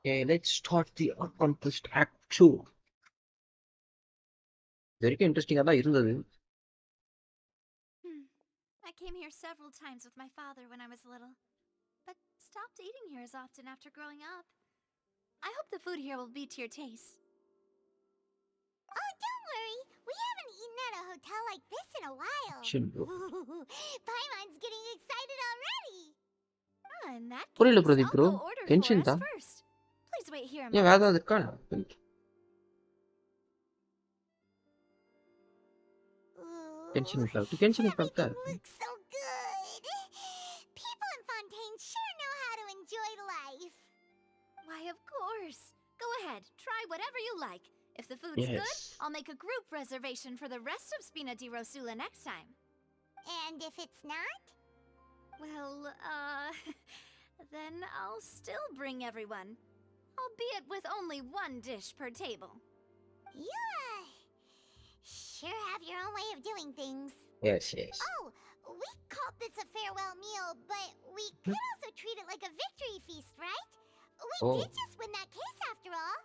Okay, let's start the accomplished act 2. Very interesting. I came here several times with my father when I was little, but stopped eating here as often after growing up. I hope the food here will be to your taste. Oh, don't worry. We haven't eaten at a hotel like this in a while. Action bro. Paimon's getting excited already. In that புரியல case, Pradeep I'll bro. go order for tension us தான். first. Please wait here a ஏன் வேற moment. ஏதாவது இருக்கானா? Ooh, Tension is out. Tension is out everything there. looks so good. People in Fontaine sure know how to enjoy life. Why, of course. Go ahead, try whatever you like. If the food's good, Yes. I'll make a group reservation for the rest of Spina di Rosula next time. And if it's not? Well, then I'll still bring everyone. Albeit with only one dish per table. You, sure have your own way of doing things. Yes, yes. Oh, we called this a farewell meal, but we Hmm? could also treat it like a victory feast, right? We did Oh, just win that case after all.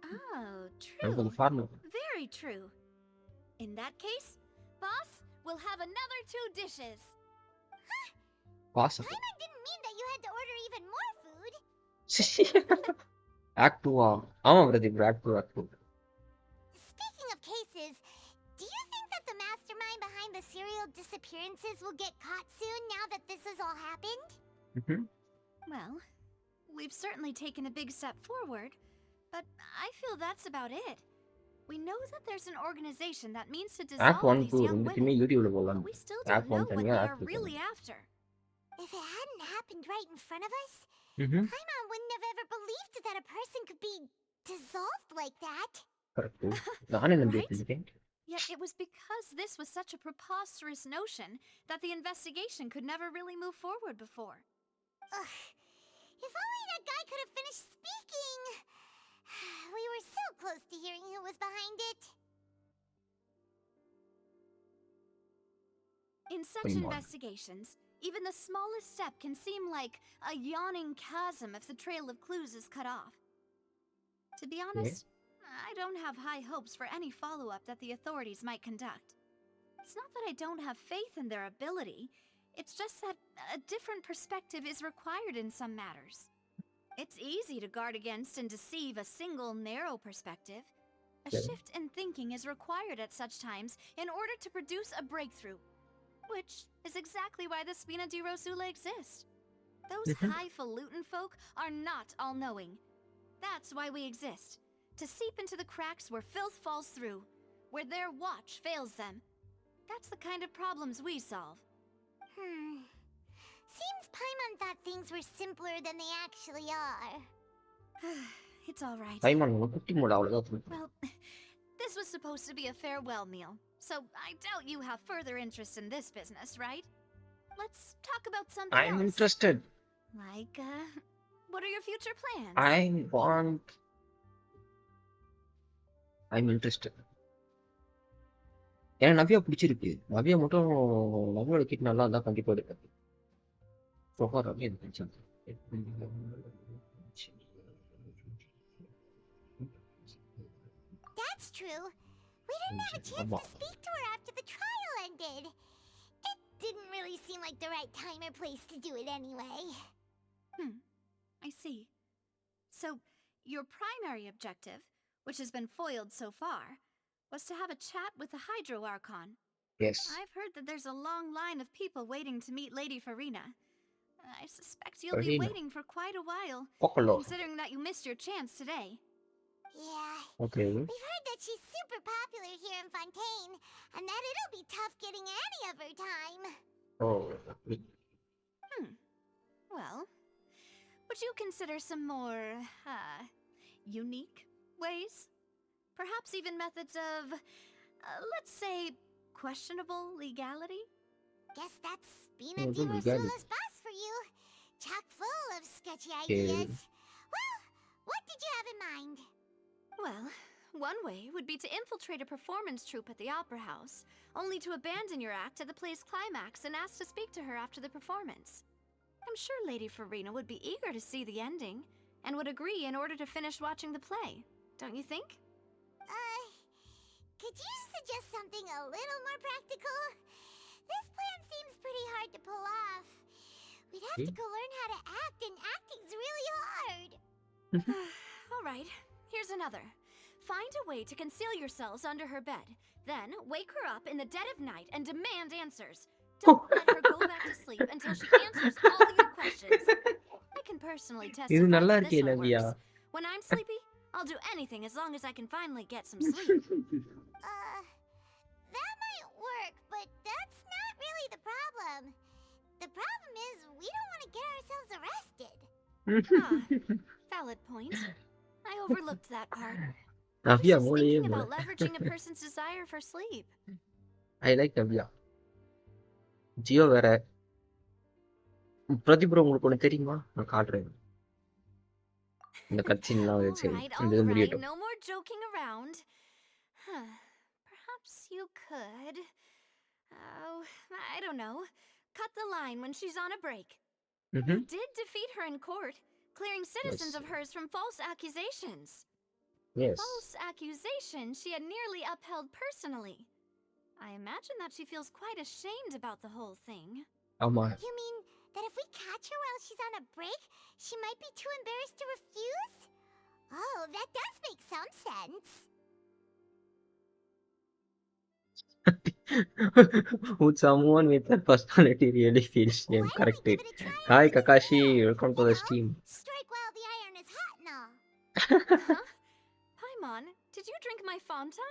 Oh, I'm going true. to farm. Very true. In that case, boss, we'll have another 2 dishes. Possible. Paimon didn't mean that you had to order even more food. Act 2 ஆமா Pradeep act 2 act 2. Speaking of cases, do you think that the mastermind behind the serial disappearances will get caught soon now that this has all happened? Mhm. Well, we've certainly taken a big step forward, but I feel that's about it. We know that there's an organization that means to Act dissolve 1 these 2 young ரெண்டுத்தையுமே women, யூடியூப்ல but போடலாம். we still Act don't know 1 what தனியா they act are 2 really தனியா. after. If it hadn't happened right in front of us, Mhm. Paimon wouldn't have ever believed that a person could be dissolved like that. Correct. நானே நம்பிட்டு Right? இருக்கேன். Yet it was because this was such a preposterous notion that the investigation could never really move forward before. Ugh. If only that guy could have finished speaking. We were so close to hearing who was behind it. In such Come on. investigations, even the smallest step can seem like a yawning chasm if the trail of clues is cut off. To be Okay. honest, I don't have high hopes for any follow-up that the authorities might conduct. It's not that I don't have faith in their ability, it's just that a different perspective is required in some matters. It's easy to guard against and deceive a single narrow perspective. A Okay. shift in thinking is required at such times in order to produce a breakthrough, which is exactly why the Spina di Rosula exist. Those Mhm. highfalutin folk are not all-knowing. That's why we exist. To seep into the cracks where filth falls through, where their watch fails them. That's the kind of problems we solve. Seems Paimon thought things were simpler than they actually are. It's all right. Time குட்டி மோட அவ்வளோதான். Well, this was supposed to be a farewell meal, so I doubt you have further interest in this business, right? Let's talk about something I'm else. interested. Like, what are your future plans? I'm interested. ஏன்னா நவ்யா பிடிச்சிருக்கு. நவ்யா மட்டும் நவ்யோட kit நல்லா இருந்தா கண்டிப்பா எடுப்பேன். So far Navya எனக்கு பிடிச்சிருக்கு. That's true. We didn't have a chance ஆமா. to speak to her after the trial ended. It didn't really seem like the right time or place to do it anyway. I see. So, your primary objective, which has been foiled so far, was to have a chat with the Hydro Archon. Yes. I've heard that there's a long line of people waiting to meet Lady Farina. I suspect you'll be Farina. waiting for quite a while, Pocono. considering that you missed your chance today. Yeah. Okay. We've heard that she's super popular here in Fontaine, and that it'll be tough getting any of her time. Oh. Well, would you consider some more, unique ways? Perhaps even methods of, let's say, questionable legality? Guess that's Spina Oh, di good legality. Rosula's boss for you. Chock full of sketchy Okay. ideas. Well, what did you have in mind? Well, One way would be to infiltrate a performance troupe at the Opera House, only to abandon your act at the play's climax and ask to speak to her after the performance. I'm sure Lady Farina would be eager to see the ending, and would agree in order to finish watching the play. Don't you think? Could you suggest something a little more practical? This plan seems pretty hard to pull off. We'd have to go learn how to act, and acting's really hard. Alright, here's another. Find a way to conceal yourselves under her bed. Then, wake her up in the dead of night and demand answers. Don't let her go back to sleep until she answers all your questions. I can personally testify இது நல்லா that இருக்கே this one Navya. works. When I'm sleepy, I'll do anything as long as I can finally get some sleep. That might work, but that's not really the problem. The problem is we don't want to get ourselves arrested. Valid point. I overlooked that part. I was Navya just மூளையே thinking மூளை. about leveraging a person's desire for sleep. I like Navya. Jio வேற. பிரதிபுரம் உங்களுக்கு ஒன்று தெரியுமா? நான் காட்டுறேன். இந்த கட்சின்லாம் வச்சு இந்த இது முடியட்டும். No more joking around. Perhaps you could. Oh, I don't know. Cut the line when she's on a break. You did defeat her in court, clearing citizens of hers from false accusations. Yes. False accusations she had nearly upheld personally. I imagine that she feels quite ashamed about the whole thing. ஆமா. You mean that if we catch her while she's on a break, she might be too embarrassed to refuse? Oh, that does make some sense. Would someone with that personality really feel shame? Why don't Correct we it. give it a try Hi after this Kakashi, duel? welcome to You the know, stream. strike while the iron is hot and all. Huh? Paimon, did you drink my Fanta?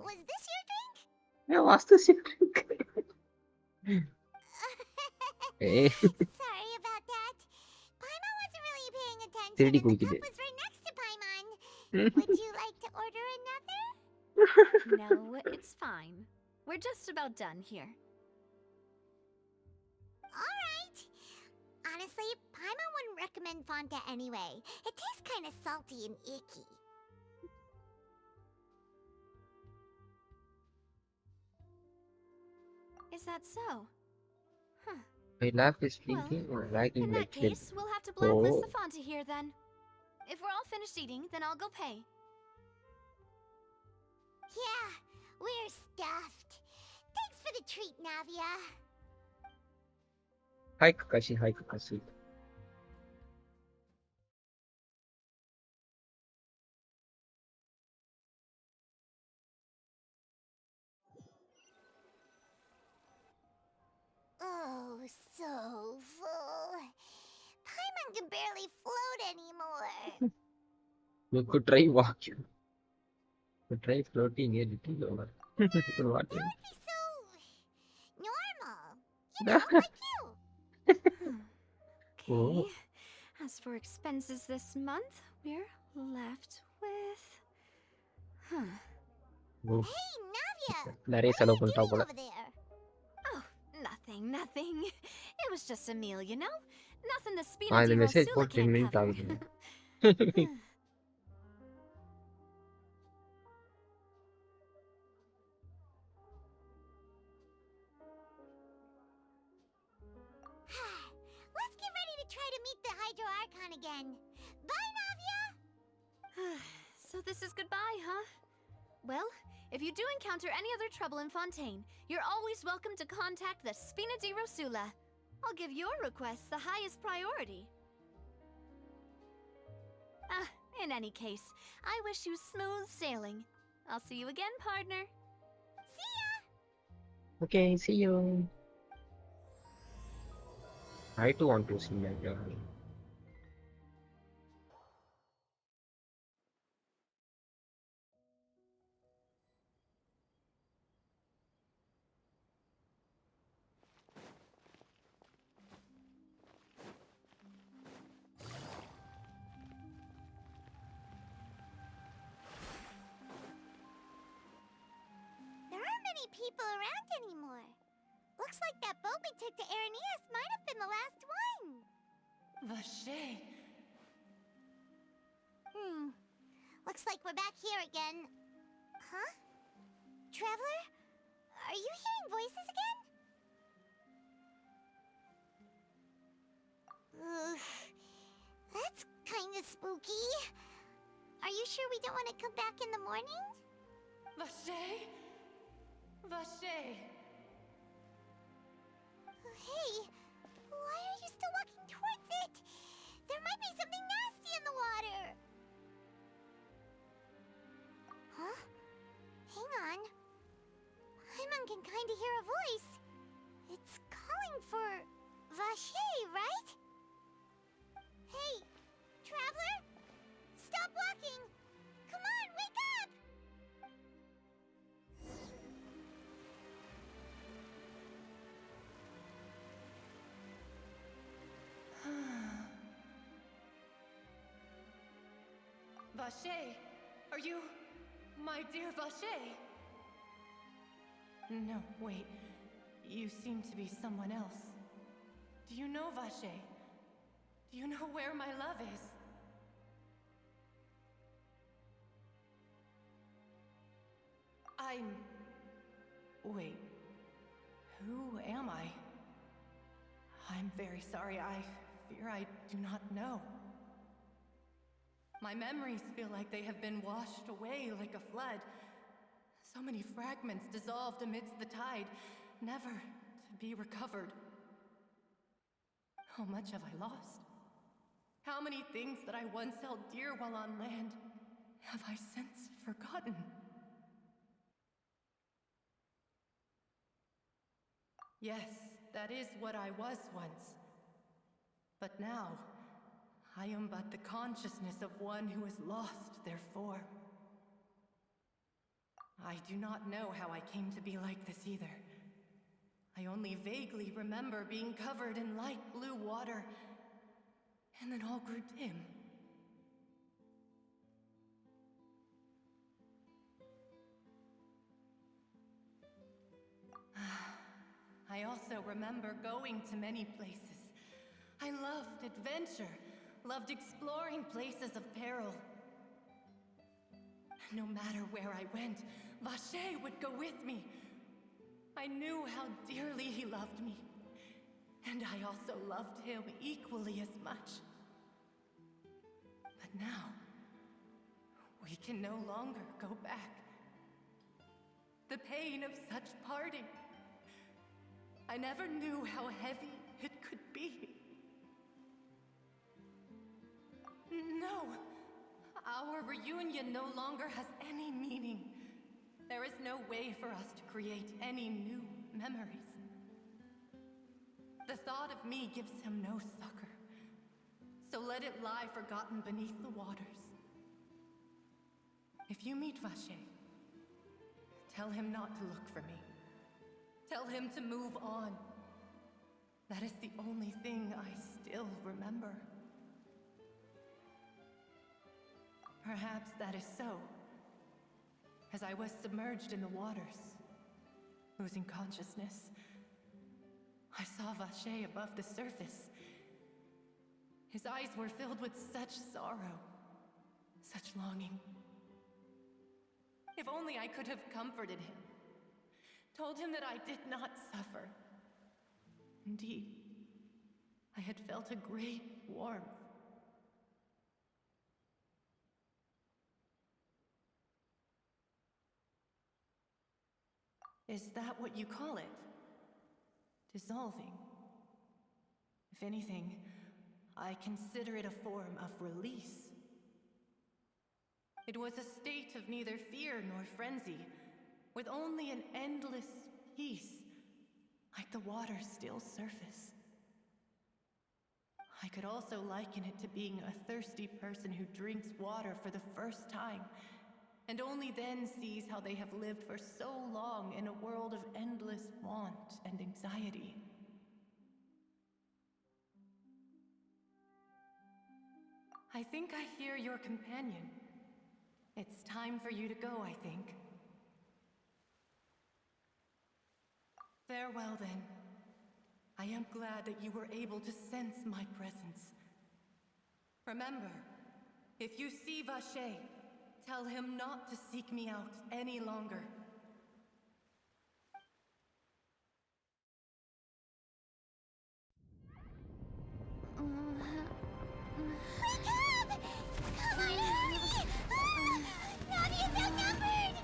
Was this your drink? Yeah, what's this your drink? Hey. Sorry about that. Paimon wasn't really paying attention, திருடி and the cup குடிக்குது. was right next to Paimon. Would you like to order another? No, it's fine. We're just about done here. Alright. Honestly, Paimon wouldn't recommend Fanta anyway. It tastes kind of salty and icky. Is that so? Huh. My lap is blinking or lagging In like that hell. case, we'll have to blacklist Oh. the Fanta here then. If we're all finished eating, then I'll go pay. Yeah, we're stuffed. Thanks for the treat, Navia. Hi Kakashi, hi Kakashi. Oh, so full. Paimon can barely float anymore. You could try walking. You could try floating a little over. What? That would be so normal. You know, like you. Okay. Oh. As for expenses this month, we're left with... Huh. Oh. Hey, Navia. நிறைய What are செலவு you பண்ணிட்டா doing போல. over there? Oh, nothing. It was just a meal, you know? Nothing the இந்த Spina message Rosula போட்டு 10 can't minute cover. ஆகுது. Let's get ready to try to meet the Hydro Archon again. Bye, Navia. So this is goodbye, huh? Well, if you do encounter any other trouble in Fontaine, you're always welcome to contact the Spina di Rosula. I'll give your requests the highest priority. In any case, I wish you smooth sailing. I'll see you again, partner. See ya. Okay, see you. I too want to see my girl. There aren't many people around anymore. Looks like that boat we took to Araneas might have been the last one. Looks like we're back here again. Huh? Traveler? Are you hearing voices again? Ugh. That's kinda spooky. Are you sure we don't want to come back in the morning? Vache? Vache! Hey, why are you still walking towards it? There might be something nasty in the water. Huh? Hang on. Paimon can kinda hear a voice. It's calling for Vache, right? Hey, traveler? Stop walking! Come on, wake up! Vache! Are you... my dear Vache? No, wait. You seem to be someone else. Do you know Vache? Do you know where my love is? Wait. Who am I? I'm very sorry. I fear I do not know. My memories feel like they have been washed away like a flood. So many fragments dissolved amidst the tide, never to be recovered. How much have I lost? How many things that I once held dear while on land have I since forgotten? Yes, that is what I was once. But now, I am but the consciousness of one who has lost their form. I do not know how I came to be like this either. I only vaguely remember being covered in light blue water, and then all grew dim. I also remember going to many places. I loved adventure, loved exploring places of peril. No matter where I went, Vache would go with me. I knew how dearly he loved me, and I also loved him equally as much. But now, we can no longer go back. The pain of such parting. I never knew how heavy it could be. No, our reunion no longer has any meaning. There is no way for us to create any new memories. The thought of me gives him no succor. So let it lie forgotten beneath the waters. If you meet Vache, tell him not to look for me. Tell him to move on. That is the only thing I still remember. Perhaps that is so. As I was submerged in the waters, losing consciousness, I saw Vache above the surface. His eyes were filled with such sorrow, such longing. If only I could have comforted him, told him that I did not suffer. Indeed, I had felt a great warmth. Is that what you call it? Dissolving? If anything, I consider it a form of release. It was a state of neither fear nor frenzy, with only an endless peace, like the water's still surface. I could also liken it to being a thirsty person who drinks water for the first time, and only then sees how they have lived for so long in a world of endless want and anxiety. I think I hear your companion. It's time for you to go, I think. Farewell, then. I am glad that you were able to sense my presence. Remember, if you see Vache, Tell him not to seek me out any longer. Wake up! Come on, hurry! Navi is outnumbered!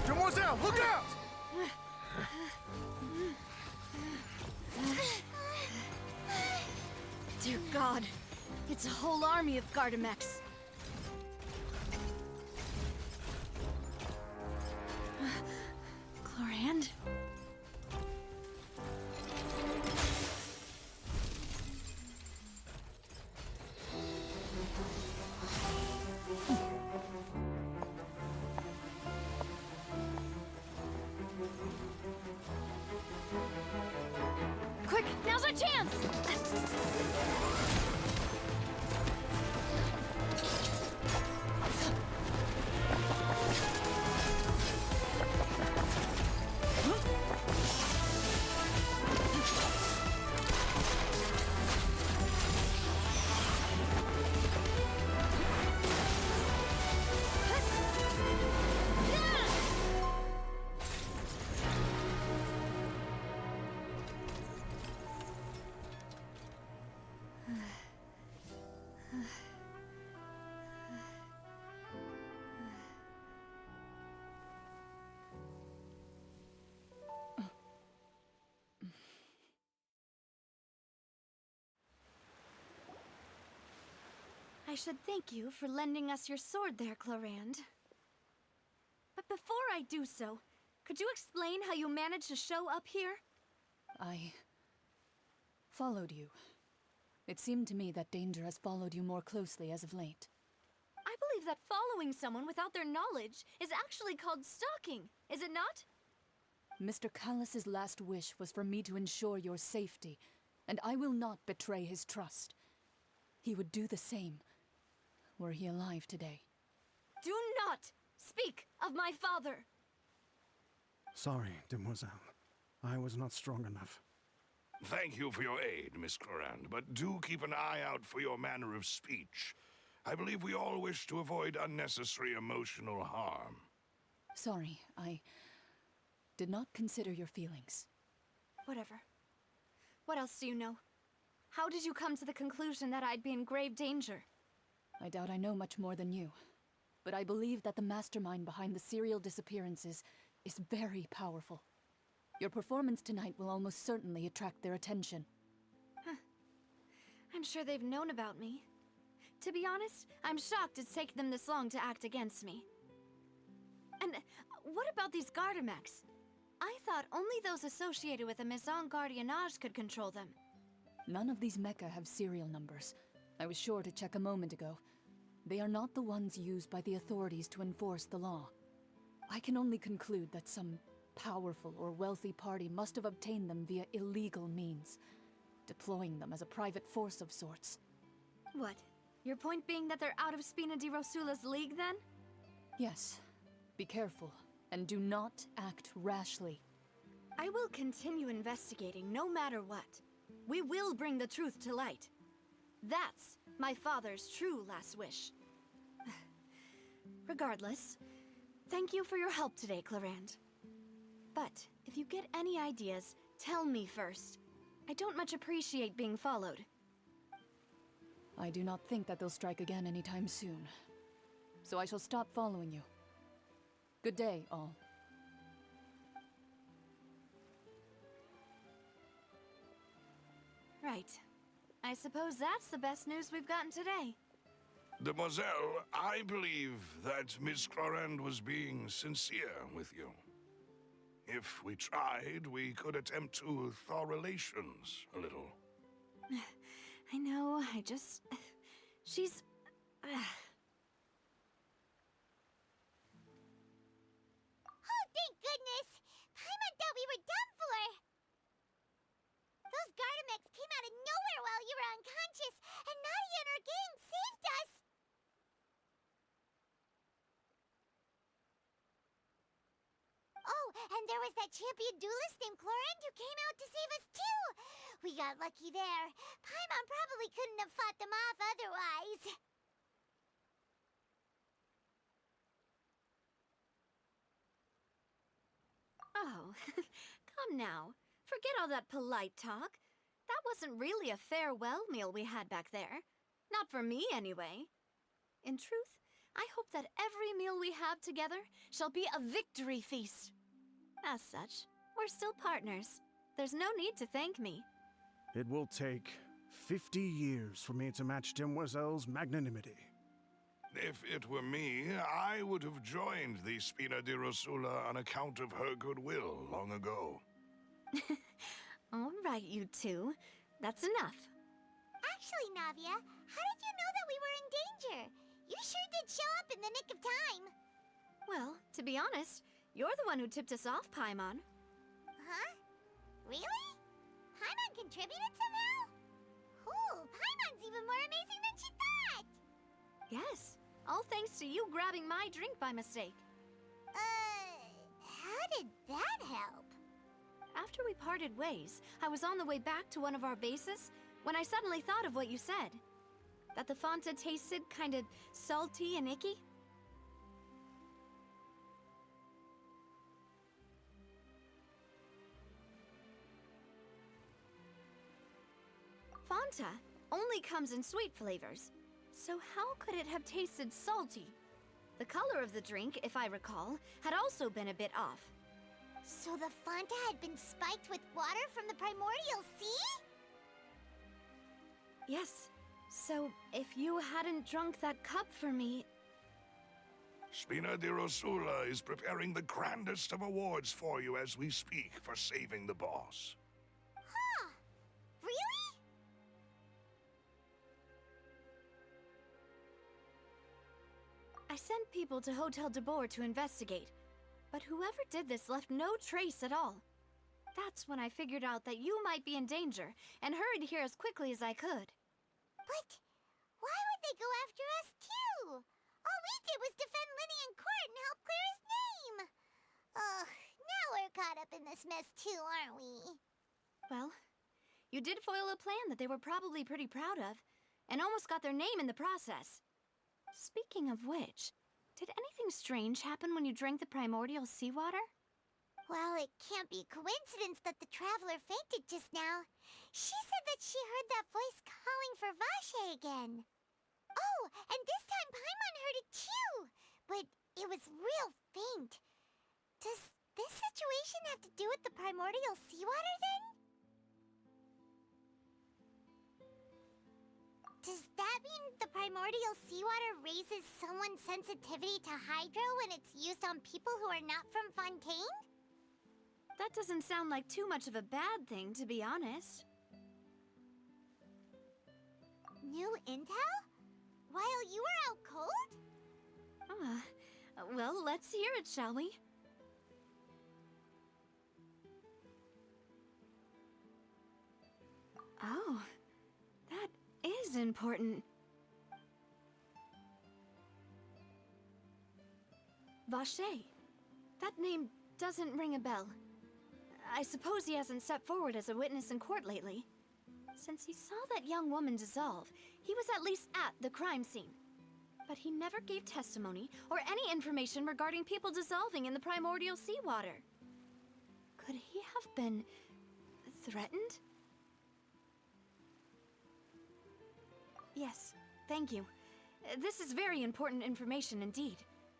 Demoiselle, look out! Dear God, it's a whole army of Gardamex. Chlorand? Quick, now's our chance! I should thank you for lending us your sword there, Chlorand. But before I do so, could you explain how you managed to show up here? I followed you. It seemed to me that danger has followed you more closely as of late. I believe that following someone without their knowledge is actually called stalking, is it not? Mr. Callus's last wish was for me to ensure your safety, and I will not betray his trust. He would do the same, were he alive today. Do not speak of my father! Sorry, Demoiselle. I was not strong enough. Thank you for your aid, Miss Clorand, but do keep an eye out for your manner of speech. I believe we all wish to avoid unnecessary emotional harm. Sorry, I did not consider your feelings. Whatever. What else do you know? How did you come to the conclusion that I'd be in grave danger? I doubt I know much more than you, but I believe that the mastermind behind the serial disappearances is very powerful. Your performance tonight will almost certainly attract their attention. I'm sure they've known about me. To be honest, I'm shocked it's taken them this long to act against me. And what about these Gardamex? I thought only those associated with the Maison Gardiennage could control them. None of these mecha have serial numbers. I was sure to check a moment ago. They are not the ones used by the authorities to enforce the law. I can only conclude that some powerful or wealthy party must have obtained them via illegal means, deploying them as a private force of sorts. What? Your point being that they're out of Spina di Rosula's league, then? Yes. Be careful, and do not act rashly. I will continue investigating no matter what. We will bring the truth to light. That's my father's true last wish. Regardless, thank you for your help today, Clorand. But if you get any ideas, tell me first. I don't much appreciate being followed. I do not think that they'll strike again anytime soon. So I shall stop following you. Good day, all. Right. I suppose that's the best news we've gotten today. Demoiselle, I believe that Miss Clorand was being sincere with you. If we tried, we could attempt to thaw relations a little. I know, she's... Oh, thank goodness! Paimon thought we were done for! Those Gardamex came out of nowhere while you were unconscious, and Nadia and her gang saved us! there was that champion duelist named Clorinde who came out to save us too. We got lucky there. Paimon probably couldn't have fought them off otherwise. Oh, come now. Forget all that polite talk. That wasn't really a farewell meal we had back there. Not for me, anyway. In truth, I hope that every meal we have together shall be a victory feast. As such, we're still partners. There's no need to thank me. It will take 50 years for me to match Demoiselle's magnanimity. If it were me, I would have joined the Spina di Rosula on account of her goodwill long ago. All right, you two. That's enough. Actually, Navia, how did you know that we were in danger? You sure did show up in the nick of time. Well, to be honest, you're the one who tipped us off, Paimon. Huh? Really? Paimon contributed somehow? Ooh, Paimon's even more amazing than she thought! Yes, all thanks to you grabbing my drink by mistake. How did that help? After we parted ways, I was on the way back to one of our bases when I suddenly thought of what you said. That the Fonta tasted kind of salty and icky. Fonta only comes in sweet flavors, so how could it have tasted salty? The color of the drink, if I recall, had also been a bit off. So the Fonta had been spiked with water from the primordial sea? Yes, so if you hadn't drunk that cup for me... Spina di Rosula is preparing the grandest of awards for you as we speak for saving the boss. Huh? Really? I sent people to Hotel de Boer to investigate, but whoever did this left no trace at all. That's when I figured out that you might be in danger and hurried here as quickly as I could. But why would they go after us too? All we did was defend Linny in court and help clear his name. Ugh, now we're caught up in this mess too, aren't we? Well, you did foil a plan that they were probably pretty proud of, and almost got their name in the process. Speaking of which, did anything strange happen when you drank the primordial seawater? Well, it can't be coincidence that the traveler fainted just now. She said that she heard that voice calling for Vache again. Oh, and this time Paimon heard it too, but it was real faint. Does this situation have to do with the primordial seawater then? Does that mean the primordial seawater raises someone's sensitivity to hydro when it's used on people who are not from Fontaine? That doesn't sound like too much of a bad thing, to be honest. New intel? While you were out cold? Well, let's hear it, shall we? Oh, that is important. Vache. That name doesn't ring a bell. I suppose he hasn't stepped forward as a witness in court lately. Since he saw that young woman dissolve, he was at least at the crime scene. But he never gave testimony or any information regarding people dissolving in the primordial seawater. Could he have been threatened? Yes, thank you. This is very important information indeed.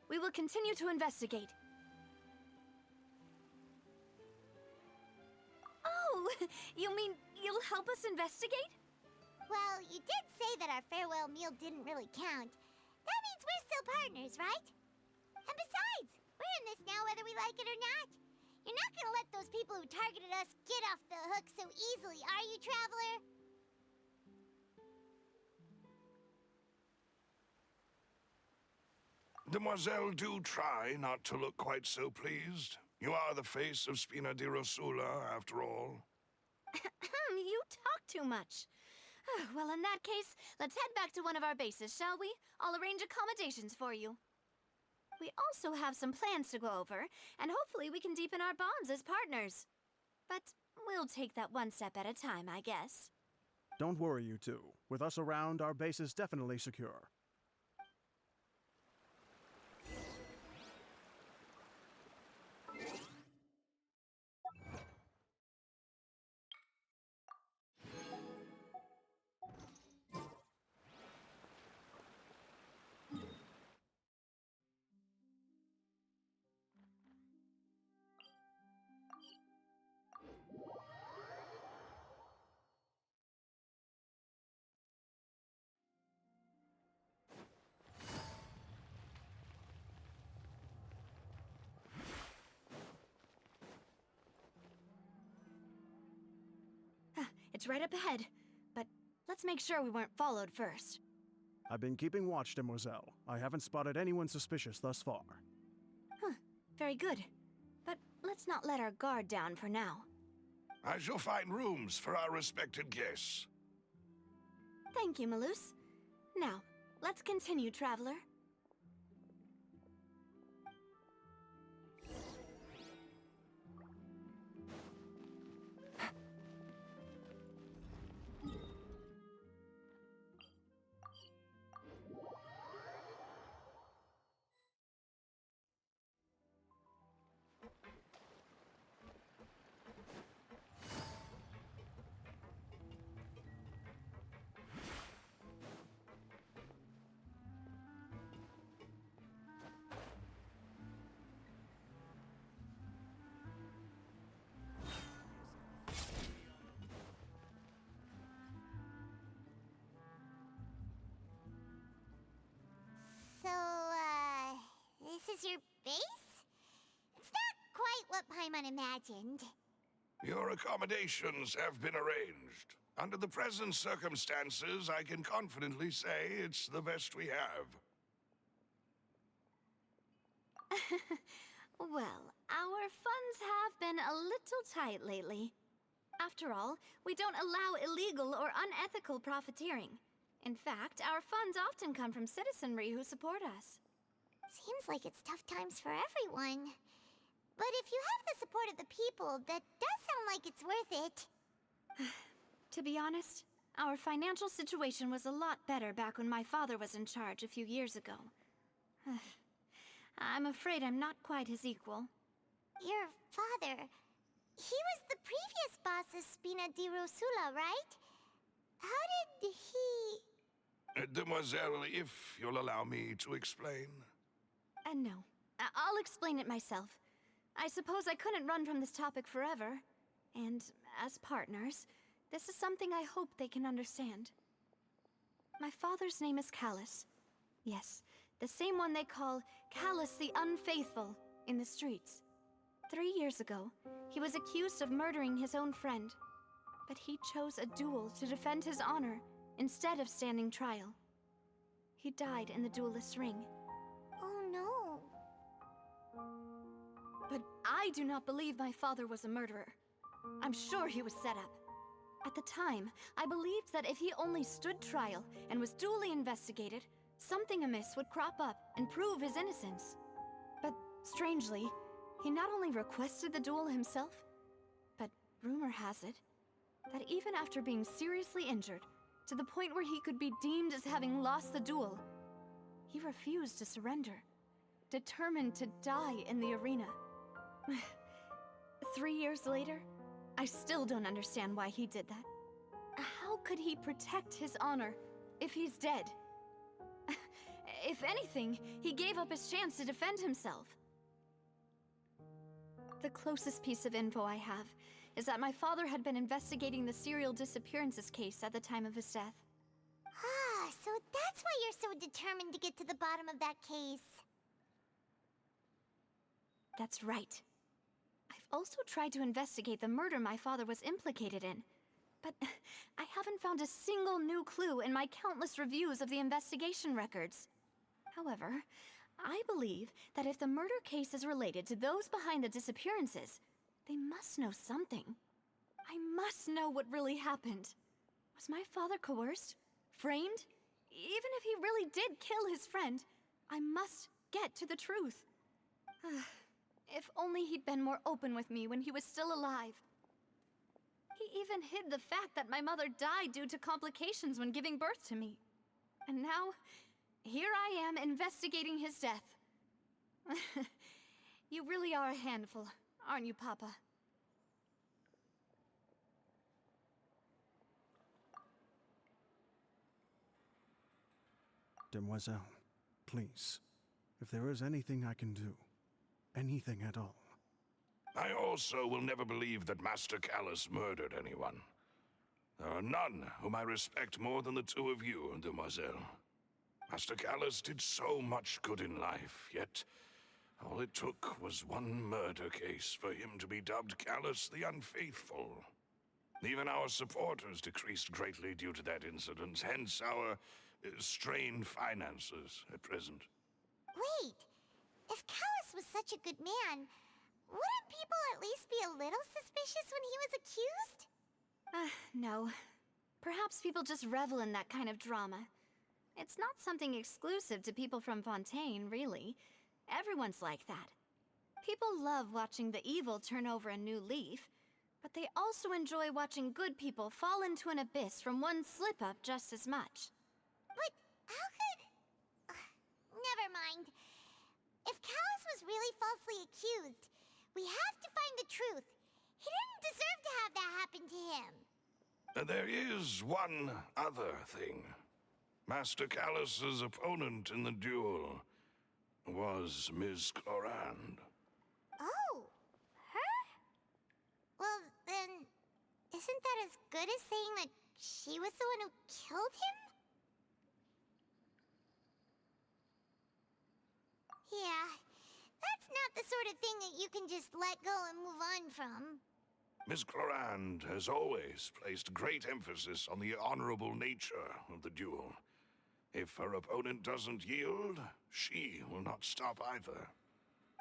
We will continue to investigate. Oh, you mean you'll help us investigate? Well, you did say that our farewell meal didn't really count. That means we're still partners, right? And besides, we're in this now whether we like it or not. You're not gonna let those people who targeted us get off the hook so easily, are you, Traveler? Demoiselle, do try not to look quite so pleased. You are the face of Spina di Rosula, after all. You talk too much. Well, in that case, let's head back to one of our bases, shall we? I'll arrange accommodations for you. We also have some plans to go over, and hopefully we can deepen our bonds as partners. But we'll take that one step at a time, I guess. Don't worry, you two. With us around, our base is definitely secure. It's right up ahead, but let's make sure we weren't followed first. I've been keeping watch, Demoiselle. I haven't spotted anyone suspicious thus far. Very good. But let's not let our guard down for now. I shall find rooms for our respected guests. Thank you, Malus. Now, let's continue, traveler. So, this is your base? It's not quite what Paimon imagined. Your accommodations have been arranged. Under the present circumstances, I can confidently say it's the best we have. Well, our funds have been a little tight lately. After all, we don't allow illegal or unethical profiteering. In fact, our funds often come from citizenry who support us. Seems like it's tough times for everyone. But if you have the support of the people, that does sound like it's worth it. To be honest, our financial situation was a lot better back when my father was in charge a few years ago. I'm afraid I'm not quite his equal. Your father... he was the previous boss of Spina di Rosula, right? How did he... Demoiselle, if you'll allow me to explain. No. I'll explain it myself. I suppose I couldn't run from this topic forever. And as partners, this is something I hope they can understand. My father's name is Callus. Yes, the same one they call Callus the Unfaithful in the streets. 3 years ago, he was accused of murdering his own friend. But he chose a duel to defend his honor instead of standing trial. He died in the duelist's ring. Oh no. But I do not believe my father was a murderer. I'm sure he was set up. At the time, I believed that if he only stood trial and was duly investigated, something amiss would crop up and prove his innocence. But strangely, he not only requested the duel himself, but rumor has it that even after being seriously injured, to the point where he could be deemed as having lost the duel, he refused to surrender, determined to die in the arena. 3 years later, I still don't understand why he did that. How could he protect his honor if he's dead? If anything, he gave up his chance to defend himself. The closest piece of info I have is that my father had been investigating the serial disappearances case at the time of his death. Ah, so that's why you're so determined to get to the bottom of that case. That's right. I've also tried to investigate the murder my father was implicated in, but I haven't found a single new clue in my countless reviews of the investigation records. However, I believe that if the murder case is related to those behind the disappearances, they must know something. I must know what really happened. Was my father coerced? Framed? Even if he really did kill his friend, I must get to the truth. If only he'd been more open with me when he was still alive. He even hid the fact that my mother died due to complications when giving birth to me. And now, here I am investigating his death. You really are a handful, aren't you, Papa? Demoiselle, please, if there is anything I can do, anything at all. I also will never believe that Master Callus murdered anyone. There are none whom I respect more than the two of you, Demoiselle. Master Callus did so much good in life, yet all it took was one murder case for him to be dubbed Callus the Unfaithful. Even our supporters decreased greatly due to that incident, hence our strained finances at present. Wait, if Callus was such a good man, wouldn't people at least be a little suspicious when he was accused? No. Perhaps people just revel in that kind of drama. It's not something exclusive to people from Fontaine, really. Everyone's like that. People love watching the evil turn over a new leaf, but they also enjoy watching good people fall into an abyss from one slip-up just as much. But how could... Never mind. If Callus was really falsely accused, we have to find the truth. He didn't deserve to have that happen to him. There is one other thing. Master Callus's opponent in the duel was Ms. Clorand. Oh, her? Well, then, isn't that as good as saying that she was the one who killed him? Yeah, that's not the sort of thing that you can just let go and move on from. Ms. Clorand has always placed great emphasis on the honorable nature of the duel. If her opponent doesn't yield, she will not stop either.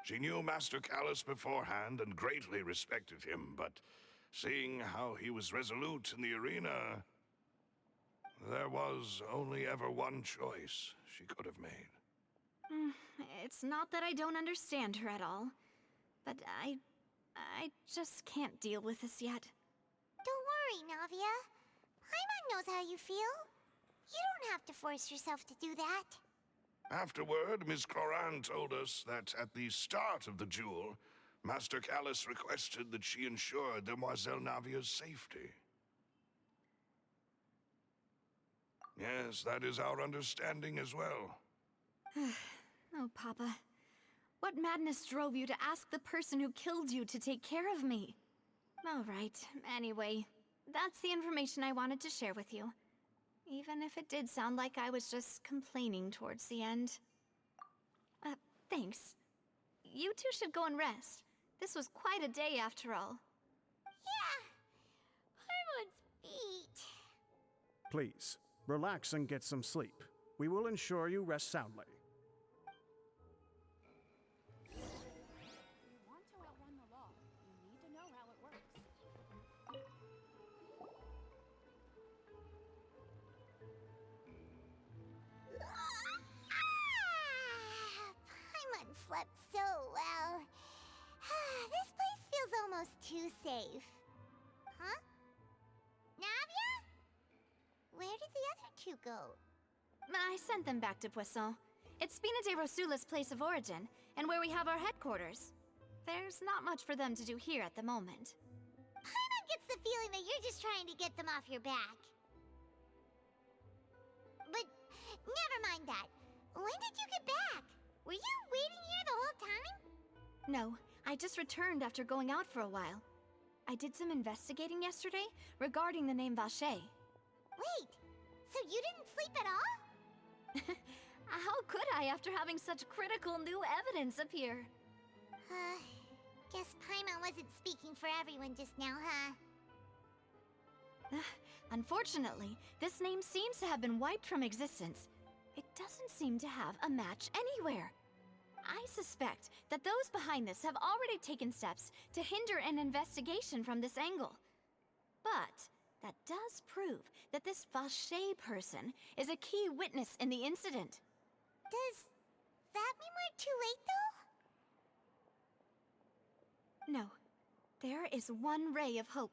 She knew Master Callus beforehand and greatly respected him, but seeing how he was resolute in the arena, there was only ever one choice she could have made. It's not that I don't understand her at all, but I just can't deal with this yet. Don't worry, Navia. Paimon knows how you feel. You don't have to force yourself to do that. Afterward, Ms. Clorand told us that at the start of the duel, Master Callus requested that she ensure Demoiselle Navia's safety. Yes, that is our understanding as well. Oh, Papa. What madness drove you to ask the person who killed you to take care of me? All right, anyway, that's the information I wanted to share with you. Even if it did sound like I was just complaining towards the end. Thanks. You two should go and rest. This was quite a day after all. Yeah, Paimon's beat. Please, relax and get some sleep. We will ensure you rest soundly. If you want to outrun the law, you need to know how it works. Paimon slept so well. This place feels almost too safe. Huh? Navia? Where did the other two go? I sent them back to Poisson. It's Spina de Rosula's place of origin, and where we have our headquarters. There's not much for them to do here at the moment. Paimon gets the feeling that you're just trying to get them off your back. But never mind that. When did you get back? Were you waiting here the whole time? No, I just returned after going out for a while. I did some investigating yesterday regarding the name Vache. Wait, so you didn't sleep at all? How could I after having such critical new evidence appear? Guess Paimon wasn't speaking for everyone just now, huh? Unfortunately, this name seems to have been wiped from existence. It doesn't seem to have a match anywhere. I suspect that those behind this have already taken steps to hinder an investigation from this angle. But that does prove that this Vache person is a key witness in the incident. Does that mean we're too late, though? No. There is one ray of hope.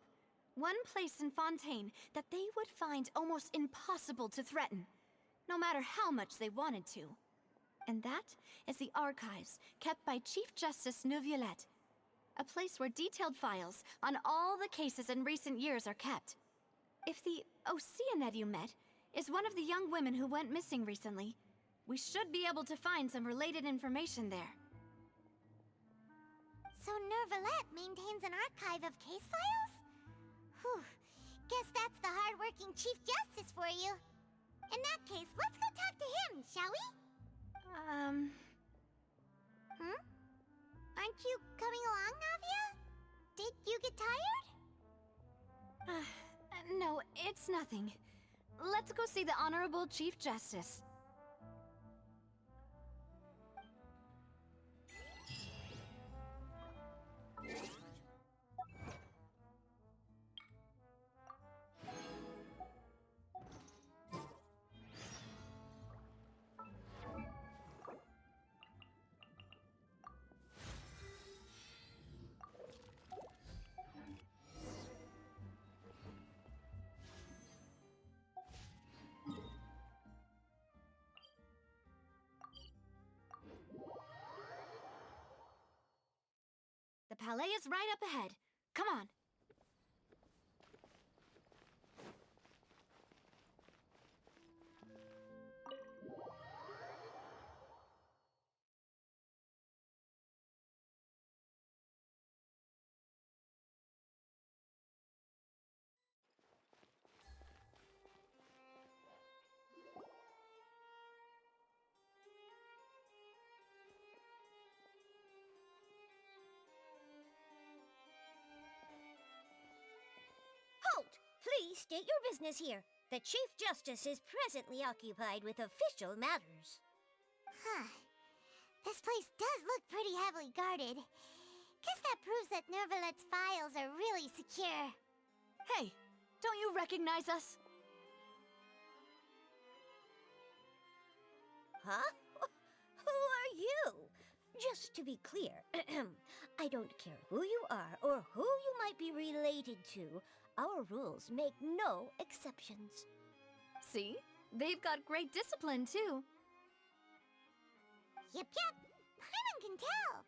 One place in Fontaine that they would find almost impossible to threaten, no matter how much they wanted to. And that is the archives kept by Chief Justice Neuvillette, a place where detailed files on all the cases in recent years are kept. If the Oceanid you met is one of the young women who went missing recently, we should be able to find some related information there. So Neuvillette maintains an archive of case files? Whew. Guess that's the hard-working Chief Justice for you. In that case, let's go talk to him, shall we? Aren't you coming along, Navia? Did you get tired? No, it's nothing. Let's go see the Honorable Chief Justice. The Palais is right up ahead. Come on. Halt! Please state your business here. The Chief Justice is presently occupied with official matters. Huh. This place does look pretty heavily guarded. Guess that proves that Neuvillette's files are really secure. Hey, don't you recognize us? Huh? Who are you? Just to be clear, I don't care who you are or who you might be related to. Our rules make no exceptions. See? They've got great discipline, too. Yep. Paimon can tell.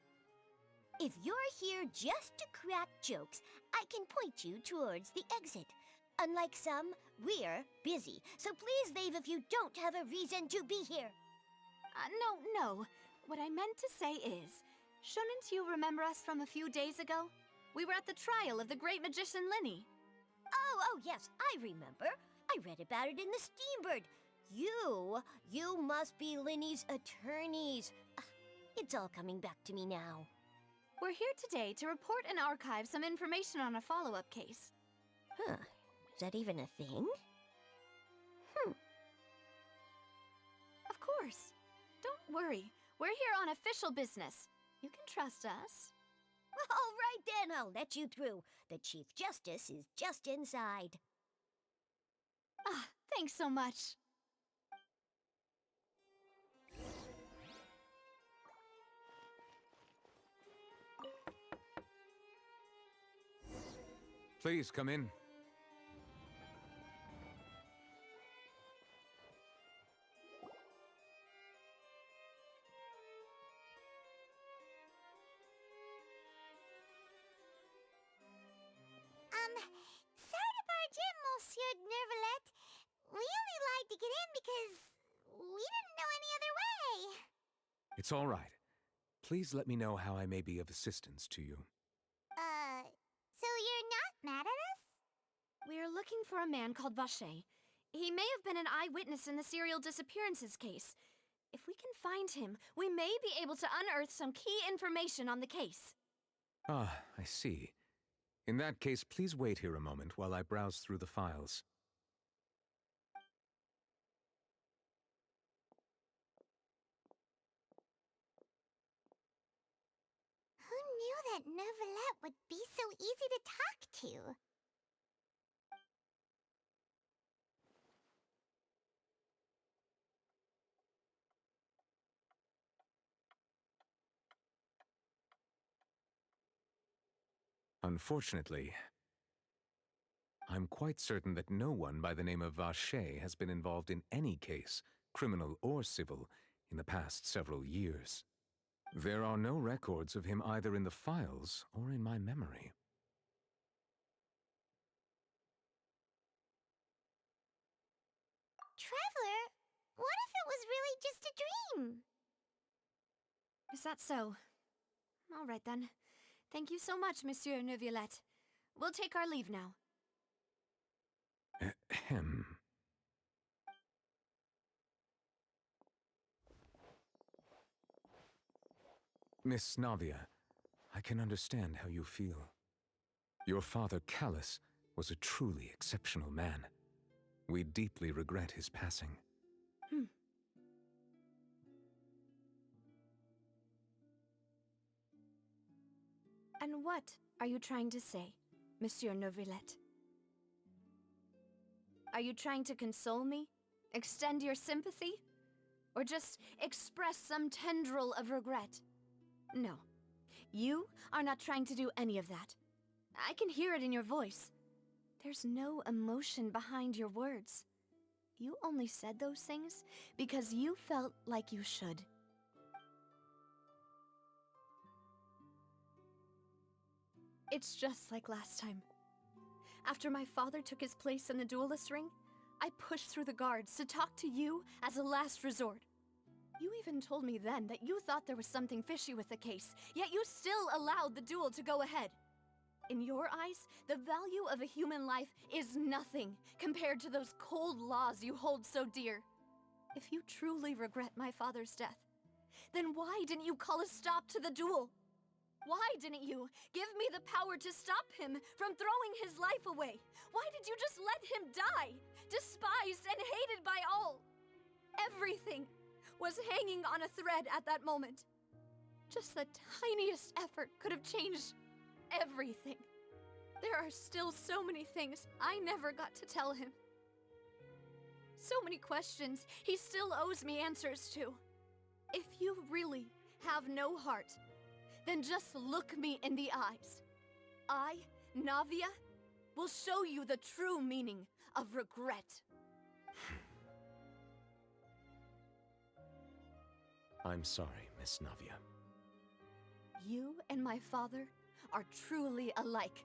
If you're here just to crack jokes, I can point you towards the exit. Unlike some, we're busy, so please leave if you don't have a reason to be here. No. What I meant to say is, shouldn't you remember us from a few days ago? We were at the trial of the great magician Linny. Oh, yes, I remember. I read about it in the Steambird. You must be Linny's attorneys. It's all coming back to me now. We're here today to report and archive some information on a follow-up case. Huh, is that even a thing? Of course. Don't worry. We're here on official business. You can trust us. All right then, I'll let you through. The Chief Justice is just inside. Thanks so much. Please come in. Sorry to barge in, Monsieur Neuvillette. We only lied to get in because we didn't know any other way. It's all right. Please let me know how I may be of assistance to you. So you're not mad at us? We're looking for a man called Vacher. He may have been an eyewitness in the serial disappearances case. If we can find him, we may be able to unearth some key information on the case. Ah, I see. In that case, please wait here a moment while I browse through the files. Who knew that Neuvillette would be so easy to talk to? Unfortunately, I'm quite certain that no one by the name of Vacher has been involved in any case, criminal or civil, in the past several years. There are no records of him either in the files or in my memory. Traveler, what if it was really just a dream? Is that so? All right then. Thank you so much, Monsieur Neuvillette. We'll take our leave now. Ahem. Miss Navia, I can understand how you feel. Your father, Callus, was a truly exceptional man. We deeply regret his passing. And what are you trying to say, Monsieur Neuvillette? Are you trying to console me? Extend your sympathy? Or just express some tendril of regret? No. You are not trying to do any of that. I can hear it in your voice. There's no emotion behind your words. You only said those things because you felt like you should. It's just like last time. After my father took his place in the duelist ring, I pushed through the guards to talk to you as a last resort. You even told me then that you thought there was something fishy with the case, yet you still allowed the duel to go ahead. In your eyes, the value of a human life is nothing compared to those cold laws you hold so dear. If you truly regret my father's death, then why didn't you call a stop to the duel? Why didn't you give me the power to stop him from throwing his life away? Why did you just let him die, despised and hated by all? Everything was hanging on a thread at that moment. Just the tiniest effort could have changed everything. There are still so many things I never got to tell him. So many questions he still owes me answers to. If you really have no heart, then just look me in the eyes. I, Navia, will show you the true meaning of regret. I'm sorry, Miss Navia. You and my father are truly alike.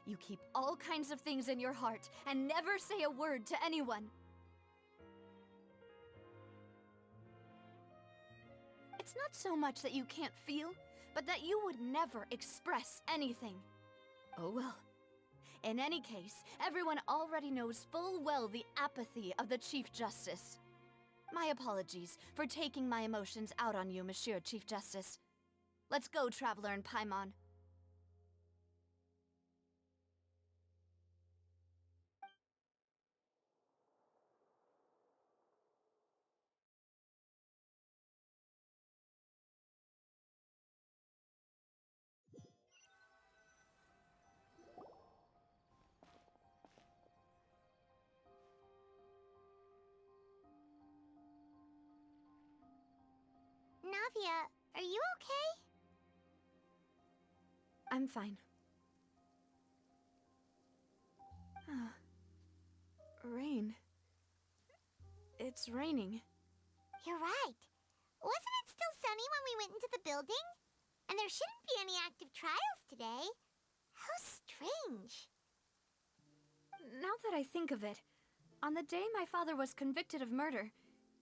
You keep all kinds of things in your heart and never say a word to anyone. It's not so much that you can't feel, but that you would never express anything. Oh well. In any case, everyone already knows full well the apathy of the Chief Justice. My apologies for taking my emotions out on you, Monsieur Chief Justice. Let's go, Traveler and Paimon. Navia, are you okay? I'm fine. Rain. It's raining. You're right. Wasn't it still sunny when we went into the building? And there shouldn't be any active trials today. How strange. Now that I think of it, on the day my father was convicted of murder,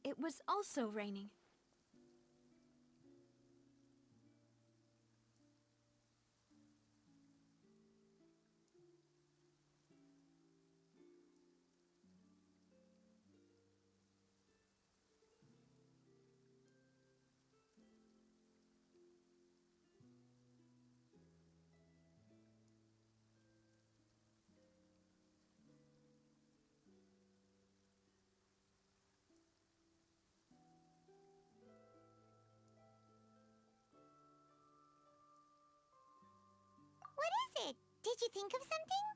it was also raining. What is it? Did you think of something?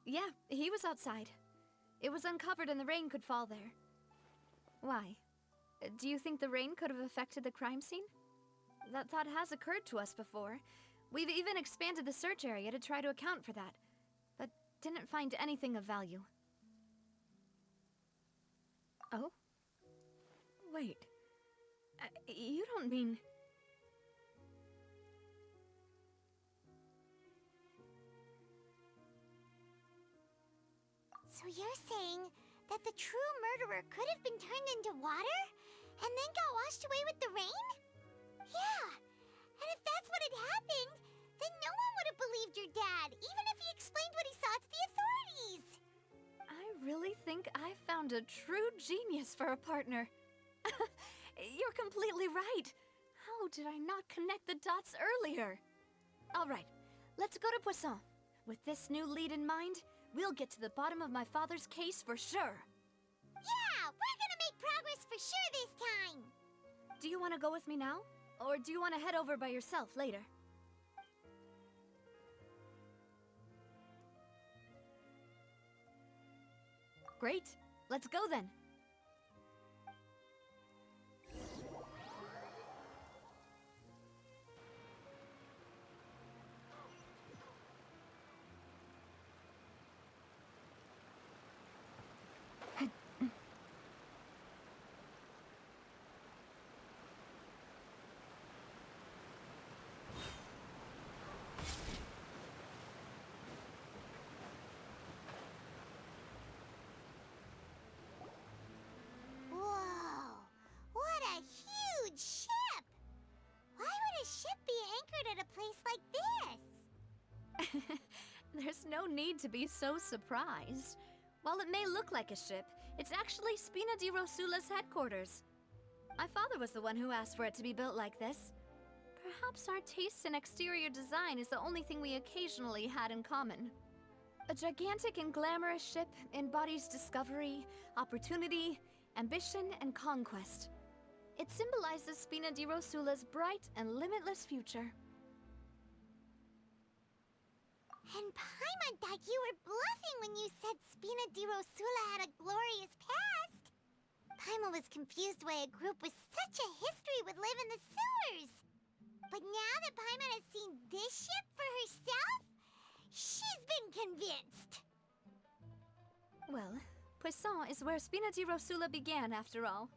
Yeah, he was outside. It was uncovered and the rain could fall there. Why? Do you think the rain could have affected the crime scene? That thought has occurred to us before. We've even expanded the search area to try to account for that, but didn't find anything of value. Oh? Wait. You don't mean... So you're saying that the true murderer could have been turned into water and then got washed away with the rain? Yeah, and if that's what had happened, then no one would have believed your dad, even if he explained what he saw to the authorities. I really think I found a true genius for a partner. You're completely right. How did I not connect the dots earlier? All right, let's go to Poisson. With this new lead in mind, we'll get to the bottom of my father's case for sure. Yeah, we're gonna make progress for sure this time. Do you want to go with me now? Or do you want to head over by yourself later? Great, let's go then. Whoa, what a huge ship! Why would a ship be anchored at a place like this? There's no need to be so surprised. While it may look like a ship, it's actually Spina di Rosula's headquarters. My father was the one who asked for it to be built like this. Perhaps our taste in exterior design is the only thing we occasionally had in common. A gigantic and glamorous ship embodies discovery, opportunity, ambition, and conquest. It symbolizes Spina di Rosula's bright and limitless future. And Paimon thought you were bluffing when you said Spina di Rosula had a glorious past. Paimon was confused why a group with such a history would live in the sewers. But now that Paimon has seen this ship for herself, she's been convinced. Well, Poisson is where Spina di Rosula began, after all.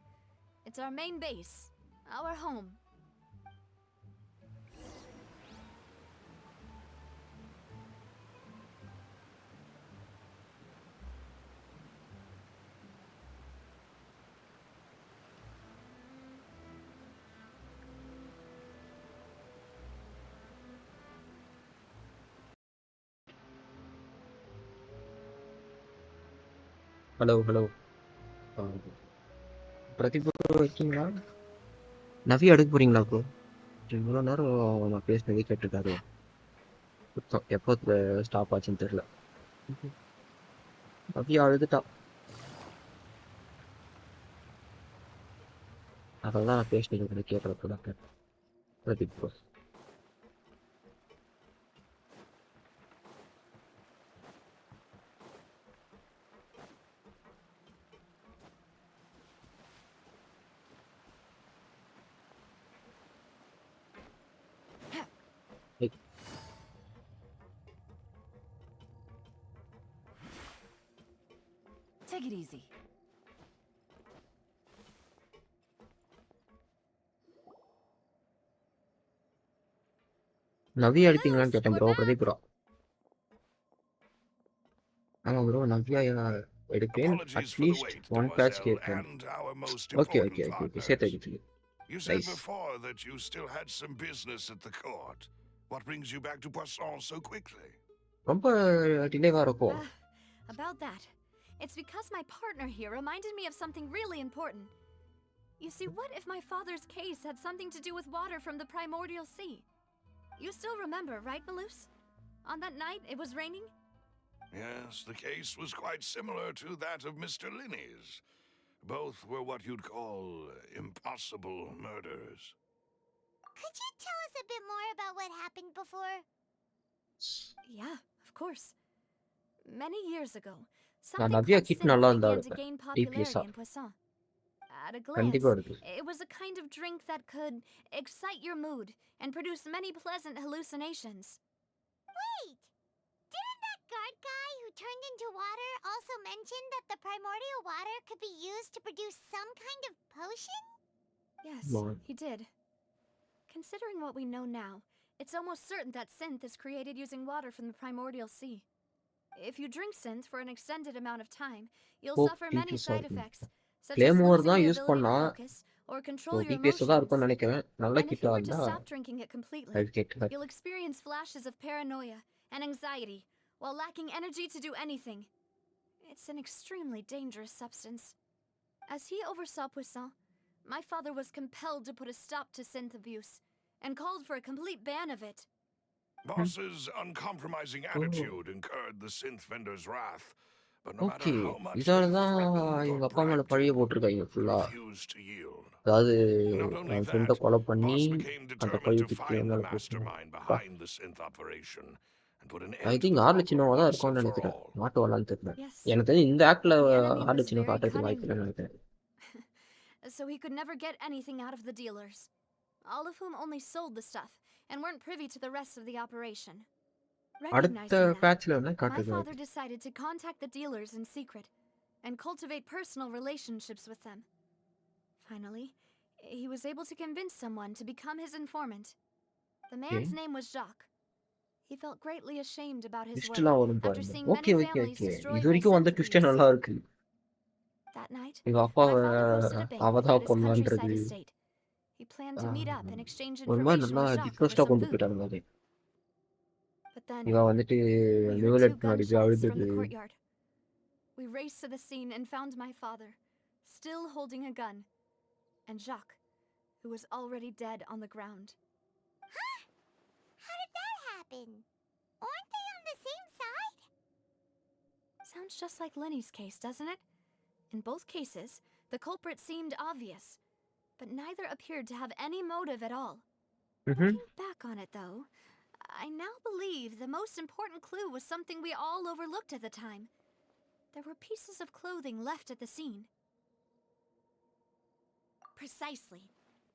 It's our main base, our home. Hello hello Pradeep bro இருக்கீங்களா? நவி எடுக்க போறீங்களா bro? இவ்வளோ நேரம் நான் பேசினதே கேட்டிருக்காரு. சுத்தம் எப்போ stop ஆச்சுன்னு தெரியல. நவி அழுதுட்டா. அதெல்லாம் நான் பேசினது கேட்கறப்ப தான் கேட்டேன். Pradeep bro Take it easy. நவி எடுப்பீங்களான்னு கேட்டேன் ப்ரோ. பிரதீப் ப்ரோ ஆமாம் ப்ரோ. நவியா எடுப்பேன். Apologies for the at least wait, one batch Demoiselle, கேட்பேன். and our most okay important okay okay okay partners. சேர்த்து வைக்க You said Nice. before that you still had some business at the court. What brings you back to Poisson so quickly? ரொம்ப டிலேவாக இருக்கும். About that, it's because my partner here reminded me of something really important. You see, what if my father's case had something to do with water from the primordial sea? You still remember, right, Malus? On that night, it was raining? Yes, the case was quite similar to that of Mr. Linney's. Both were what you'd call impossible murders. Could you tell us a bit more about what happened before? Yeah, of course. Many years ago, நான் something Navia called கிட் synth நல்லா began இருந்தா to இருப்பேன். gain டிபிஎஸ்ஸா popularity in Poisson. At a glance, கண்டிப்பா இருக்கு. it was a kind of drink that could excite your mood and produce many pleasant hallucinations. Wait! Didn't that guard guy who turned into water also mention that the primordial water could be used to produce some kind of potion? Yes, Wow. he did. Considering what we know now, it's almost certain that synth is created using water from the primordial sea. If you drink synth for an extended amount of time, you'll suffer many TPS side இருக்கும். effects, such as flame over losing தான் the use ability பண்ணா to focus or control your DPS தான் emotions. இருக்கும்னு நினைக்கிறேன். நல்ல And if Kitta you were to இருந்தா stop drinking it completely, அது கேட்டு you'll experience flashes of paranoia and anxiety while lacking energy to do anything. It's an extremely dangerous substance. As he oversaw Poisson, my father was compelled to put a stop to synth abuse and called for a complete ban of it. Boss's uncompromising attitude incurred the synth vendor's wrath, but no okay. matter how much இதால they தான் threatened or இவங்க அப்பா மேல bribed பழிய him, போட்டிருக்காங்க he ஃபுல்லா. refused to yield. அதாவது Not only அவன் ஃப்ரெண்டை that, கொலை பண்ணி Boss became அந்த determined பழி to தூக்கி find the மேல போட்டுருக்கான். mastermind behind the synth operation and put an I end to think the ஆர்ல problem சின்னவா தான் once இருக்கும்னு and for நினைக்கிறேன். all. மாட்டுவாளான்னு தெரியல. Yes, எனக்கு தெரிஞ்சு இந்த ஆக்ட்ல but the enemy ஆர்ல was சின்ன very காட்டுறதுக்கு cunning. வாய்ப்பு இல்லைன்னு நினைக்கிறேன். So he could never get anything out of the dealers, all of whom only sold the stuff and weren't privy to the rest of the operation. அடுத்த Recognizing that, பேட்ச்ல வந்து my காட்டுறதுக்கு father வாய்ப்பு. decided to contact the dealers in secret and cultivate personal relationships with them. Finally, he was able to convince someone to become his informant. The man's name was Jacques. He felt greatly ashamed about his work ட்விஸ்ட்லாம் வரும் after பாருங்க. seeing okay many okay families okay. destroyed இது by வரைக்கும் வந்த synth ட்விஸ்டே abuse. நல்லா இருக்கு. That night, இவங்க my அப்பாவை father hosted a banquet அவதான் at his பொண்ணான்றது countryside estate. He planned to meet up and exchange ஒரு மாதிரி information நல்லா with Jacques over டிஃப்ரெஸ்டா some கொண்டு food. போயிட்டாங்க அது. But then, இவன் வந்துட்டு we heard two நியூலெட் முன்னாடி போய் gunshots from அழுதுது. the courtyard. We raced to the scene and found my father, still holding a gun, and Jacques, who was already dead on the ground. Huh? How did that happen? Aren't they on the same side? Sounds just like Lenny's case, doesn't it? In both cases, the culprit seemed obvious, but neither appeared to have any motive at all. Looking back on it, though, I now believe the most important clue was something we all overlooked at the time. There were pieces of clothing left at the scene. Precisely.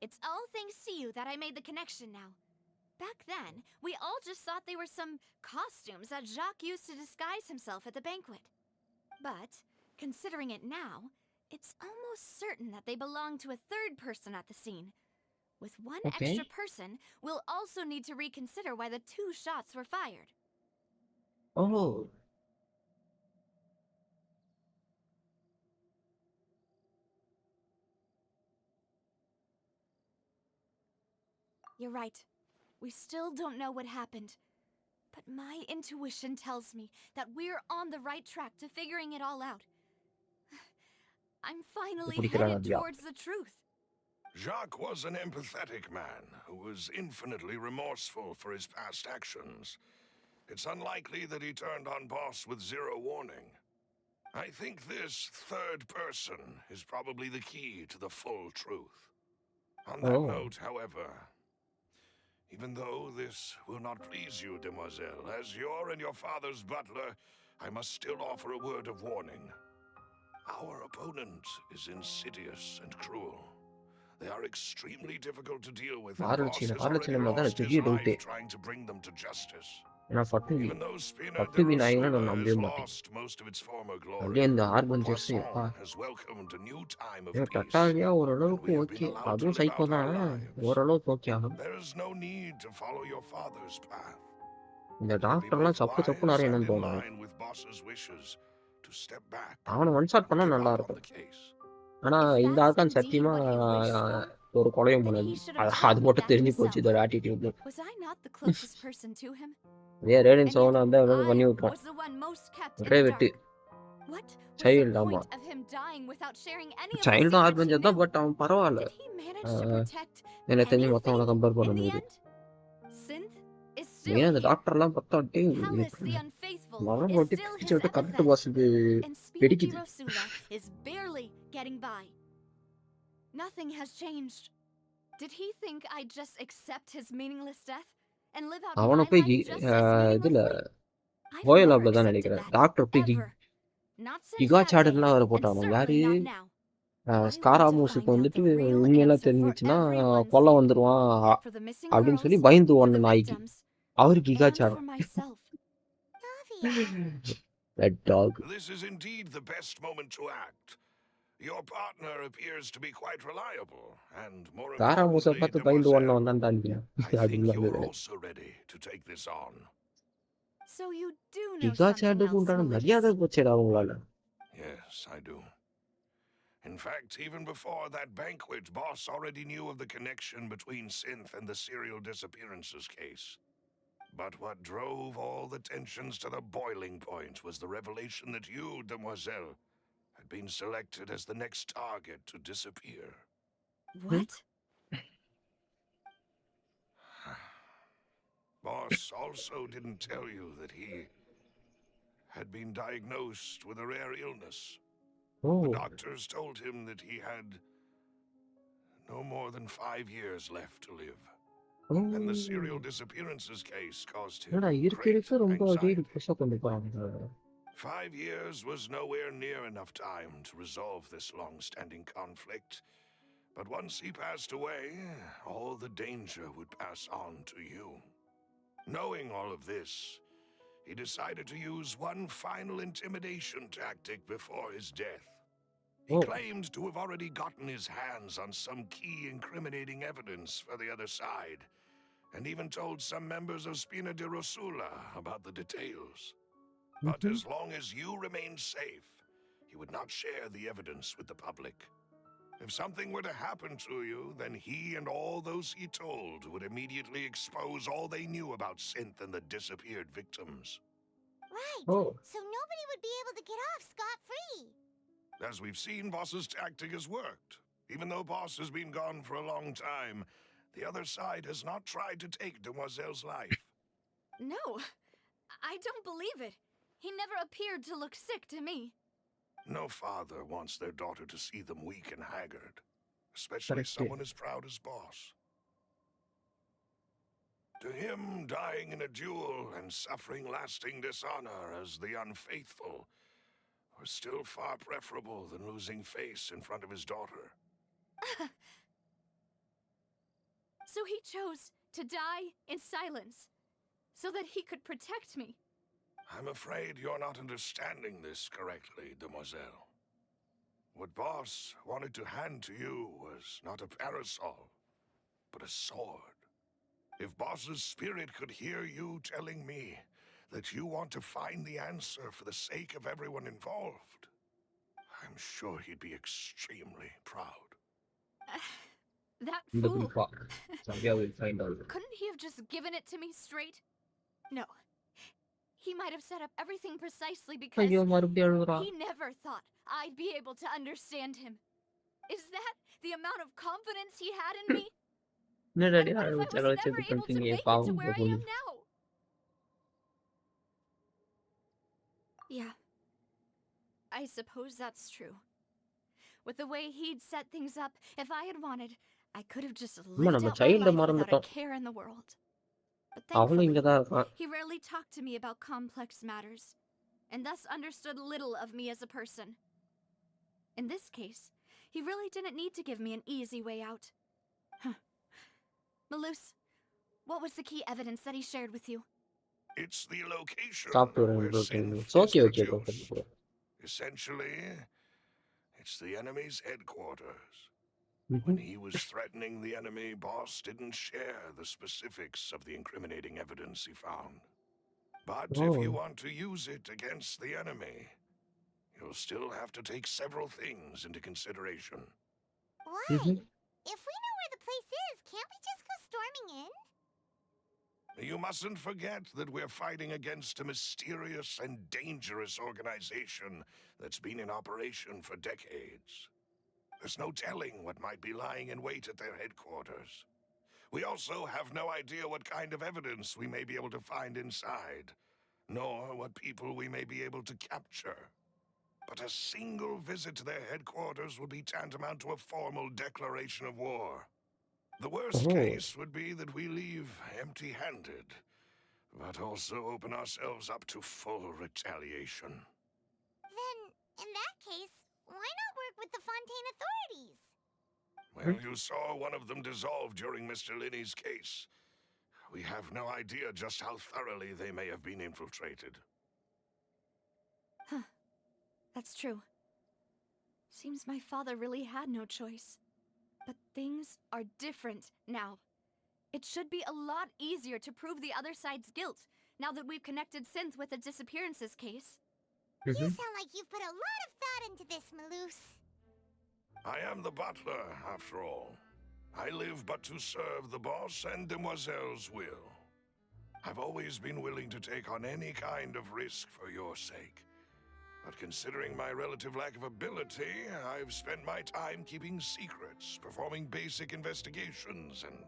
It's all thanks to you that I made the connection now. Back then, we all just thought they were some costumes that Jacques used to disguise himself at the banquet. But, considering it now, it's almost certain that they belong to a third person at the scene. With one extra person, we'll also need to reconsider why the two shots were fired. Oh. You're right. We still don't know what happened. But my intuition tells me that we're on the right track to figuring it all out. I'm finally headed towards the truth. Jacques was an empathetic man who was infinitely remorseful for his past actions. It's unlikely that he turned on Boss with zero warning. I think this third person is probably the key to the full truth. On that note, however, even though this will not please you, demoiselle, as your and your father's butler, I must still offer a word of warning. Our opponent is insidious and cruel. They are extremely difficult to deal with, and Boss has already lost his life trying to bring them to justice. Even though Spina Derosula has lost most of its former glory, Poisson has welcomed a new time of peace, and we have been allowed to live out our lives. There is no need to follow your father's path. இந்த It would be டாக்டர்லாம் both சப்பு சப்பு wise நிறைய and என்னன்னு in தோணும். line with Boss's wishes to step back அவனை one shot பண்ணா and give நல்லா up on இருக்கும். the case. ஆனா If இந்த that's ஆட்கான் indeed சத்தியமா what he wished for, ஒரு கொலையும் then பண்ணது. he should have அது told me மட்டும் that தெரிஞ்சு himself. போச்சு இதோட attitude. Was I not the closest person to him? இதே ரேடியன் And சோனா yet, வந்து அவனுக்கு பண்ணி I விட்டான். was the one most kept in ஒரே the வெட்டு. dark. What was the child ஆமா. point of him dying without sharing any of the சைல்டும் secrets he ஆர்பஞ்சர் தான், knew? But அவன் பரவாயில்ல. Did he manage to protect எனக்கு தெரிஞ்சு மொத்தவங்களை anything compare in the பண்ணும்போது end? Synth is still மெயினா அந்த here. டாக்டர்லாம் பார்த்தா Palace the unfaithful மரம் is போட்டு still பிடிச்சு his விட்டு கரெக்ட் epithet. பாஸுக்கு And Spina வெடிக்குது. Derosula is barely getting by. Nothing has changed. Did he think I'd just accept his meaningless death and live out my அவனை life போய் just as இதுல meaninglessly? I've Goyal never தான் accepted நினைக்கிறேன். that, doctor போய் ever. Not since giga that day, சாடுலாம் வர and போட்டான். யாரு? certainly not now. I want to ஸ்காராமூஸுக்கு find out வந்துட்டு the real உண்மையெல்லாம் answer for தெரிஞ்சிச்சுன்னா everyone's கொல்ல sake. வந்துருவான் For the missing அப்படின்னு சொல்லி girls, பயந்து for ஓடன the நாய்க்கு victims, அவருக்கு and for இகாச்சாரம் myself. Navia. Red dog. This is indeed the best moment to act. Your partner appears to be quite reliable, and more ஸ்காராமூஸை importantly, பார்த்து பயந்து ஓடன demoiselle, வந்தான்டாங்க I think அப்படின்னு you're வந்தது. also ready to take this on. So you do know something இகாச்சாட்டுக்கு else, உண்டான Melus. மரியாதை போச்சேடா அவங்களால. Yes, I do. In fact, even before that banquet, Boss already knew of the connection between Synth and the serial disappearances case. But what drove all the tensions to the boiling point was the revelation that you, demoiselle, had been selected as the next target to disappear. What? Boss also didn't tell you that he had been diagnosed with a rare illness. The O doctors told him that he had no more than 5 years left to live. O And the serial disappearances case caused என்னடா him இருக்க great இருக்க ரொம்ப அப்படியே anxiety. புதுசாக கொண்டு போறாங்க. 5 years was nowhere near enough time to resolve this long-standing conflict. But once he passed away, all the danger would pass on to you. Knowing all of this, he decided to use one final intimidation tactic before his death. He oh claimed to have already gotten his hands on some key incriminating evidence for the other side, and even told some members of Spina de Rosula about the details. But as long as you remained safe, he would not share the evidence with the public. If something were to happen to you, then he and all those he told would immediately expose all they knew about Synth and the disappeared victims. Right. Oh So nobody would be able to get off scot-free. As we've seen, Boss's tactic has worked. Even though Boss has been gone for a long time, the other side has not tried to take Demoiselle's life. No, I don't believe it. He never appeared to look sick to me. No father wants their daughter to see them weak and haggard, especially correct. someone as proud as Boss. To him, dying in a duel and suffering lasting dishonor as the unfaithful was still far preferable than losing face in front of his daughter. So he chose to die in silence so that he could protect me. I'm afraid you're not understanding this correctly, demoiselle. What Boss wanted to hand to you was not a parasol, but a sword. If Boss's spirit could hear you telling me that you want to find the answer for the sake of everyone involved, I'm sure he'd be extremely proud. That இந்த fool. குறிப்பா someday I will find out. Couldn't he have just given it to me straight? No. He might have set up everything precisely because ஐயோ மறுபடியும் அழுகுறா. he never thought I'd be able to understand him. Is that the amount of confidence he had in me? என்னடா And what if I was அழுவ never வச்சு able to பண்ணிட்டீங்க make it to பாவம் where I போகுது. am now? Yeah. I suppose that's true. With the way he'd set things up, if I had wanted, I could have just அம்மா lived நம்ம out my child life without a மறந்துட்டோம். care in the world. But அவளும் thankfully, இங்கதான் இருக்கான். he rarely talked to me about complex matters, and thus understood little of me as a person. In this case, he really didn't need to give me an easy way out. Melus, what was the key evidence that he shared with you? It's the location சாப்பிட்டு where வரேன் Synth bro. is okay okay produced. Bro. Essentially, it's the enemy's headquarters. When he was threatening the enemy, Boss didn't share the specifics of the incriminating evidence he found. But if you Oh. want to use it against the enemy, you'll still have to take several things into consideration. Why? If we know where the place is, can't we just go storming in? You mustn't forget that we're fighting against a mysterious and dangerous organization that's been in operation for decades. There's no telling what might be lying in wait at their headquarters. We also have no idea what kind of evidence we may be able to find inside, nor what people we may be able to capture. But a single visit to their headquarters would be tantamount to a formal declaration of war. The worst case would be that we leave empty-handed, but also open ourselves up to full retaliation. Then, in that case, why not work with the Fontaine authorities. Well, you saw one of them dissolve during Mr. Linney's case. We have no idea just how thoroughly they may have been infiltrated. Huh. That's true. Seems my father really had no choice. But things are different now. It should be a lot easier to prove the other side's guilt, now that we've connected Synth with the disappearances case. You sound like you've put a lot of thought into this, Maloose. I am the butler, after all. I live but to serve the boss and Demoiselle's will. I've always been willing to take on any kind of risk for your sake. But considering my relative lack of ability, I've spent my time keeping secrets, performing basic investigations, and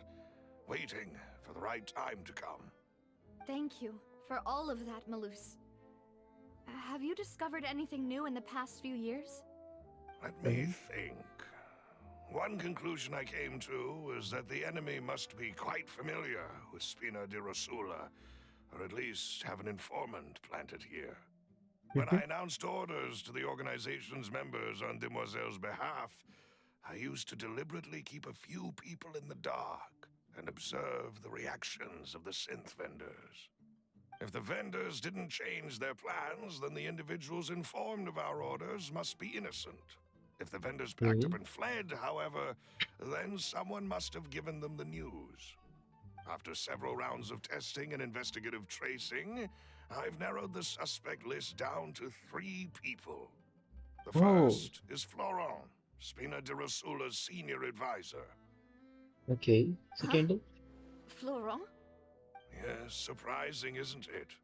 waiting for the right time to come. Thank you for all of that, Maloose. Have you discovered anything new in the past few years? Let me think. One conclusion I came to is that the enemy must be quite familiar with Spina di Rosula, or at least have an informant planted here. When I announced orders to the organization's members on Demoiselle's behalf, I used to deliberately keep a few people in the dark and observe the reactions of the synth vendors. If the vendors didn't change their plans, then the individuals informed of our orders must be innocent. If the vendors packed up and fled, however, then someone must have given them the news. After several rounds of testing and investigative tracing, I've narrowed the suspect list down to 3 people. The first is Florent, Spina di Rosula's senior advisor. Okay. Second? Florent? Yes, surprising, isn't it?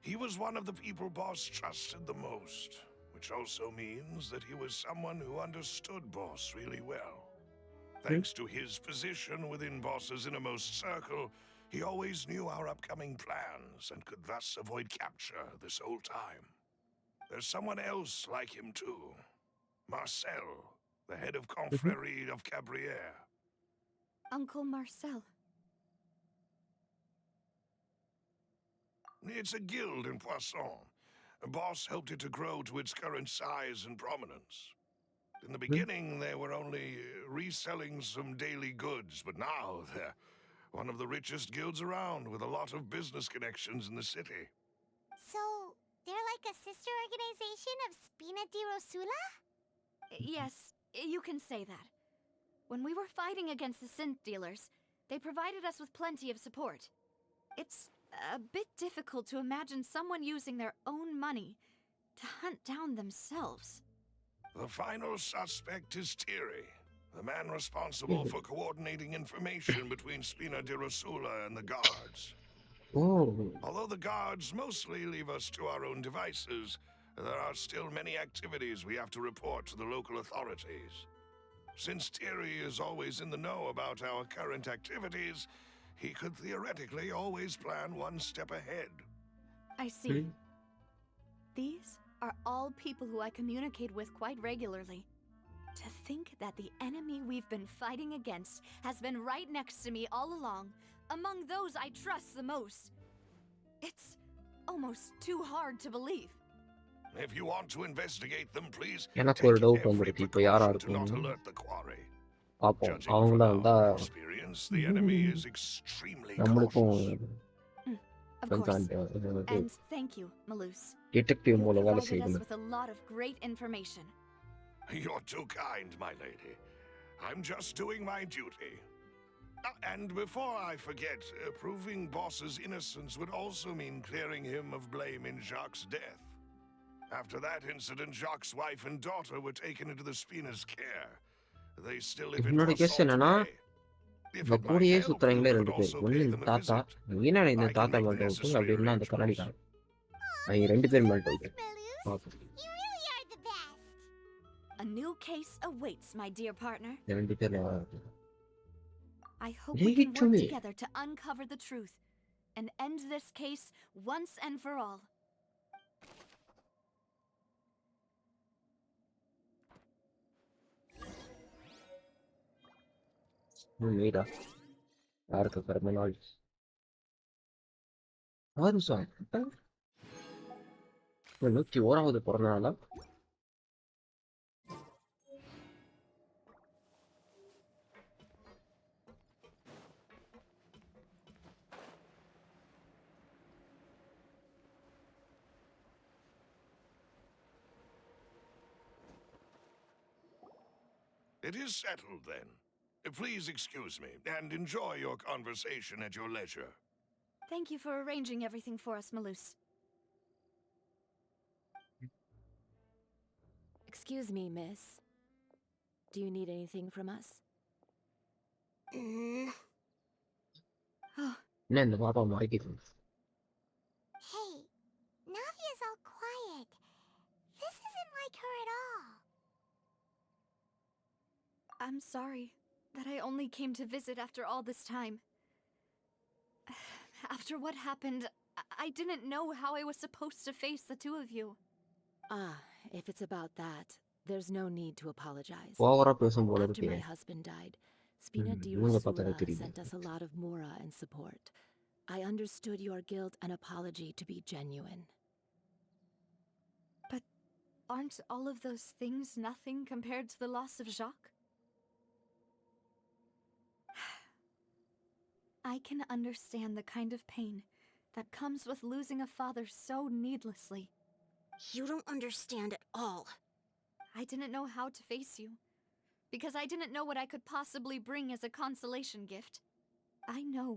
He was one of the people Boss trusted the most, which also means that he was someone who understood Boss really well. Thanks to his position within Boss's innermost circle, he always knew our upcoming plans and could thus avoid capture this whole time. There's someone else like him too. Marcel, the head of Confrérie of Cabrières. Uncle Marcel. It's a guild in Poisson. Boss helped it to grow to its current size and prominence. In the beginning, they were only reselling some daily goods, but now they're one of the richest guilds around, with a lot of business connections in the city. So, they're like a sister organization of Spina di Rosula? Yes, you can say that. When we were fighting against the synth dealers, they provided us with plenty of support. It's a bit difficult to imagine someone using their own money to hunt down themselves. The final suspect is Thierry, the man responsible for coordinating information between Spina di Rosula and the guards. Although the guards mostly leave us to our own devices, there are still many activities we have to report to the local authorities. Since Thierry is always in the know about our current activities, he could theoretically always plan one step ahead. I see. These are all people who I communicate with quite regularly. To think that the enemy we've been fighting against has been right next to me all along, among those I trust the most. It's almost too hard to believe. If you want to investigate them, please எனக்கு take ஒரு doubt every வந்துருக்கு. இப்போ யாரா precaution to not இருக்கும் alert the quarry. பார்ப்போம். Judging அவங்க from தான் இருந்தா our experience, the enemy is extremely நம்மளுக்கும் cautious. Of கொஞ்சம் course. And thank you, Maloose. Detective You've மூலம் வேலை provided us செய்யணும். with a lot of great information. You're too kind, my lady. I'm just doing my duty. And before I forget, proving Boss's innocence would also mean clearing him of blame in Jacques' death. After that incident, Jacques' wife and daughter were taken into the Spina's care. They still live in என்னோட case Poisson என்னன்னா today. If இந்த it might கூடயே help, சுத்துறாங்களே you 2 could பேர் also ஒண்ணு pay இந்த them a தாத்தா visit. என்னடா இந்த I can தாத்தா make the மேல் டவுட் necessary அப்படின்னா அந்த கண்ணாடி arrangements. தான் அவங்க 2 பேர் மேல் doubt Maloose, you really are the best. A new case awaits, my dear partner. 2 பேர்ல I hope Leave we can it to work me. together to uncover the truth and end this case once and for all. மீடா யாருக்கு கர்மனால் ஆறு sir 101வது பிறந்தநாளா It is settled then. Please excuse me, and enjoy your conversation at your leisure. Thank you for arranging everything for us, Malus. Excuse me, miss. Do you need anything from us? Oh, என்ன இந்த பாப்பா மாறிக்கிட்டு Hey, Navia's all quiet. This isn't like her at all. I'm sorry that I only came to visit after all this time. After what happened, I didn't know how I was supposed to face the two of you. Ah, if it's about that, there's no need to apologize. ஓவரா பேசும் போல After இருக்கே. my husband died, Spina di இவங்க பார்த்தாலே Rusula தெரியுது. sent us a lot of mora and support. I understood your guilt and apology to be genuine. But aren't all of those things nothing compared to the loss of Jacques? I can understand the kind of pain that comes with losing a father so needlessly. You don't understand at all. I didn't know how to face you, because I didn't know what I could possibly bring as a consolation gift. I know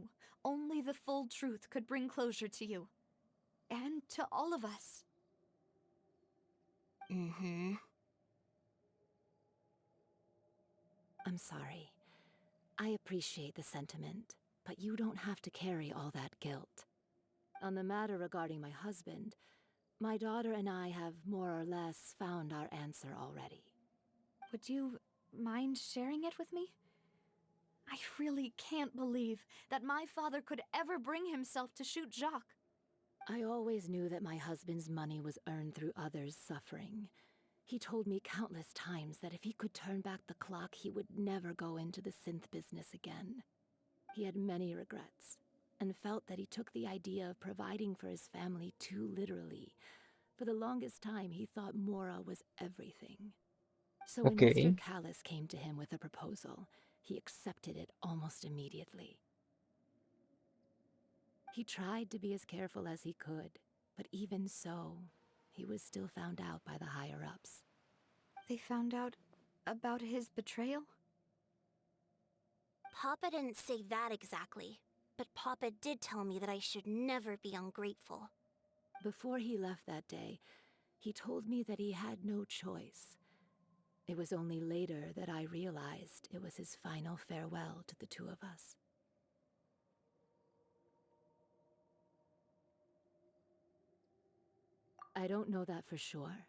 only the full truth could bring closure to you. And to all of us. I'm sorry. I appreciate the sentiment, but you don't have to carry all that guilt. On the matter regarding my husband, my daughter and I have more or less found our answer already. Would you mind sharing it with me? I really can't believe that my father could ever bring himself to shoot Jacques. I always knew that my husband's money was earned through others' suffering. He told me countless times that if he could turn back the clock, he would never go into the synth business again. He had many regrets, and felt that he took the idea of providing for his family too literally. For the longest time, he thought Mora was everything. So when Okay. Mr. Callis came to him with a proposal, he accepted it almost immediately. He tried to be as careful as he could, but even so, he was still found out by the higher-ups. They found out about his betrayal? Papa didn't say that exactly, but Papa did tell me that I should never be ungrateful. Before he left that day, he told me that he had no choice. It was only later that I realized it was his final farewell to the two of us. I don't know that for sure,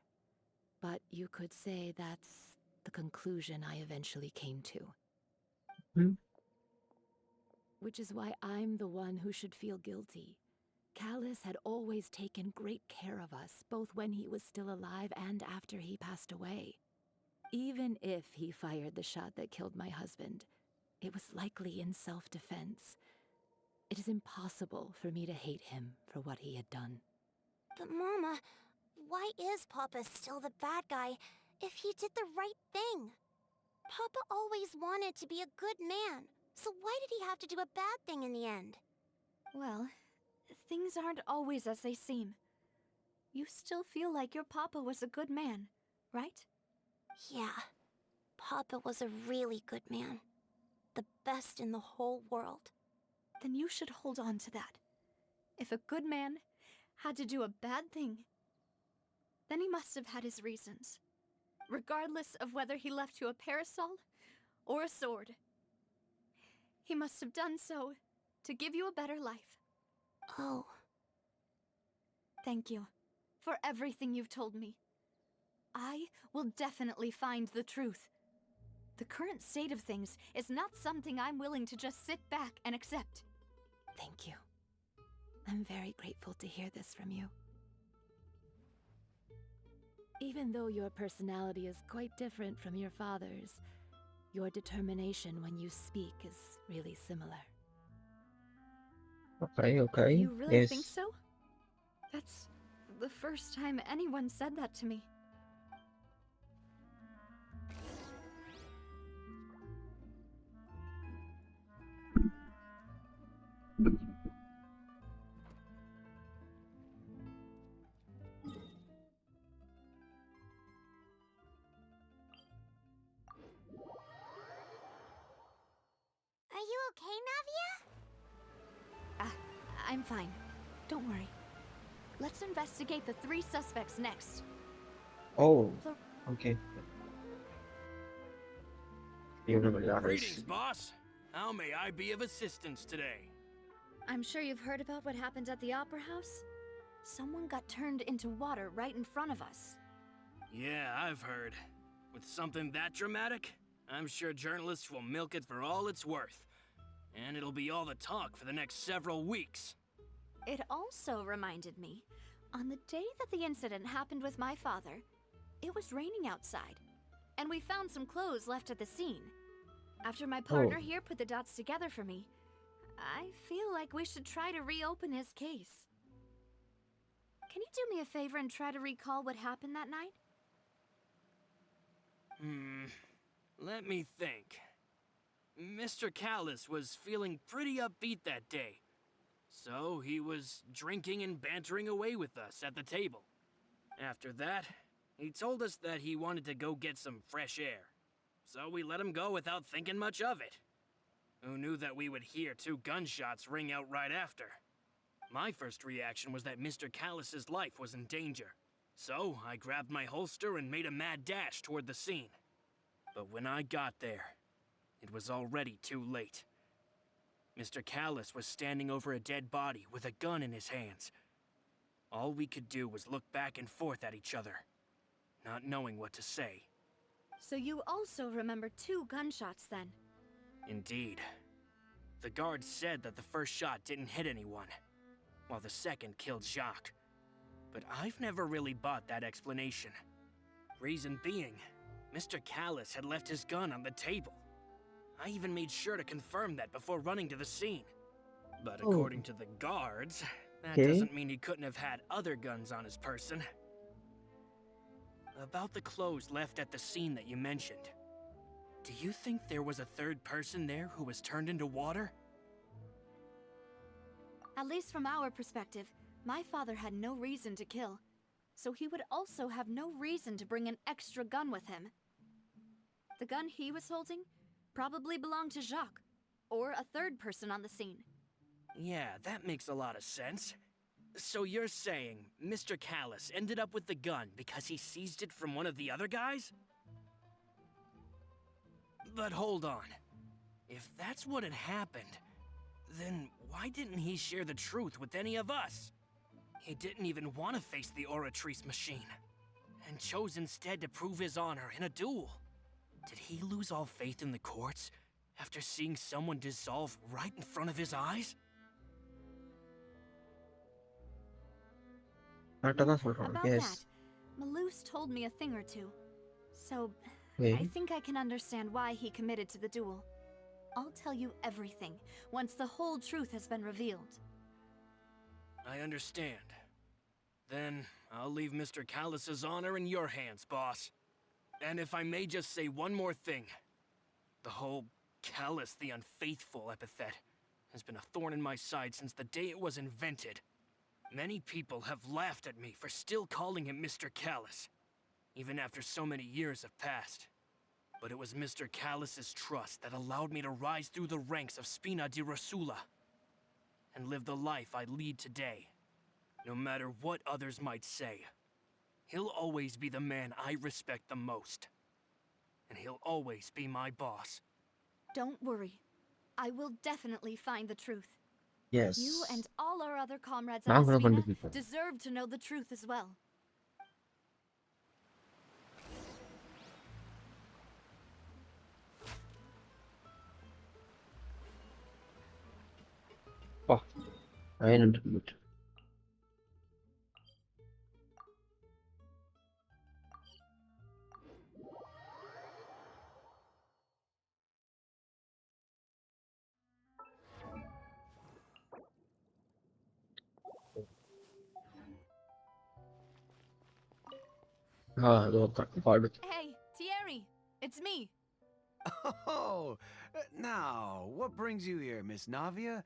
but you could say that's the conclusion I eventually came to. Which is why I'm the one who should feel guilty. Callis had always taken great care of us, both when he was still alive and after he passed away. Even if he fired the shot that killed my husband, it was likely in self-defense. It is impossible for me to hate him for what he had done. But Mama, why is Papa still the bad guy if he did the right thing? Papa always wanted to be a good man, so why did he have to do a bad thing in the end? Well, things aren't always as they seem. You still feel like your papa was a good man, right? Yeah, Papa was a really good man. The best in the whole world. Then you should hold on to that. If a good man had to do a bad thing, then he must have had his reasons. Regardless of whether he left you a parasol or a sword. He must have done so to give you a better life. Oh. Thank you for everything you've told me. I will definitely find the truth. The current state of things is not something I'm willing to just sit back and accept. Thank you. I'm very grateful to hear this from you. Even though your personality is quite different from your father's, your determination when you speak is really similar. Okay. You really Yes. think so? That's the first time anyone said that to me. okay, Navia? I'm fine. Don't worry. Let's investigate the 3 suspects next. Oh, okay. Greetings, Greetings, boss. How may I be of assistance today? I'm sure you've heard about what happened at the Opera House? Someone got turned into water right in front of us. Yeah, I've heard. With something that dramatic, I'm sure journalists will milk it for all it's worth. And it'll be all the talk for the next several weeks. It also reminded me, on the day that the incident happened with my father, it was raining outside, and we found some clothes left at the scene. After my partner here put the dots together for me, I feel like we should try to reopen his case. Can you do me a favor and try to recall what happened that night? Let me think. Mr. Callus was feeling pretty upbeat that day. So he was drinking and bantering away with us at the table. After that, he told us that he wanted to go get some fresh air. So we let him go without thinking much of it. Who knew that we would hear 2 gunshots ring out right after? My first reaction was that Mr. Callus's life was in danger. So I grabbed my holster and made a mad dash toward the scene. But when I got there, it was already too late. Mr. Callus was standing over a dead body with a gun in his hands. All we could do was look back and forth at each other, not knowing what to say. So you also remember 2 gunshots then? Indeed. The guard said that the first shot didn't hit anyone, while the second killed Jacques. But I've never really bought that explanation. Reason being, Mr. Callus had left his gun on the table. I even made sure to confirm that before running to the scene. But according to the guards, that doesn't mean he couldn't have had other guns on his person. About the clothes left at the scene that you mentioned, do you think there was a 3rd person there who was turned into water? At least from our perspective, my father had no reason to kill, so he would also have no reason to bring an extra gun with him. The gun he was holding probably belonged to Jacques, or a 3rd person on the scene. Yeah, that makes a lot of sense. So you're saying Mr. Callus ended up with the gun because he seized it from one of the other guys? But hold on. If that's what had happened, then why didn't he share the truth with any of us? He didn't even want to face the Oratrice machine, and chose instead to prove his honor in a duel. Did he lose all faith in the courts after seeing someone dissolve right in front of his eyes? About that, Malus told me a thing or two. So, I think I can understand why he committed to the duel. I'll tell you everything once the whole truth has been revealed. I understand. Then I'll leave Mr. Callus's honor in your hands, boss. And if I may just say one more thing. The whole Callus the Unfaithful epithet has been a thorn in my side since the day it was invented. Many people have laughed at me for still calling him Mr. Callus, even after so many years have passed. But it was Mr. Callus's trust that allowed me to rise through the ranks of Spina di Rosula and live the life I lead today. No matter what others might say, he'll always be the man I respect the most. And he'll always be my boss. Don't worry. I will definitely find the truth. Yes. You and all our other comrades Now at I'm gonna Espina deserve to know the truth as well. Oh, I didn't do it. Hey, Thierry, it's me. Oh, now, what brings you here, Miss Navia?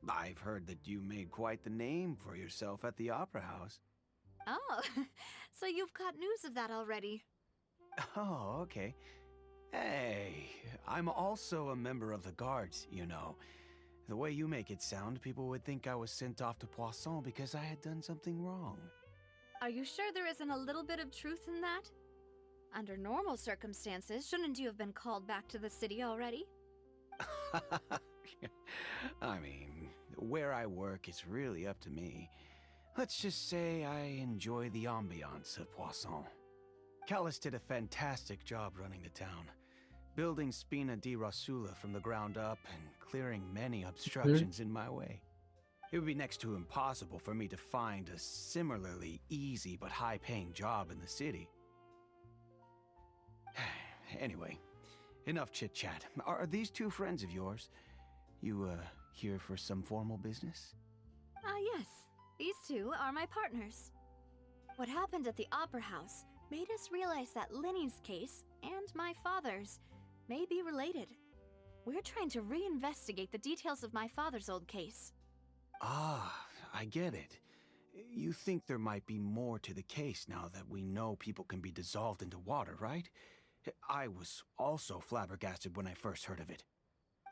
I've heard that you made quite the name for yourself at the Opera House. Oh, so you've caught news of that already. Oh, okay. Hey, I'm also a member of the guards, you know. The way you make it sound, people would think I was sent off to Poisson because I had done something wrong. Are you sure there isn't a little bit of truth in that? Under normal circumstances, shouldn't you have been called back to the city already? I mean, where I work is really up to me. Let's just say I enjoy the ambiance of Poisson. Callus did a fantastic job running the town, building Spina di Rosula from the ground up and clearing many obstructions in my way. It would be next to impossible for me to find a similarly easy but high-paying job in the city. Anyway, enough chit-chat. Are these two friends of yours? You, here for some formal business? Yes. These two are my partners. What happened at the Opera House made us realize that Linny's case and my father's may be related. We're trying to reinvestigate the details of my father's old case. Ah, I get it. You think there might be more to the case now that we know people can be dissolved into water, right? I was also flabbergasted when I first heard of it.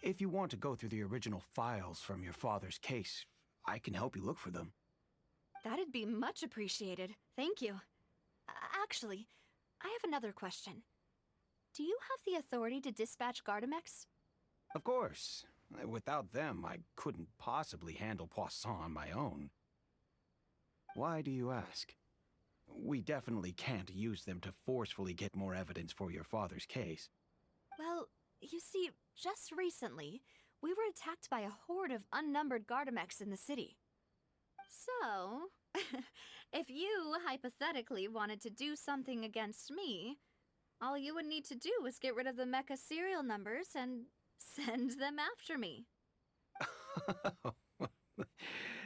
If you want to go through the original files from your father's case, I can help you look for them. That'd be much appreciated. Thank you. Actually, I have another question. Do you have the authority to dispatch Gardamex? Of course. Without them, I couldn't possibly handle Poisson on my own. Why do you ask? We definitely can't use them to forcefully get more evidence for your father's case. Well, you see, just recently, we were attacked by a horde of unnumbered Gardamex in the city. So, if you hypothetically wanted to do something against me, all you would need to do is get rid of the mecha serial numbers and send them after me.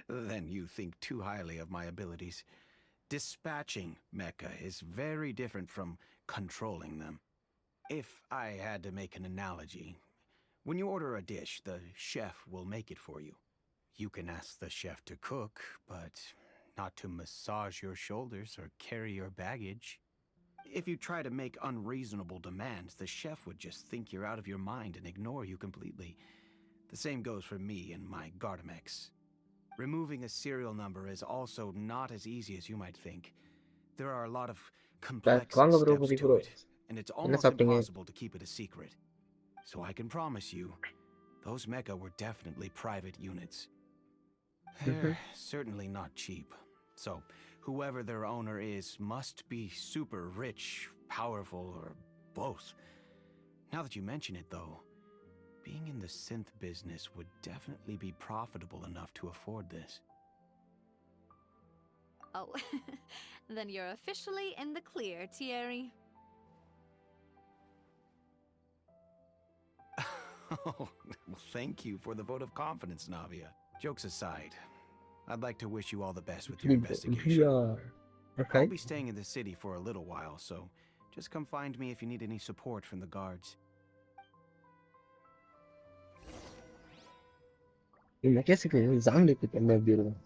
Then you think too highly of my abilities. Dispatching mecha is very different from controlling them. If I had to make an analogy, when you order a dish, the chef will make it for you. You can ask the chef to cook, but not to massage your shoulders or carry your baggage. If you try to make unreasonable demands, the chef would just think you're out of your mind and ignore you completely. The same goes for me and my Gardamex. Removing a serial number is also not as easy as you might think. There are a lot of complex வாங்க bro steps Puri to bro it, and it's என்ன almost சாப்பிட்டீங்க? impossible to keep it a secret. So I can promise you, those mecha were definitely private units. They're certainly not cheap. So, whoever their owner is must be super rich, powerful, or both. Now that you mention it, though, being in the synth business would definitely be profitable enough to afford this. Oh, then you're officially in the clear, Thierry. Oh, well, thank you for the vote of confidence, Navia. Jokes aside, I'd like to wish you all the best with your investigation. Okay. I'll be staying in the city for a little while, so just come find me if you need any support from the guards. இந்த கேஸுக்கு ஜாம்பிக்கு என்ன எப்படி இருக்கும்?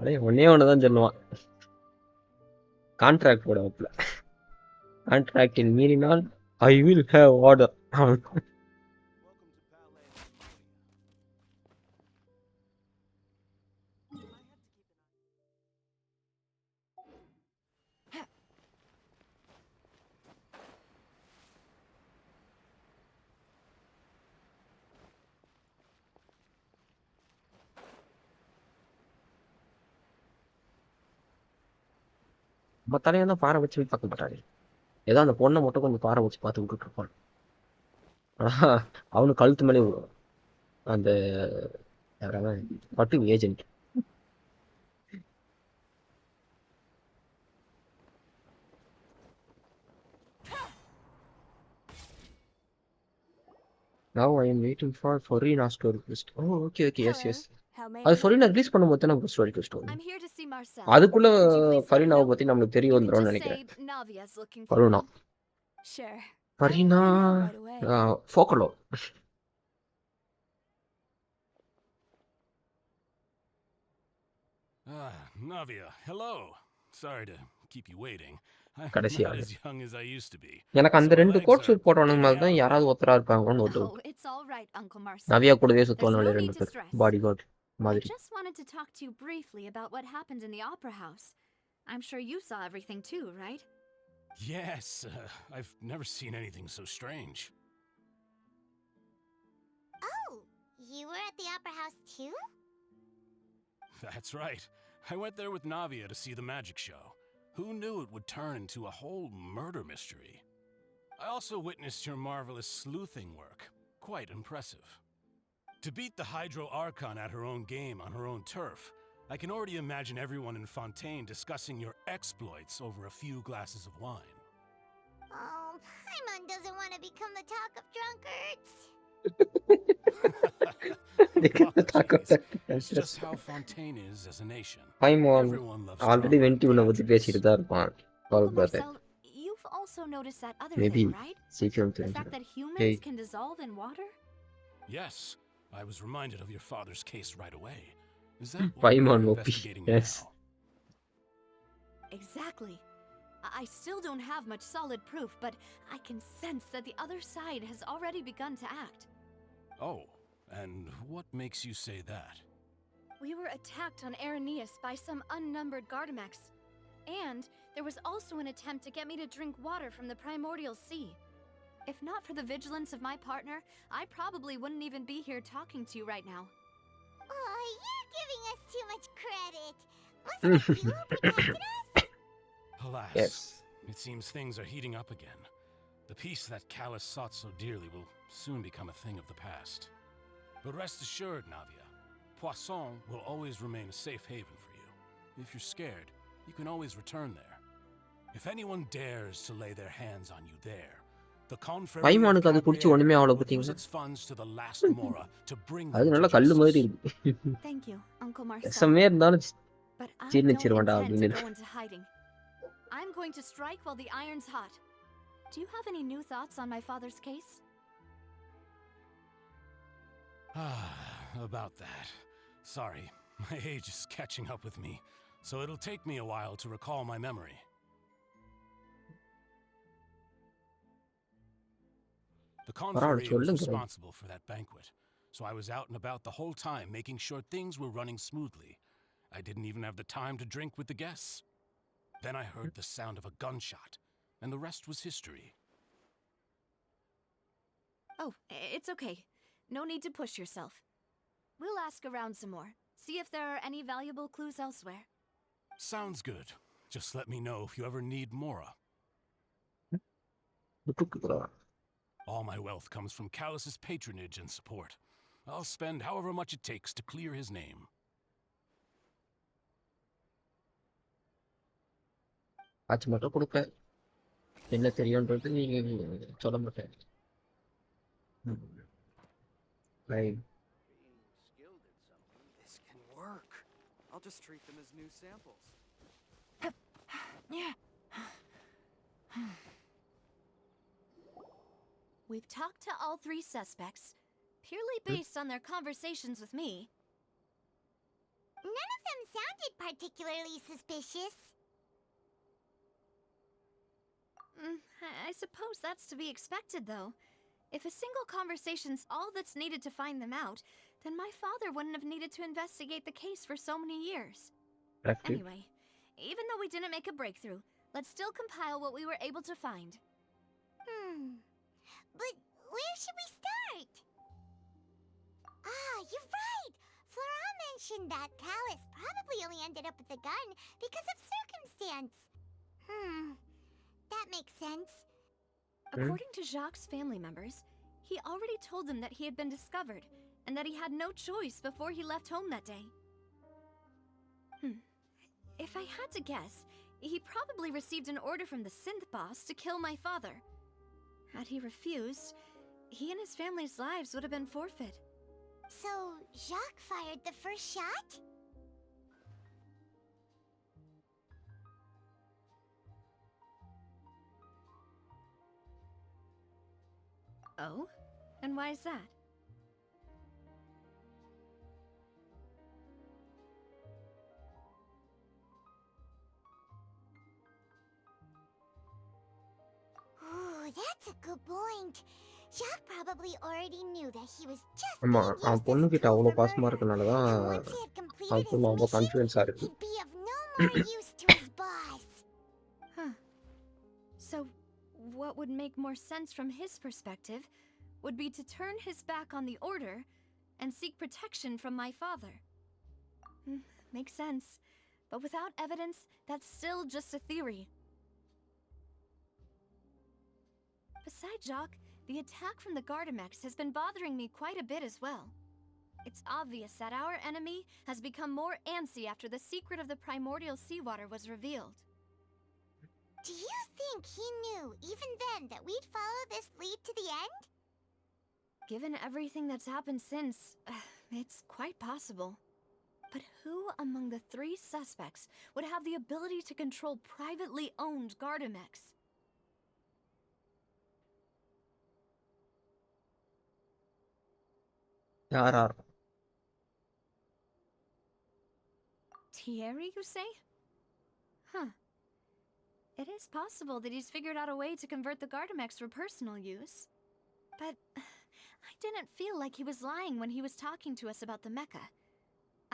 அடே ஒன்னே ஒண்ணுதான் சொல்லுவான். Contract போட வைப்பல. கான்ட்ராக்டில் மீறினால் ஐ வில் ஹேவ் ஆர்டர். நம்ம தலையை தான் பாறை வச்சு பார்க்க மாட்டாரு. ஏதோ அந்த பொண்ணை மட்டும் கொஞ்சம் பாறை வச்சு பார்த்து விட்டுட்டு இருப்பான். ஆனா அவனுக்கு கழுத்து மேலே விடுவான். அந்த பட்டு agent. Now I am waiting for Farina's story request. Oh, okay, yes, yes. அது Farina ரிலீஸ் பண்ணும்போது தான் நமக்கு ஸ்டோரி ரிக்வெஸ்ட் வரும். I'm here to see Marcel. அதுக்குள்ள Could you please let him ஃபரீனாவை know? பத்தி நமக்கு தெரிய You can வந்துரும்னு just நினைக்கிறேன். say Navia's looking for ஃபரூனா. him. Sure. Fareena ஃபோக்கலோ. Navia, hello. Sorry to keep you waiting. I'm கடைசியா not as young as I used to be. எனக்கு So அந்த my 2 legs coat are suit போட்டவனுங்க giving மாதிரி தான் out a யாராவது bit. ஒருத்தரா இருப்பாங்கன்னு ஒரு Oh, doubt. it's all right, Uncle Marcel. Navya கூடவே There's சுத்துவானுங்களே no 2 need to பேர் stress. பாடி கார்டு I மாதிரி. just wanted to talk to you briefly about what happened in the opera house. I'm sure you saw everything too, right? Yes, I've never seen anything so strange. Oh, you were at the opera house too? That's right. I went there with Navia to see the magic show. Who knew it would turn into a whole murder mystery? I also witnessed your marvelous sleuthing work. Quite impressive. To beat the Hydro Archon at her own game on her own turf, I can already imagine everyone in Fontaine discussing your exploits over a few glasses of wine. Oh, Paimon doesn't want to become the talk of drunkards. Apologies. It's just how Fontaine is as a nation. பைமோன் Everyone loves already drama Wendy and உன்னை பத்தி theatrics. பேசிட்டு தான் இருப்பான். Uncle Marcel, you've also noticed that other Maybe. thing, right? சீக்கிரம் The fact தெரிஞ்சிடும். that humans can dissolve in water? Yes, I was reminded of your father's case right away. Is that what Paimon we're OP, investigating yes. now? Exactly. I still don't have much solid proof, but I can sense that the other side has already begun to act. Oh, and what makes you say that? We were attacked on Araneus by some unnumbered Gardamex. And there was also an attempt to get me to drink water from the primordial sea. If not for the vigilance of my partner, I probably wouldn't even be here talking to you right now. Oh, you're giving us too much credit. Wasn't it you who protected us? Alas, Yes. it seems things are heating up again. The peace that Callus sought so dearly will soon become a thing of the past. But rest assured, Navia, Poisson will always remain a safe haven for you. If you're scared, you can always return there. If anyone dares to lay their hands on you there, the confrérie of பைமானுக்கு அது பிடிச்சி ஒண்ணுமே Gabriel அவ்வளோ will use பார்த்தீங்களா? its funds to the last mora to bring அது them நல்லா to கல்லு மாதிரி justice. இருக்கு. Thank you, Uncle Marcel. விஷமே இருந்தாலும் But I ஜீர்ணிச்சிருவான்டா don't intend to அப்படின்னு. go into hiding. I'm going to strike while the iron's hot. Do you have any new thoughts on my father's case? About that. Sorry, my age is catching up with me, so it'll take me a while to recall my memory. The confrérie was சொல்லுங்க. responsible for that banquet, so I was out and about the whole time making sure things were running smoothly. I didn't even have the time to drink with the guests. Then I heard the sound of a gunshot, and the rest was history. Oh, it's okay. No need to push yourself. We'll ask around some more. See if there are any valuable clues elsewhere. Sounds good. Just let me know if you ever need Mora. All my wealth comes from Callus's patronage and support. I'll spend however much it takes to clear his name. ஆச்சு மட்டும் கொடுப்பேன். என்ன தெரியும்ன்றது நீங்க சொல்ல மாட்டேன். Right. This can work. I'll just treat them as new samples. We've talked to all 3 suspects, purely based on their conversations with me. None of them sounded particularly suspicious. I suppose that's to be expected, though. If a single conversation's all that's needed to find them out, then my father wouldn't have needed to investigate the case for so many years. Anyway, even though we didn't make a breakthrough, let's still compile what we were able to find. But where should we start? Ah, you're right! Flora mentioned that Callus probably only ended up with the gun because of circumstance. That makes sense. According to Jacques' family members, he already told them that he had been discovered and that he had no choice before he left home that day. If I had to guess, he probably received an order from the synth boss to kill my father. Had he refused, he and his family's lives would have been forfeit. So, Jacques fired the first shot? Oh? And why is that? that's a good point. Jacques probably already knew that he was just ஆமா being அவன் used as a பொண்ணுகிட்ட tool அவ்வளோ for பாசமா murder. இருக்கனாலதான் And once he had completed his அவனுக்குள்ள அவ்வளோ mission, கான்ஃபிடென்ஸா இருக்கு. he'd be of no more use to his boss. Huh. So, what would make more sense from his perspective would be to turn his back on the Order and seek protection from my father. Makes sense. But without evidence, that's still just a theory. Besides Jacques, the attack from the Gardamex has been bothering me quite a bit as well. It's obvious that our enemy has become more antsy after the secret of the primordial seawater was revealed. Do you think he knew, even then, that we'd follow this lead to the end? Given everything that's happened since, it's quite possible. But who among the 3 suspects would have the ability to control privately owned Gardamex? யார் Thierry, you say? Huh. It is possible that he's figured out a way to convert the Gardamex for personal use. But I didn't feel like he was lying when he was talking to us about the mecha.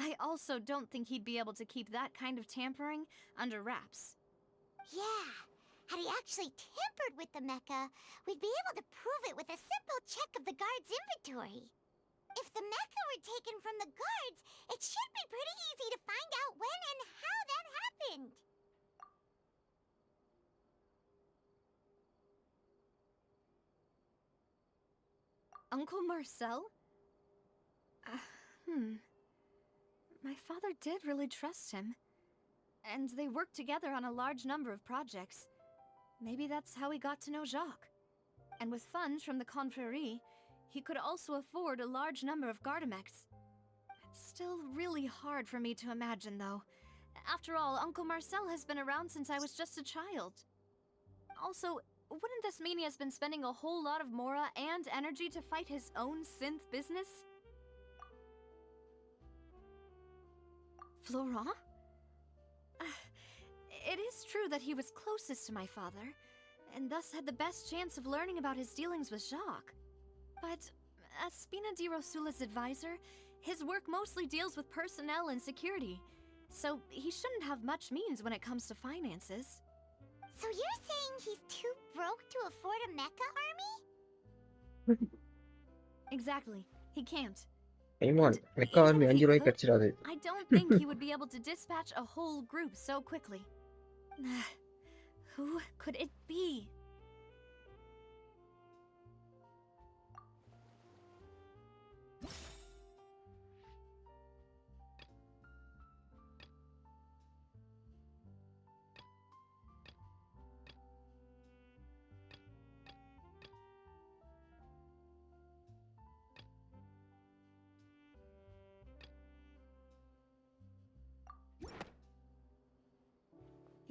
I also don't think he'd be able to keep that kind of tampering under wraps. Yeah. Had he actually tampered with the mecha, we'd be able to prove it with a simple check of the guard's inventory. If the mecha were taken from the guards, it should be pretty easy to find out when and how that happened. Uncle Marcel? My father did really trust him. And they worked together on a large number of projects. Maybe that's how he got to know Jacques. And with funds from the Confrérie, he could also afford a large number of Gardamex. It's still really hard for me to imagine, though. After all, Uncle Marcel has been around since I was just a child. Also, wouldn't this mean he has been spending a whole lot of mora and energy to fight his own synth business? Florent? It is true that he was closest to my father, and thus had the best chance of learning about his dealings with Jacques. But as Spina di Rosula's advisor, his work mostly deals with personnel and security, so he shouldn't have much means when it comes to finances. So you're saying he's too broke to afford a mecha army? Exactly. He can't. ஐமான் Mecca Even army if he 5 ரூபாய்க்கு could, கிடைச்சிடாது. I don't think he would be able to dispatch a whole group so quickly. Who could it be?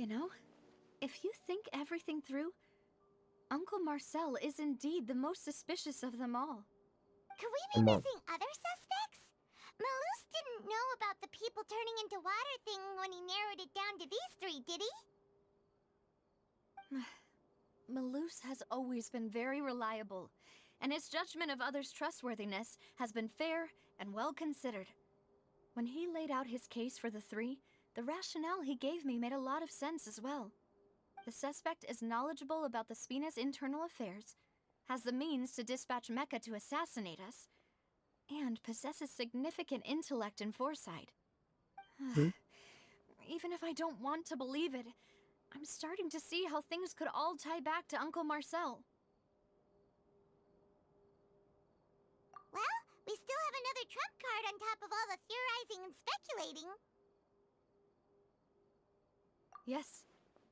You know, if you think everything through, Uncle Marcel is indeed the most suspicious of them all. Could we be missing other suspects? Malus didn't know about the people turning into water thing when he narrowed it down to these 3, did he? Malus has always been very reliable, and his judgment of others' trustworthiness has been fair and well considered. When he laid out his case for the 3, the rationale he gave me made a lot of sense as well. The suspect is knowledgeable about the Spina's internal affairs, has the means to dispatch Mecha to assassinate us, and possesses significant intellect and foresight. Even if I don't want to believe it, I'm starting to see how things could all tie back to Uncle Marcel. Well, we still have another trump card on top of all the theorizing and speculating. Yes,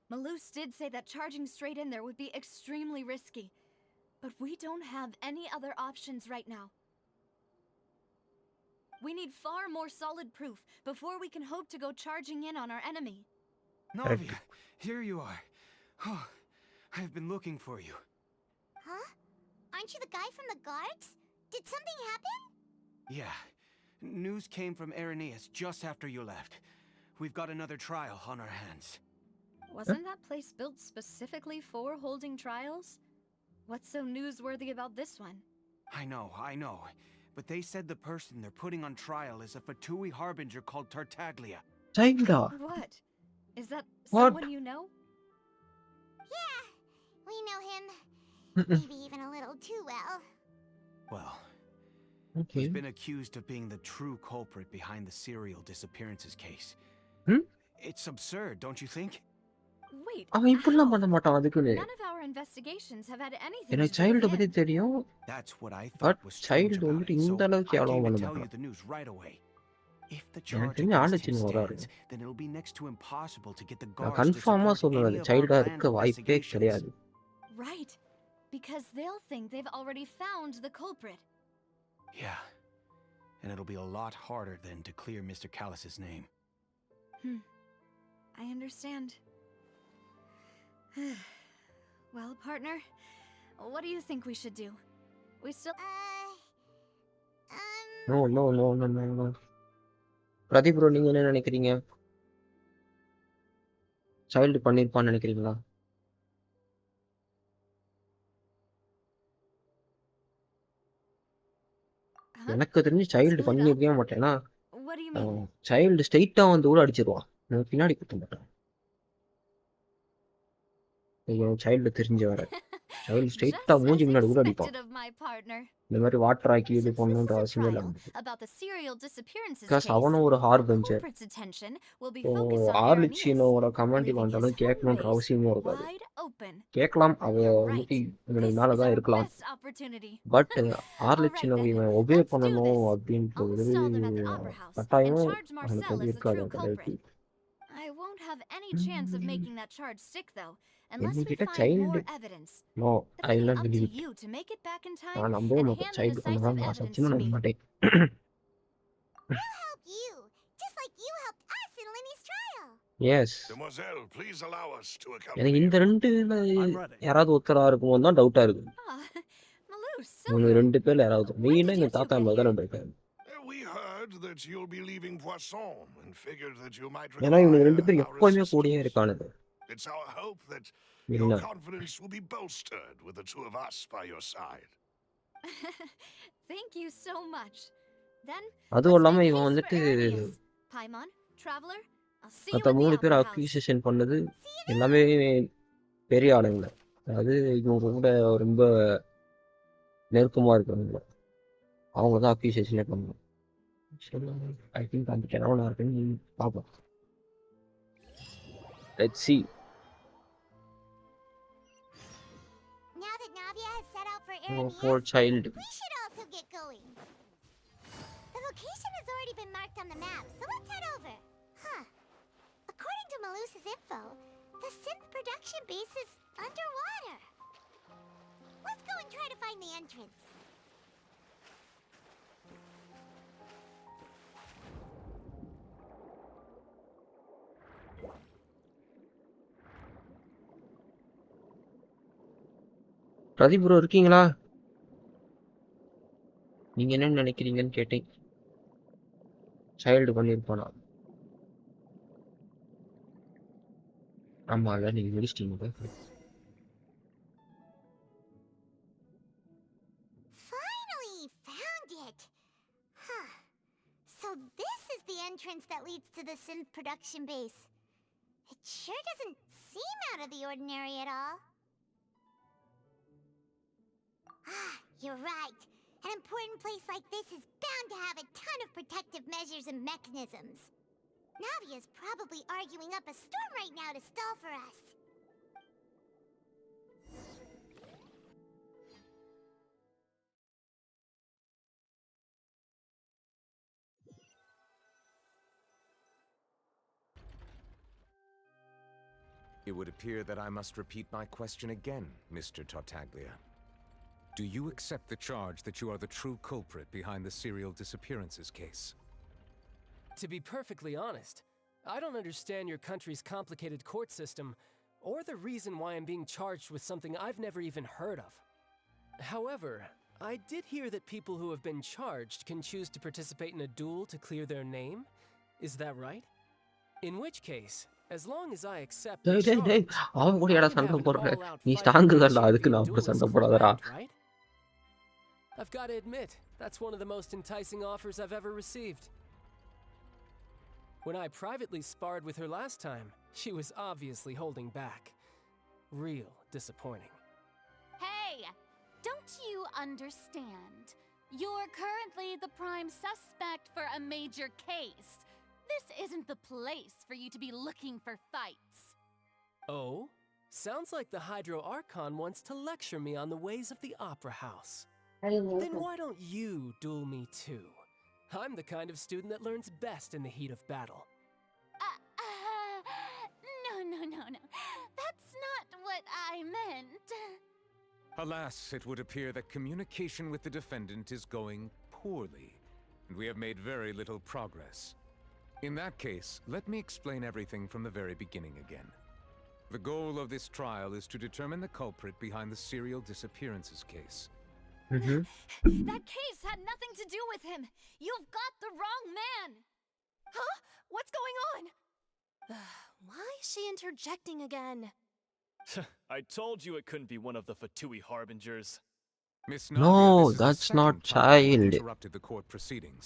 Malus did say that charging straight in there would be extremely risky. But we don't have any other options right now. We need far more solid proof before we can hope to go charging in on our enemy. Navia, here you are. Oh, I've been looking for you. Huh? Aren't you the guy from the guards? Did something happen? Yeah. News came from Irenaeus just after you left. We've got another trial on our hands. Wasn't that place built specifically for holding trials? What's so newsworthy about this one? I know. But they said the person they're putting on trial is a Fatui harbinger called Tartaglia. Childa. What? Is that What? someone you know? Yeah, we know him. Maybe even a little too well. Well, Okay. he's been accused of being the true culprit behind the serial disappearances case. It's absurd, don't you think? Wait, அவன் இப்படிலாம் how? பண்ண மாட்டான் அதுக்குன்னு. None of our investigations have had anything எனக்கு to do with சைல்டை பத்தி him. தெரியும். That's what I but thought was strange child about வந்துட்டு it, இந்த so அளவுக்கு I எவ்வளோ came பண்ண to tell you மாட்டான். the news right away. If the எனக்கு charge தெரிஞ்ச ஆளு against him சின்ன வராரு. stands, then it'll be next to impossible to get the நான் guards to கன்ஃபார்மா support சொல்லுவேன் any அது of our சைல்டா planned இருக்க வாய்ப்பே investigations. கிடையாது. Right. Because they'll think they've already found the culprit. Yeah. And it'll be a lot harder then to clear Mr. Callus's name. I understand. Well, partner, what do you think we should do? We still... no no no no no no. Pradeep bro நீங்க என்ன நினைக்கிறீங்க? Child பண்ணிருப்பான்னு நினைக்கிறீங்களா? எனக்கு தெரிஞ்சு child பண்ணிருக்கவே மாட்டேன்னா What do you mean? Child ஸ்ட்ரெயிட்டா வந்து கூட அடிச்சிருவான். நான் பின்னாடி குத்த மாட்டேன். சைல்டு தெரிஞ்ச வர சைல்டு ஸ்ட்ரெயிட்டா மூஞ்சி முன்னாடி கூட அடிப்பான். இந்த மாதிரி வாட்டர் ஆக்கி இது பண்ணணுன்ற அவசியமே இல்லை. பிகாஸ் அவனும் ஒரு ஹார்பஞ்சர். ஆர்லிச்சினோட கமெண்ட் வந்தாலும் கேட்கணுன்ற அவசியமும் இருக்காது. கேட்கலாம், அவ வந்துட்டு இவனுக்கு மேலதான் இருக்கலாம். பட் ஆர்லிச்சினோ இவன் ஒபே பண்ணணும் அப்படின்றது கட்டாயமும் அவனுக்கு வந்து இருக்காது. அந்த அளவுக்கு I won't have any chance of making that charge stick, though, unless we என்கிட்ட find child more evidence. No I It'll will be not up to believe it. you to make it back in time நான் நம்பவே and மாட்டேன். hand the child decisive பண்ணதான் நான் evidence சத்தியமா to நம்ப me. மாட்டேன். We'll help you, just like you helped us in Lenny's trial. Yes, Demoiselle, please allow us to எனக்கு accompany இந்த you. ரெண்டுல I'm ready. யாராவது ஒருத்தரா இருக்குமோ தான் டவுட்டா இருக்கு. Ah, Malou, இவங்க Silver. ரெண்டு பேர்ல யாராவது When மெயினா did எங்க you two தாத்தா get மேல here? தான் இருக்காரு. We heard that you'll be leaving Poisson and figured that you might ஏன்னா இவங்க ரெண்டு require பேரும் our எப்பவுமே கூடயே assistance. இருக்கானுங்க. It's our hope that என்ன your confidence will be bolstered with the two of us by your side. Thank you so much. Then அதுவும் let's இல்லாம make இவன் haste for வந்துட்டு Araneus. Paimon, Traveler, I'll see you மற்ற at the 3 பேர் opera house. Accusation பண்ணது எல்லாமே பெரிய ஆளுங்க. அதாவது இவங்க கூட ரொம்ப நெருக்கமா இருக்கிறவங்க அவங்க தான் அக்யூசேஷனே பண்ணுவோம். ஐ திங்க் அந்த கிழவனா இருக்குன்னு பார்ப்போம். Let's see. Now that Navia has set out for Oh, Araneus, poor child. we should also get going. The location has already been marked on the map, so let's head over. Huh. According to Malus's info, the synth production base is underwater. Let's go and try to find the entrance. Pradeep bro இருக்கீங்களா? நீங்க என்ன நினைக்கிறீங்கன்னு கேட்டேன். Child பண்ணிருப்பானா? ஆமா, அதான் நீங்க முடிச்சிட்டீங்க. Finally found it. Huh. So this is the entrance that leads to the synth production base. It sure doesn't seem out of the ordinary at all. Ah, you're right. An important place like this is bound to have a ton of protective measures and mechanisms. Navia's probably arguing up a storm right now to stall for us. It would appear that I must repeat my question again, Mr. Tartaglia. Do you accept the charge that you are the true culprit behind the serial disappearances case? To be perfectly honest, I don't understand your country's complicated court system, or the reason why I'm being charged with something I've never even heard of. However, I did hear that people who have been charged can choose to participate in a duel to clear their name. Is that right? In which case, As long as I accept the டேய் டேய் டேய் charge, அவன் I கூடயாடா can சண்டை have an போடுற all-out நீ fight with strong my தான்டா அதுக்கு champion நான் அப்புறம் சண்டை duelist போடாதடா Corand, right? I've got to admit, that's one of the most enticing offers I've ever received. When I privately sparred with her last time, she was obviously holding back. Real disappointing. Hey! Don't you understand? You're currently the prime suspect for a major case. This isn't the place for you to be looking for fights. Oh? Sounds like the Hydro Archon wants to lecture me on the ways of the Opera House. Then why don't you duel me too? I'm the kind of student that learns best in the heat of battle. No. That's not what I meant. Alas, it would appear that communication with the defendant is going poorly, and we have made very little progress. In that case, let me explain everything from the very beginning again. The goal of this trial is to determine the culprit behind the serial disappearances case. That case had nothing to do with him. You've got the wrong man. Huh? What's going on? Why is she interjecting again? I told you it couldn't be one of the Fatui harbingers. Miss No, Navia, this is that's the not second time you have child. interrupted the court proceedings.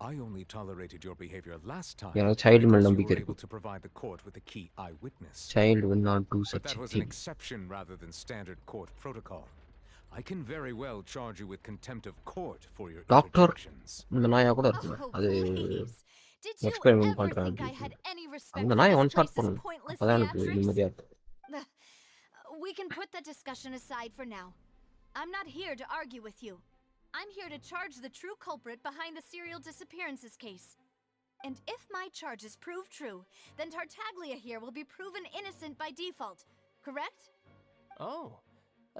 I only tolerated your behavior last time எனக்கு child மேல because you நம்பிக்கை were இருக்கு. able to provide the court with a key eyewitness. Child will not do But such that a was an thing. exception rather than standard court protocol. I can very well charge you with contempt of court for your doctor interjections. இந்த நாயா கூட இருக்குல்ல Oh, அது please. Did you experiment ever பண்றேன் think I அப்படின்னு had any respect அந்த for நாயை this one shot place's பண்ணணும் pointless அப்பதான் எனக்கு theatrics? நிம்மதியா இருக்கும் We can put that discussion aside for now. I'm not here to argue with you. I'm here to charge the true culprit behind the serial disappearances case. And if my charges prove true, then Tartaglia here will be proven innocent by default, correct? Oh,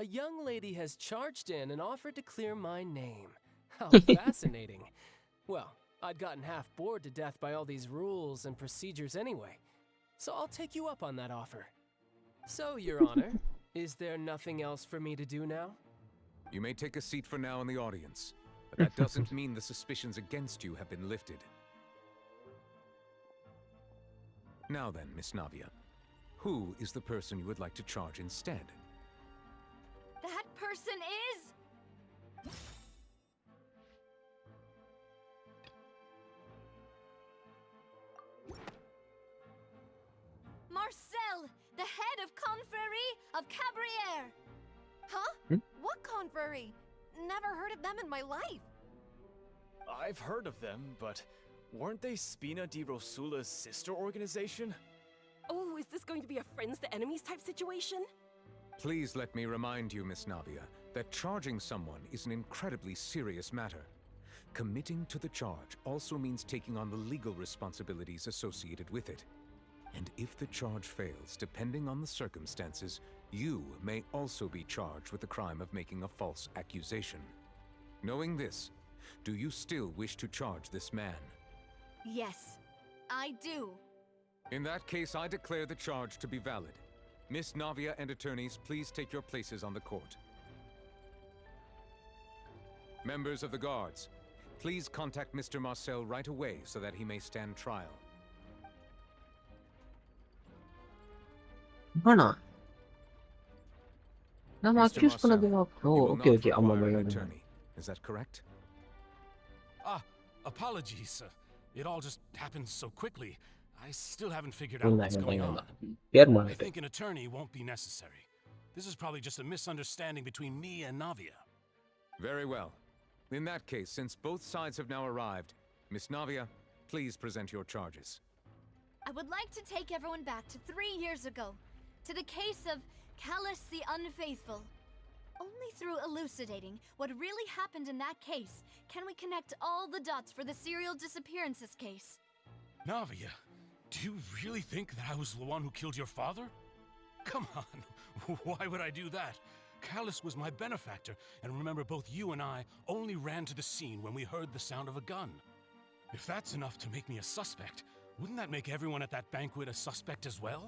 a young lady has charged in and offered to clear my name. How fascinating. Well, I'd gotten half bored to death by all these rules and procedures anyway, so I'll take you up on that offer. So, Your Honor, is there nothing else for me to do now? You may take a seat for now in the audience, but that doesn't mean the suspicions against you have been lifted. Now then, Miss Navia, who is the person you would like to charge instead? That person is... Marcel, the head of Confrérie of Cabriere. Huh? What confrérie? Never heard of them in my life. I've heard of them, but weren't they Spina di Rosula's sister organization? Oh, is this going to be a friends to enemies type situation? Please let me remind you, Miss Navia, that charging someone is an incredibly serious matter. Committing to the charge also means taking on the legal responsibilities associated with it. And if the charge fails, depending on the circumstances, you may also be charged with the crime of making a false accusation. Knowing this, do you still wish to charge this man? Yes, I do. In that case, I declare the charge to be valid. Miss Navia and attorneys, please take your places on the court. Members of the guards, please contact Mr. Marcel right away so that he may stand trial. ஆனா நம்ம Mr. Accuse Marcel, பண்ணது you oh will okay not okay ஆமா require an ஆமா attorney. Is that correct? Apologies. It all just happened so quickly. I still haven't figured out what's going on. I think an attorney won't be necessary. This is probably just a misunderstanding between me and Navia. Very well. In that case, since both sides have now arrived, Miss Navia, please present your charges. I would like to take everyone back to 3 years ago, to the case of Callus the Unfaithful. Only through elucidating what really happened in that case can we connect all the dots for the serial disappearances case. Navia, do you really think that I was the one who killed your father? Come on, why would I do that? Callus was my benefactor, and remember both you and I only ran to the scene when we heard the sound of a gun. If that's enough to make me a suspect, wouldn't that make everyone at that banquet a suspect as well?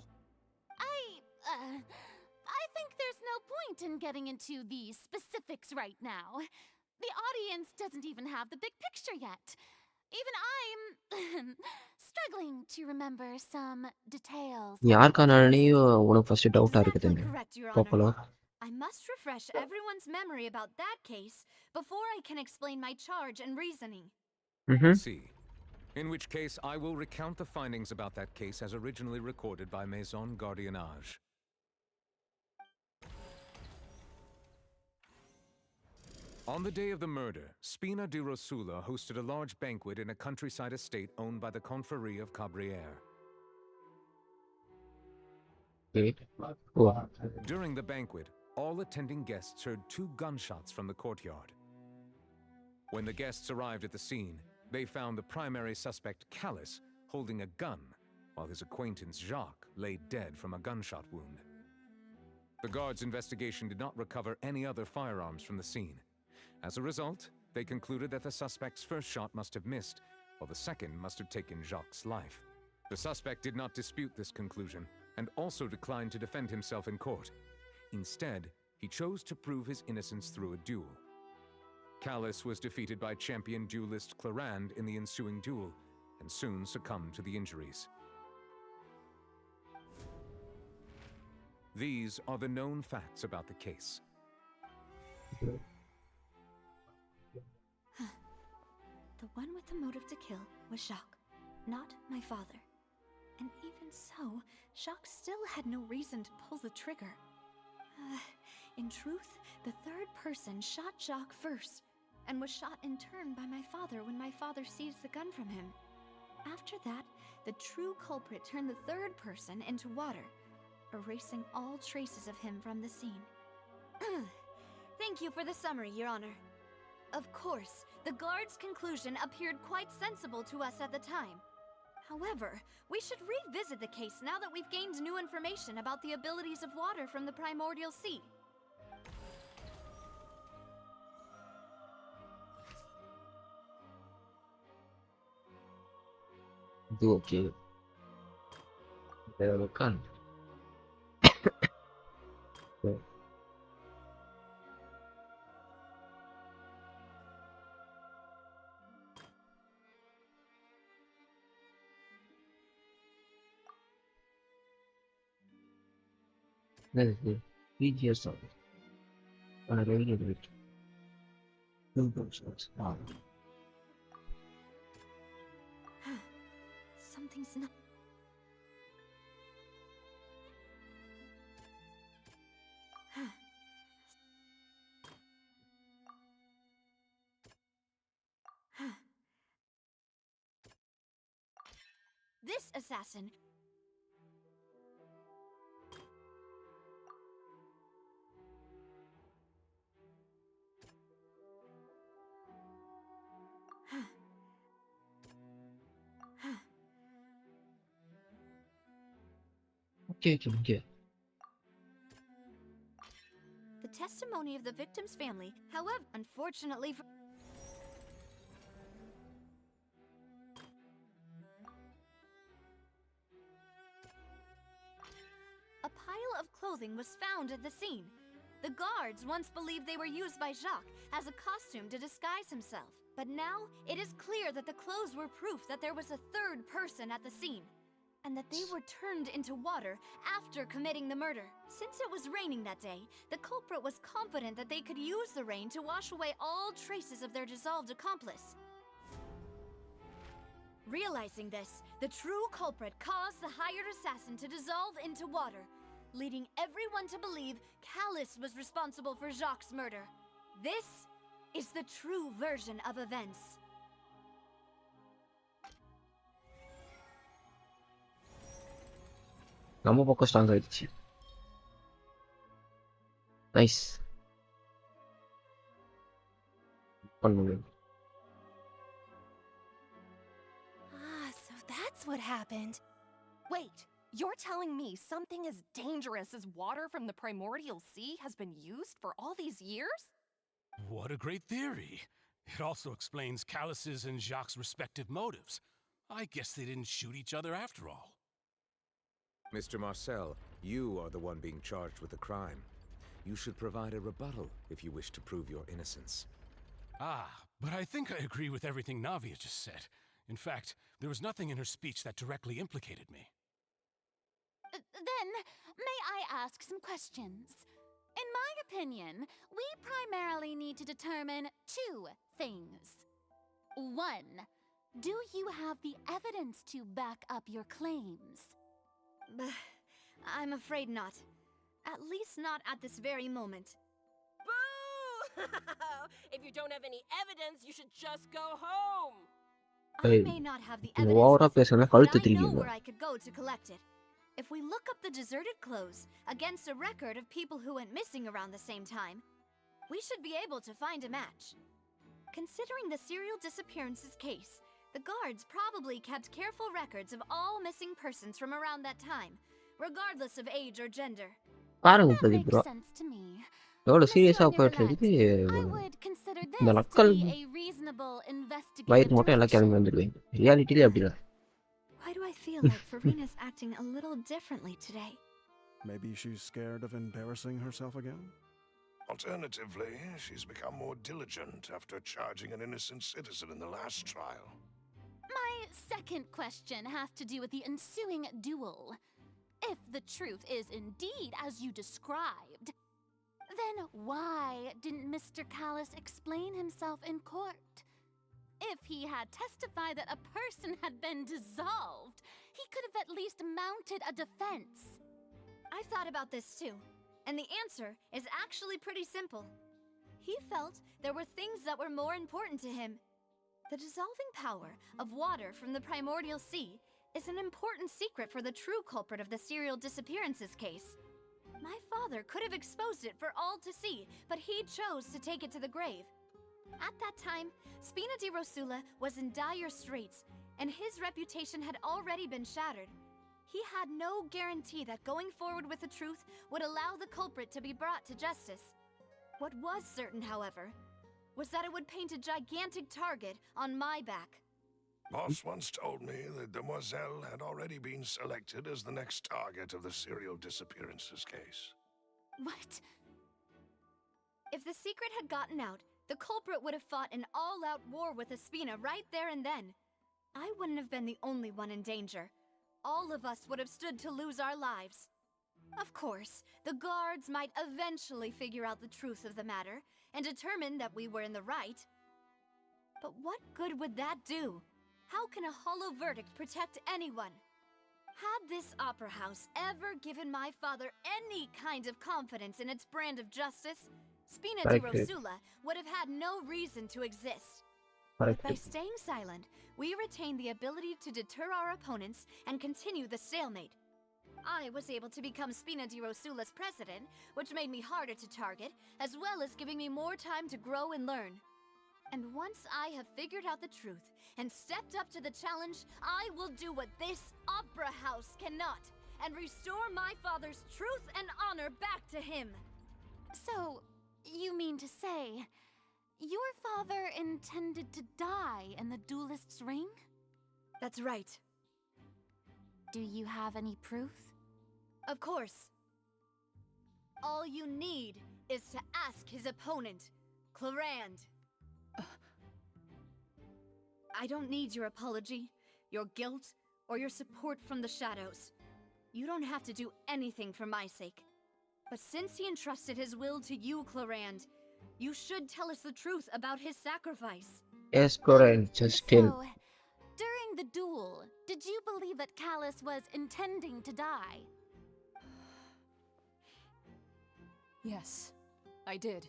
I think there's no point in getting into the specifics right now. The audience doesn't even have the big picture yet. Even I'm struggling to remember some details. நீ யாருக்கானே உனக்கு first டவுட்டா இருக்குது Exactly correct, Your Honor. பாப்பலா I must refresh everyone's memory about that case before I can explain my charge and reasoning. I see. In which case, I will recount the findings about that case as originally recorded by Maison Gardiennage. On the day of the murder, Spina di Rosula hosted a large banquet in a countryside estate owned by the Confrérie of Cabrières. During the banquet, all attending guests heard 2 gunshots from the courtyard. When the guests arrived at the scene, they found the primary suspect, Callus, holding a gun, while his acquaintance, Jacques, lay dead from a gunshot wound. The guards' investigation did not recover any other firearms from the scene. As a result, they concluded that the suspect's first shot must have missed, while the second must have taken Jacques' life. The suspect did not dispute this conclusion, and also declined to defend himself in court. Instead, he chose to prove his innocence through a duel. Callus was defeated by champion duelist Clarand in the ensuing duel, and soon succumbed to the injuries. These are the known facts about the case. The one with the motive to kill was Jacques, not my father. And even so, Jacques still had no reason to pull the trigger. In truth, the third person shot Jacques first, and was shot in turn by my father when my father seized the gun from him. After that, the true culprit turned the third person into water, erasing all traces of him from the scene. Thank you for the summary, Your Honor. Of course, the guard's conclusion appeared quite sensible to us at the time. However, we should revisit the case now that we've gained new information about the abilities of water from the primordial sea. Okay. Kan. That is the previous song. On a very good. Something's not. This assassin. Okay. The testimony of the victim's family, however, unfortunately for a pile of clothing was found at the scene. The guards once believed they were used by Jacques as a costume to disguise himself. But now, it is clear that the clothes were proof that there was a third person at the scene, and that they were turned into water after committing the murder. Since it was raining that day, the culprit was confident that they could use the rain to wash away all traces of their dissolved accomplice. Realizing this, the true culprit caused the hired assassin to dissolve into water, leading everyone to believe Callus was responsible for Jacques' murder. This is the true version of events. நம்ம பக்கம் strong ஆயிடுச்சு. Nice. பண்ணுங்க. So that's what happened. Wait, you're telling me something as dangerous as water from the primordial sea has been used for all these years? What a great theory. It also explains Callus's and Jacques' respective motives. I guess they didn't shoot each other after all. Mr. Marcel, you are the one being charged with the crime. You should provide a rebuttal if you wish to prove your innocence. But I think I agree with everything Navia just said. In fact, there was nothing in her speech that directly implicated me. Then, may I ask some questions? In my opinion, we primarily need to determine two things. One, do you have the evidence to back up your claims? I'm afraid not. At least not at this very moment. Boo! If you don't have any evidence, you should just go home. I may not have the evidence, ஓவரா பேசுனா but கழுத்து I know திரிக்குங்க. where I could go to collect it. If we look up the deserted clothes against a record of people who went missing around the same time, we should be able to find a match. Considering the serial disappearances case, the guards probably kept careful records of all missing persons from around that time, regardless of age or gender. பாருங்க That Pradeep makes bro sense to me. எவ்வளவு சீரியஸா Monsieur போயிட்டு இருக்குது. I would consider இந்த this to நக்கல் be a reasonable investigative வயிறு மட்டும் எல்லாம் direction. கிளம்பி வந்துடுவேன். ரியாலிட்டியிலே அப்படி இல்லை. Why do I feel like Farina's acting a little differently today? Maybe she's scared of embarrassing herself again? Alternatively, she's become more diligent after charging an innocent citizen in the last trial. My second question has to do with the ensuing duel. If the truth is indeed as you described, then why didn't Mr. Callis explain himself in court? If he had testified that a person had been dissolved, he could have at least mounted a defense. I've thought about this too, and the answer is actually pretty simple. He felt there were things that were more important to him. The dissolving power of water from the primordial sea is an important secret for the true culprit of the serial disappearances case. My father could have exposed it for all to see, but he chose to take it to the grave. At that time, Spina di Rosula was in dire straits, and his reputation had already been shattered. He had no guarantee that going forward with the truth would allow the culprit to be brought to justice. What was certain, however, was that it would paint a gigantic target on my back. Boss once told me that Demoiselle had already been selected as the next target of the serial disappearances case. What? If the secret had gotten out, the culprit would have fought an all-out war with Espina right there and then. I wouldn't have been the only one in danger. All of us would have stood to lose our lives. Of course, the guards might eventually figure out the truth of the matter and determine that we were in the right. But what good would that do? How can a hollow verdict protect anyone? Had this opera house ever given my father any kind of confidence in its brand of justice, Spina di Rosula would have had no reason to exist. But by staying silent, we retain the ability to deter our opponents and continue the stalemate. I was able to become Spina di Rosula's president, which made me harder to target, as well as giving me more time to grow and learn. And once I have figured out the truth and stepped up to the challenge, I will do what this opera house cannot, and restore my father's truth and honor back to him. So, you mean to say, your father intended to die in the duelist's ring? That's right. Do you have any proof? Of course. All you need is to ask his opponent, Clarand. I don't need your apology, your guilt, or your support from the shadows. You don't have to do anything for my sake. But since he entrusted his will to you, Clarand, you should tell us the truth about his sacrifice. Yes, Clarand, just tell. So, during the duel, did you believe that Callis was intending to die? Yes, I did.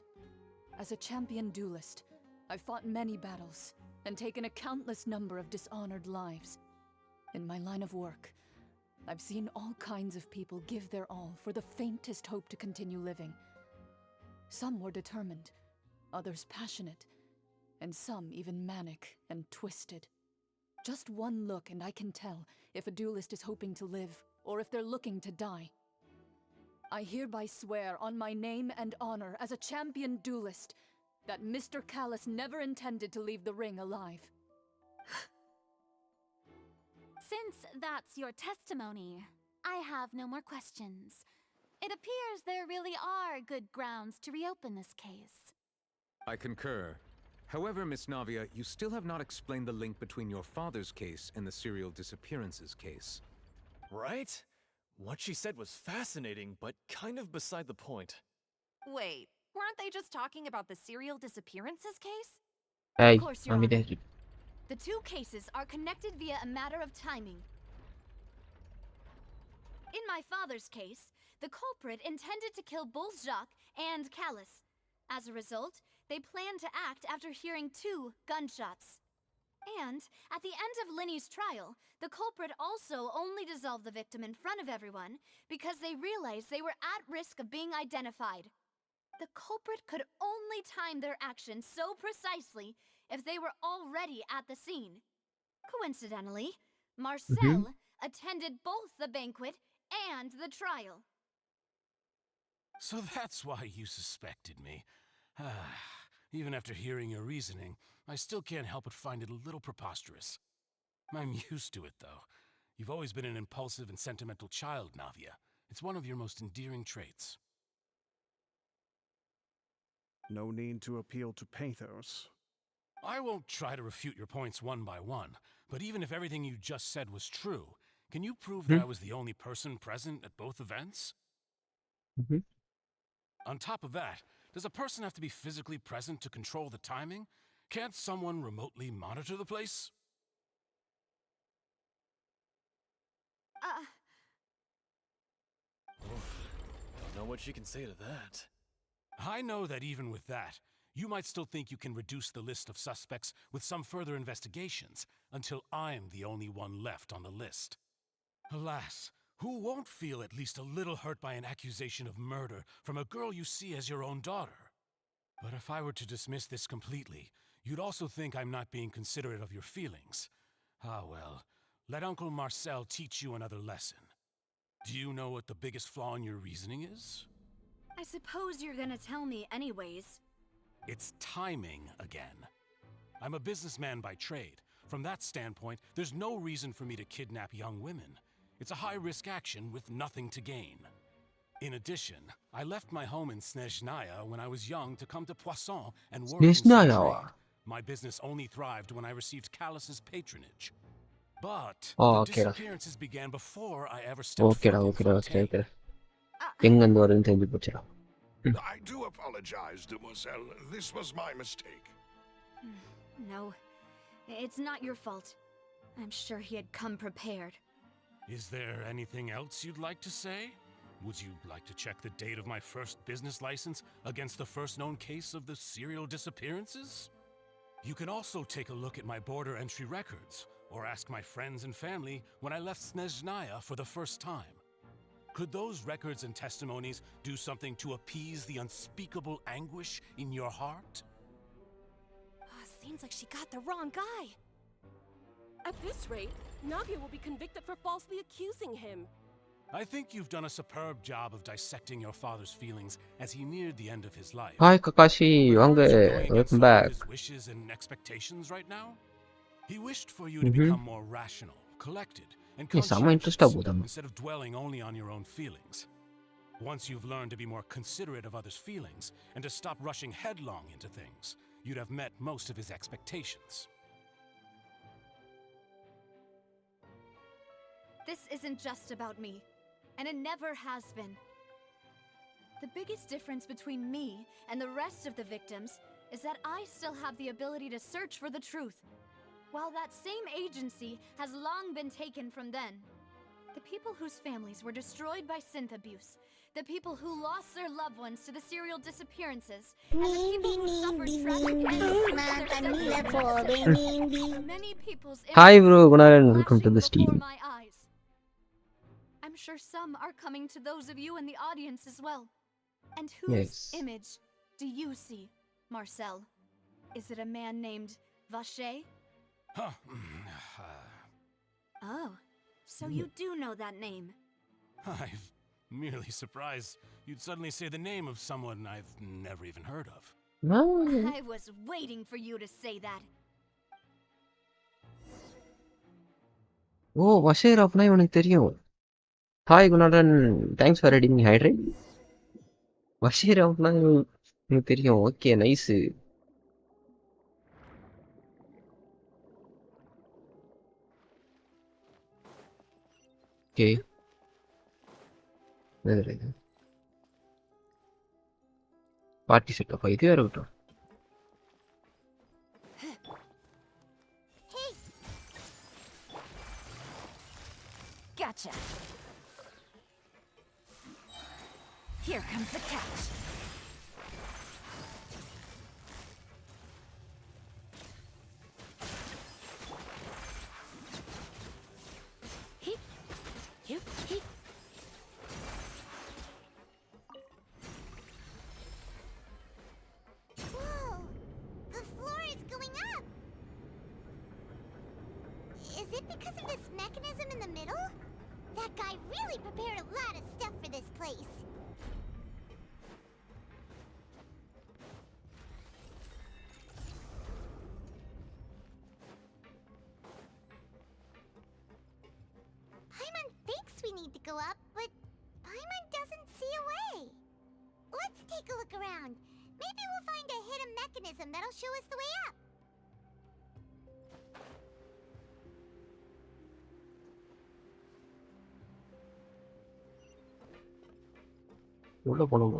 As a champion duelist, I've fought many battles and taken a countless number of dishonored lives. In my line of work, I've seen all kinds of people give their all for the faintest hope to continue living. Some were determined, others passionate, and some even manic and twisted. Just one look and I can tell if a duelist is hoping to live or if they're looking to die. I hereby swear on my name and honor as a champion duelist that Mr. Callis never intended to leave the ring alive. Since that's your testimony, I have no more questions. It appears there really are good grounds to reopen this case. I concur. However, Miss Navia, you still have not explained the link between your father's case and the serial disappearances case. Right? What she said was fascinating, but kind of beside the point. Wait, weren't they just talking about the serial disappearances case? Hey, Of course, Your I'm Honor. there. The two cases are connected via a matter of timing. In my father's case, the culprit intended to kill both Jacques and Callus. As a result, they planned to act after hearing 2 gunshots. And, at the end of Linny's trial, the culprit also only dissolved the victim in front of everyone because they realized they were at risk of being identified. The culprit could only time their actions so precisely if they were already at the scene. Coincidentally, Marcel attended both the banquet and the trial. So that's why you suspected me. Even after hearing your reasoning, I still can't help but find it a little preposterous. I'm used to it, though. You've always been an impulsive and sentimental child, Navia. It's one of your most endearing traits. No need to appeal to pathos. I won't try to refute your points one by one, but even if everything you just said was true, can you prove that I was the only person present at both events? On top of that, does a person have to be physically present to control the timing? Can't someone remotely monitor the place? Don't know what she can say to that. I know that even with that, you might still think you can reduce the list of suspects with some further investigations until I'm the only one left on the list. Alas, who won't feel at least a little hurt by an accusation of murder from a girl you see as your own daughter? But if I were to dismiss this completely, you'd also think I'm not being considerate of your feelings. Ah well, let Uncle Marcel teach you another lesson. Do you know what the biggest flaw in your reasoning is? I suppose you're gonna tell me anyways. It's timing again. I'm a businessman by trade. From that standpoint, there's no reason for me to kidnap young women. It's a high-risk action with nothing to gain. In addition, I left my home in Snezhnaya when I was young to come to Poisson and work in some trade. My business only thrived when I received Callus's patronage. But the disappearances began before I ever stepped foot in Fontaine. I do apologize, demoiselle. This was my mistake. No, it's not your fault. I'm sure he had come prepared. Is there anything else you'd like to say? Would you like to check the date of my first business license against the first known case of the serial disappearances? You can also take a look at my border entry records, or ask my friends and family when I left Snezhnaya for the first time. Could those records and testimonies do something to appease the unspeakable anguish in your heart? Seems like she got the wrong guy. At this rate, Navia will be convicted for falsely accusing him. I think you've done a superb job of dissecting your father's feelings as he neared the end of his life. Hi Kakashi, welcome back. His wishes and expectations right now? He wished for you to become more rational, collected, and conscientious instead of dwelling only on your own feelings. Once you've learned to be more considerate of others' feelings and to stop rushing headlong into things, you'd have met most of his expectations. This isn't just about me, and it never has been. The biggest difference between me and the rest of the victims is that I still have the ability to search for the truth, while that same agency has long been taken from them. The people whose families were destroyed by synth abuse, the people who lost their loved ones to the serial disappearances, and the people who suffered tragic endings. Many people's Hi bro, images welcome to the before stream. my eyes. I'm sure some are coming to those of you in the audience as well. And whose image do you see, Marcel? Is it a man named Vacher? Huh. Oh, so you do know that name. I'm merely surprised you'd suddenly say the name of someone I've never even heard of. I was waiting for you to say that. Oh, Vacher apna ivanak theriyum. Hi Gunadan, thanks for reading me hydrate. Vacher apna ivanak theriyum. Okay, nice. Okay. Party செட்டப்பா இதுவே இருக்கட்டும். Gotcha. Here comes the catch. Heep. Heep. Heep. Whoa! The floor is going up! Is it because of this mechanism in the middle? That guy really prepared a lot of stuff for this place. Paimon thinks we need to go up, but Paimon doesn't see a way. Let's take a look around. Maybe we'll find a hidden mechanism that'll show us the way up. உள்ள போகணும்.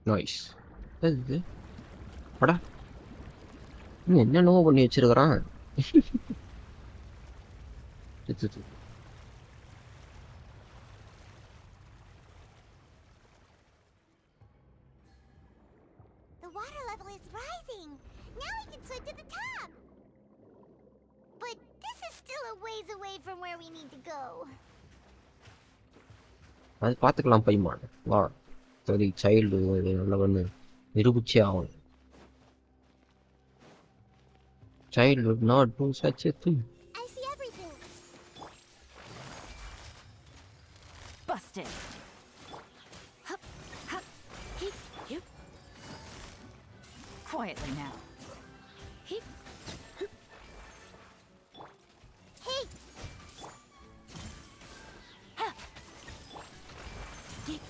Nice. இது அடா என்னென்னவோ பண்ணி வச்சிருக்கிறான். The water level is rising. Now we can swim to the top. But this is still a ways away from where we need to go. அது பார்த்துக்கலாம் பைமான். வா சரி சைல்டு நல்லா வந்து நிரூபிச்சே ஆகணும். Child would not do such a thing. I see everything. Busted. Hup, hup, heep, heep. Quietly now. Heep. Hup. Hey. Hup. Heep.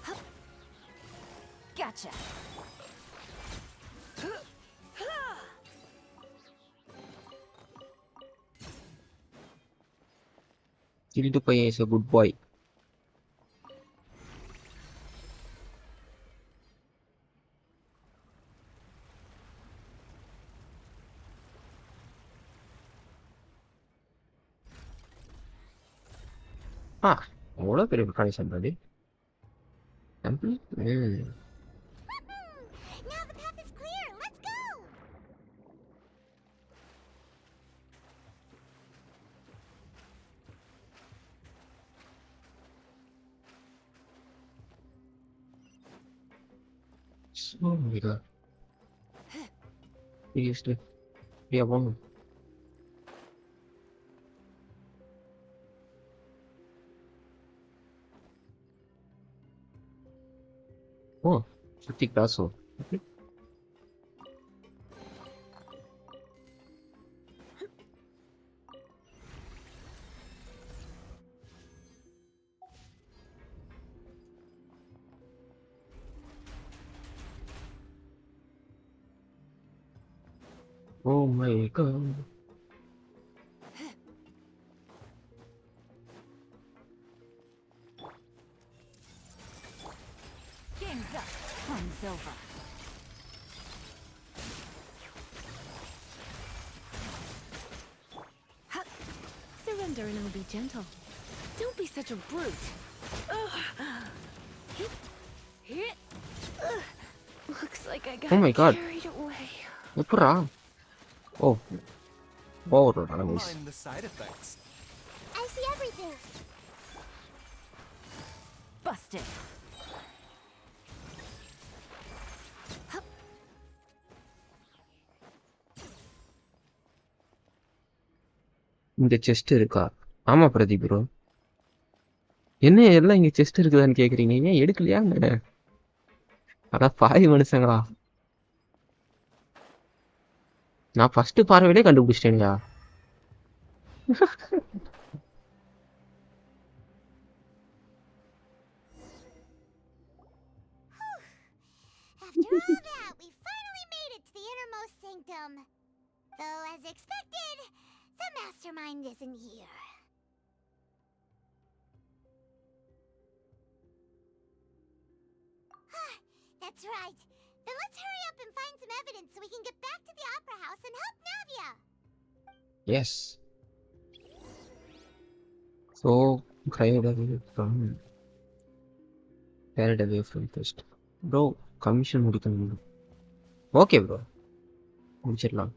Hup. Gotcha. Kildu பையன் is a good boy. அவ்வளோ பெரிய மெக்கானிசம் அது. Now the path is clear. Let's go. Oh my god. Seriously. Yeah, one. Oh, சுத்தி காசோ. Oh my god. Game's up. Fun's over. Surrender and I'll be gentle. Don't be such a brute. Looks like I got Oh my god. carried away. எப்படா? Oh. Over enemies. Mind the side effects. I see everything. Busted. Hup. இந்த chest இருக்கா? ஆமா Pradeep bro. என்ன எல்லாம் இங்க chest இருக்குதான்னு கேக்குறீங்க, ஏன் எடுக்கலையாங்க? அட பாவி மனுஷங்களா, நான் ஃபர்ஸ்ட் பார்வையிலே கண்டுபிடிச்சிட்டேங்க. After all that, we finally made it to the innermost sanctum. Though, as expected, the mastermind isn't here. That's right. Then let's hurry up and find some evidence so we can get back to the opera house and help Navia. Yes. So, cried away from carried away from first. Bro, commission முடிக்கணும். Okay bro. முடிச்சிடலாம்.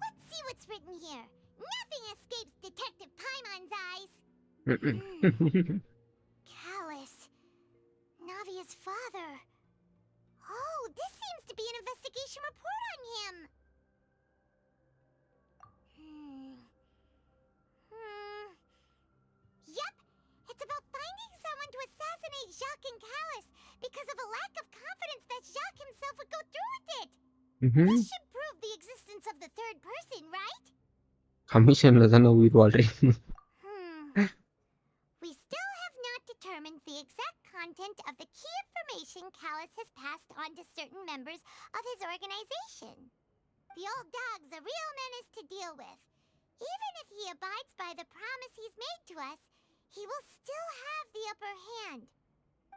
Let's see what's written here. Nothing escapes Detective Paimon's eyes. Callus. Navia's father. Oh, this seems to be an investigation report on him. Yep, it's about finding someone to assassinate Jacques and Callus because of a lack of confidence that Jacques himself would go through with it. This should prove the existence of the third person, right? கமிஷன்ல தானே உயிர் வாழ்றீங்க. We still have not determined the exact content of the key information Callus has passed on to certain members of his organization. The old dog's a real menace to deal with. Even if he abides by the promise he's made to us, he will still have the upper hand.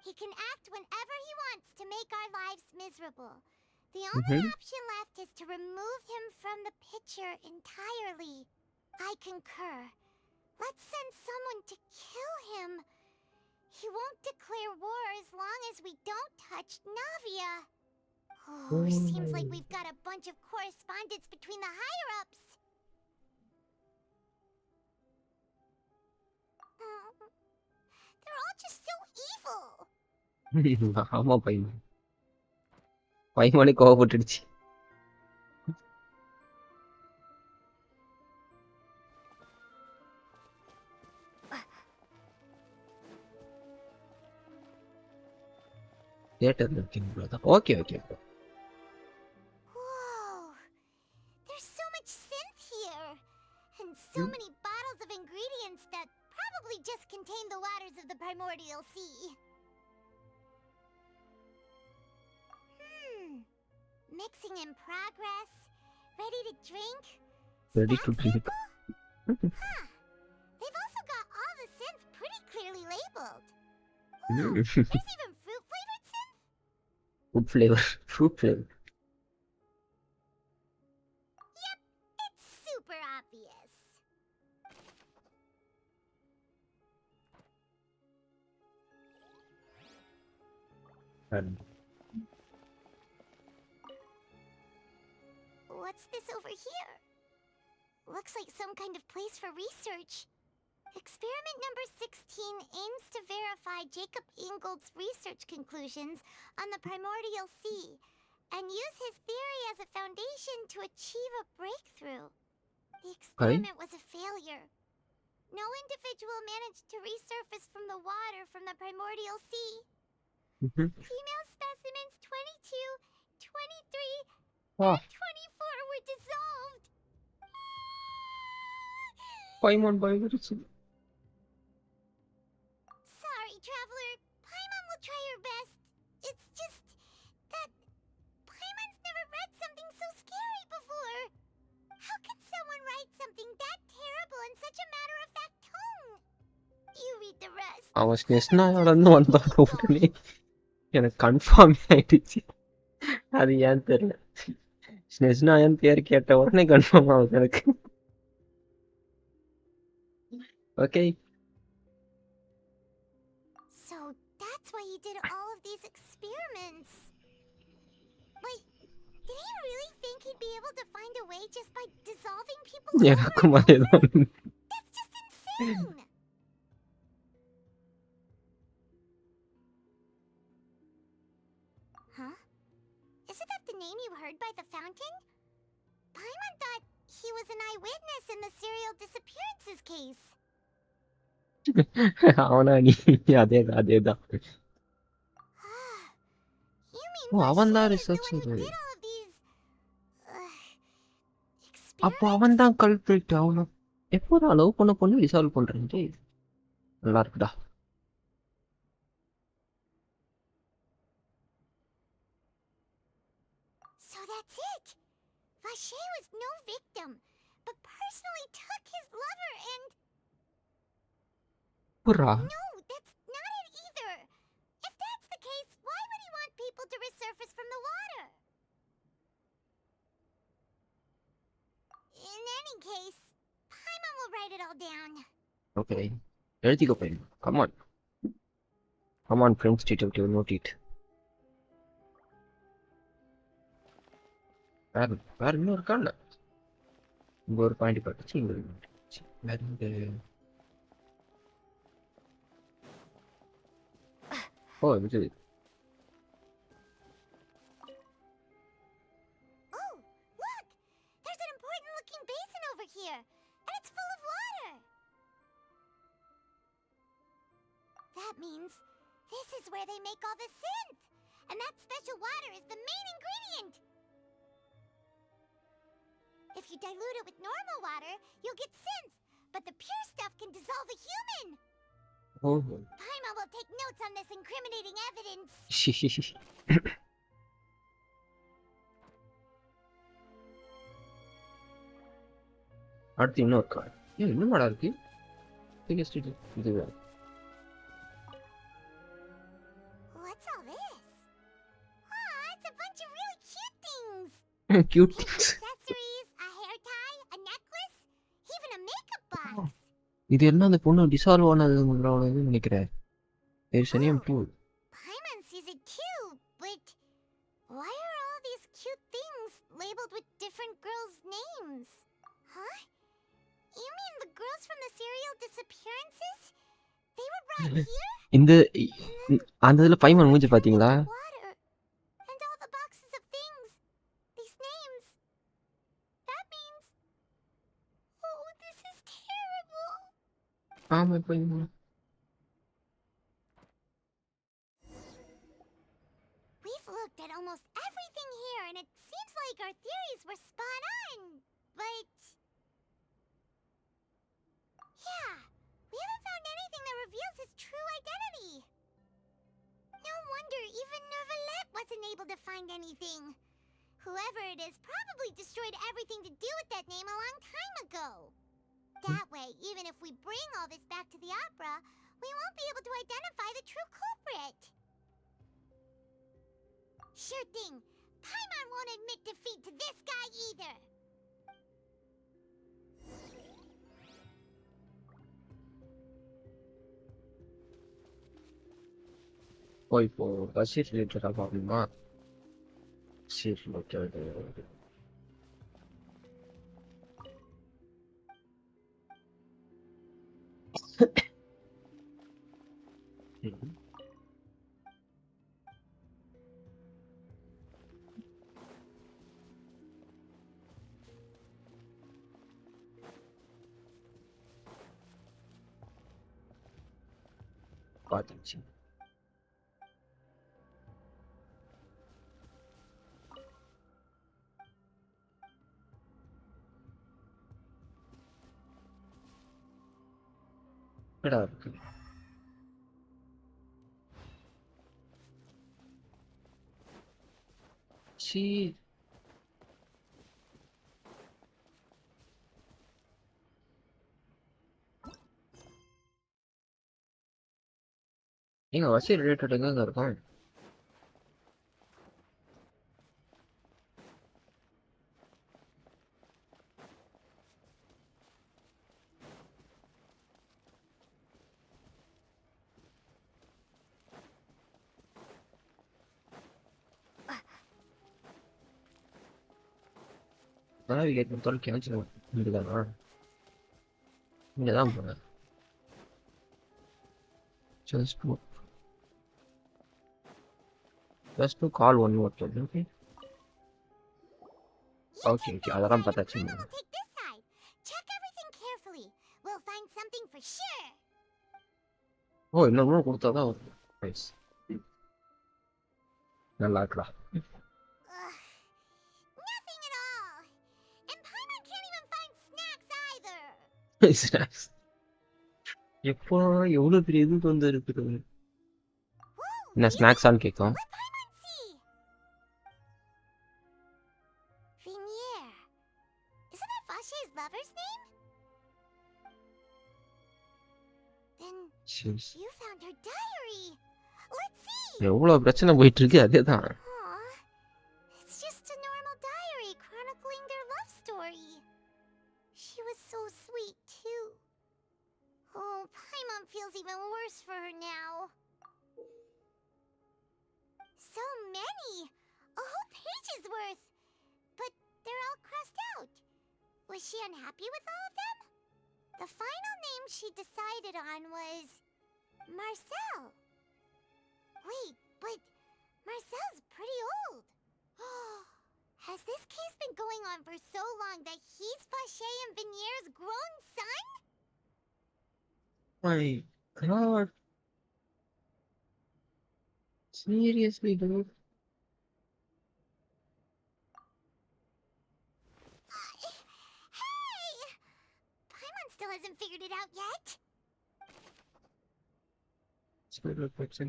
He can act whenever he wants to make our lives miserable. The only option left is to remove him from the picture entirely. I concur. Let's send someone to kill him. He won't declare war as long as we don't touch Navia. Oh, seems like we've got a bunch of correspondence between the higher-ups. They're all just so evil. ஆமா பையன். பையனே கோவப்பட்டுடுச்சு. தியேட்டர்ல இருக்கீங்க brother. Okay. Whoa. There's so much synth here. And so many bottles of ingredients that probably just contain the waters of the primordial sea. Mixing in progress. Ready to drink? Ready to drink. Huh. They've also got all the synth pretty clearly labeled. Ooh, there's even fruit-flavored synth? Fruit flavor. Yep, it's super obvious. What's this over here? Looks like some kind of place for research. Experiment number 16 aims to verify Jacob Ingold's research conclusions on the primordial sea and use his theory as a foundation to achieve a breakthrough. The experiment was a failure. No individual managed to resurface from the water from the primordial sea. Female specimens 22, 23, and 24 were dissolved. Paimon biology. Sorry, traveler. Paimon will try her best. It's just that Paimon's never read something so scary before. How could someone write something that terrible in such a matter-of-fact tone? You read the rest. அவன் ஸ்னெஸ்னாயோட வந்த உடனே எனக்கு confirm ஆயிடுச்சு. அது ஏன் தெரியல. ஸ்னெஸ்னாயன் பேர் கேட்ட உடனே கன்ஃபார்ம் ஆகுது எனக்கு. Okay. So that's why he did all of these experiments. Wait, did he really think he'd be able to find a way just by dissolving people over and over? That's just insane! Huh? Isn't that the name you heard by the fountain? Paimon thought he was an eyewitness in the serial disappearances case. அவனா நீ அதேதான் You mean ஓ அவன் தான் Vache is the one who researcher did all of these அப்போ அவன் தான் culprit அவன எப்போ நான் லவ் பண்ண பொண்ணு ரிசால்வ் பண்றேன் நல்லா இருக்குடா So that's it. Vache was no victim, but personally took his lover and... புறா No, that's not it either. If that's the case, why would he want people to resurface from the water? In any case, Paimon will write it all down. Okay. எழுதிக்கோ பையன் come on friends detective note it வேற இன்னும் இருக்கான்ல இங்க ஒரு point பார்த்துச்சு இங்க ஒரு வேற இந்த ஓ இது Oh, look! There's an important looking basin over here, and it's full of water. That means this is where they make all the synth, and that special water is the main ingredient. If you dilute it with normal water, you'll get synth, but the pure stuff can dissolve a human. oh Paimon will take notes on this incriminating evidence. அடுத்து இன்னொரு card இன்னும் மாடா இருக்கு இது What's all this? It's a bunch of really cute things. cute things Accessories, a hair tie, a necklace, even a makeup box. இது என்ன அந்த பொண்ணு டிசால்வ் ஆனதுன்னு நினைக்கிறேன் there's a name too Paimon sees it too, but why are all these cute things labeled with different girls' names? Huh? You mean the girls from the serial disappearances? They were brought here? இந்த அந்த இதுல பைமன் மூஞ்சி பாத்தீங்களா Water. And all the boxes of things. These names. That means... Oh, this is terrible. ஆமா பைமன் We've looked at almost everything here, and it seems like our theories were spot on. But... yeah, we haven't found anything that reveals his true identity. No wonder even Neuvillette wasn't able to find anything. Whoever it is probably destroyed everything to do with that name a long time ago. That way, even if we bring all this back to the opera, we won't be able to identify the true culprit. Sure thing. Paimon won't admit defeat to this guy either. இப்போ budget ரிலேட்டடா பார்க்கணுமா சரி okay பார்த்துச்சு என்னடா இருக்கு சீ ஏங்க வசி related எங்க இருக்கும் நாவிகேட் மொத்தம் கேன்சல் இங்கதானா இங்கதான் போனேன் just to call one more time, okay? Okay, அதெல்லாம் பார்த்தாச்சு Paimon will take this we'll find something for sure. ஓ இன்னொரு கொடுத்தாதான் வரும். Nice. நல்லா இருக்கா. Nothing at all. And Paimon can't even find snacks either. Snacks. எப்போ எவ்வளவு பெரிய இது வந்து இருக்குது. என்ன ஸ்நாக்ஸான்னு கேட்கும். Vinier. Isn't that Vache's lover's name? Then you found her diary. Let's see. எவ்வளவு பிரச்சனை போயிட்டு இருக்கு அதேதான். Aw, it's just a normal diary chronicling their love story. She was so sweet too. Oh, Paimon feels even worse for her now. So many! A whole page's worth! But they're all crossed out. Was she unhappy with all of them? The final name she decided on was Marcel. Wait, but Marcel's pretty old. Has this case been going on for so long that he's Vache and Vinier's grown son? My God. Seriously, dude. Hey! Paimon still hasn't figured it out yet. Spirit protection.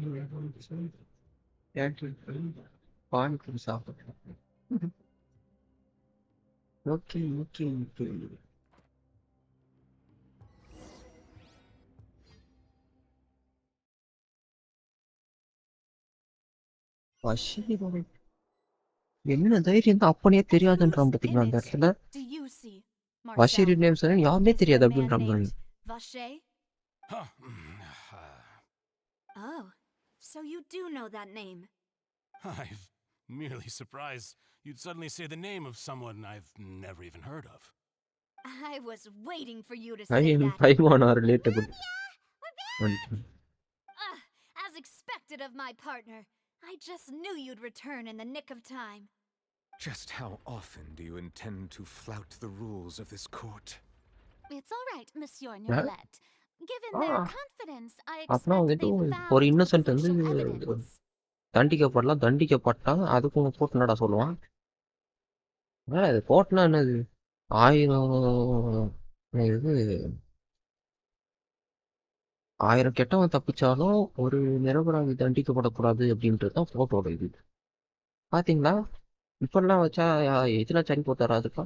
Fine from South Africa. Okay. என்ன தைரியம் தான் அப்பனே தெரியாதுன்றான் பாத்தீங்களா அந்த இடத்துல. வஷீரி names யாருமே தெரியாது அப்படின்றாங்க. Oh, so you do know that name. I'm merely surprised you'd suddenly say the name of someone I've never even heard of. I was waiting for you to say that. Paimon are relatable. As expected of my partner. I just knew you'd return in the nick of time. Just how often do you intend to flout the rules of this court? It's all right, Monsieur Novelette. Given their confidence, I அப்பனா expect வந்துட்டு they ஒரு found Innocent வந்து crucial evidence. தண்டிக்கப்பட்டா அதுக்கு உங்க court என்னடா சொல்லுவான். இது கோர்ட்னா என்னது 1000 கெட்டவன் தப்பிச்சாலும் ஒரு நிரபராதி தண்டிக்கப்படக்கூடாது அப்படின்றது தான் கோர்ட்டோட இது. பாத்தீங்களா இப்பெல்லாம் வச்சா எத்தனை சனி போத்தாரா அதுக்கா.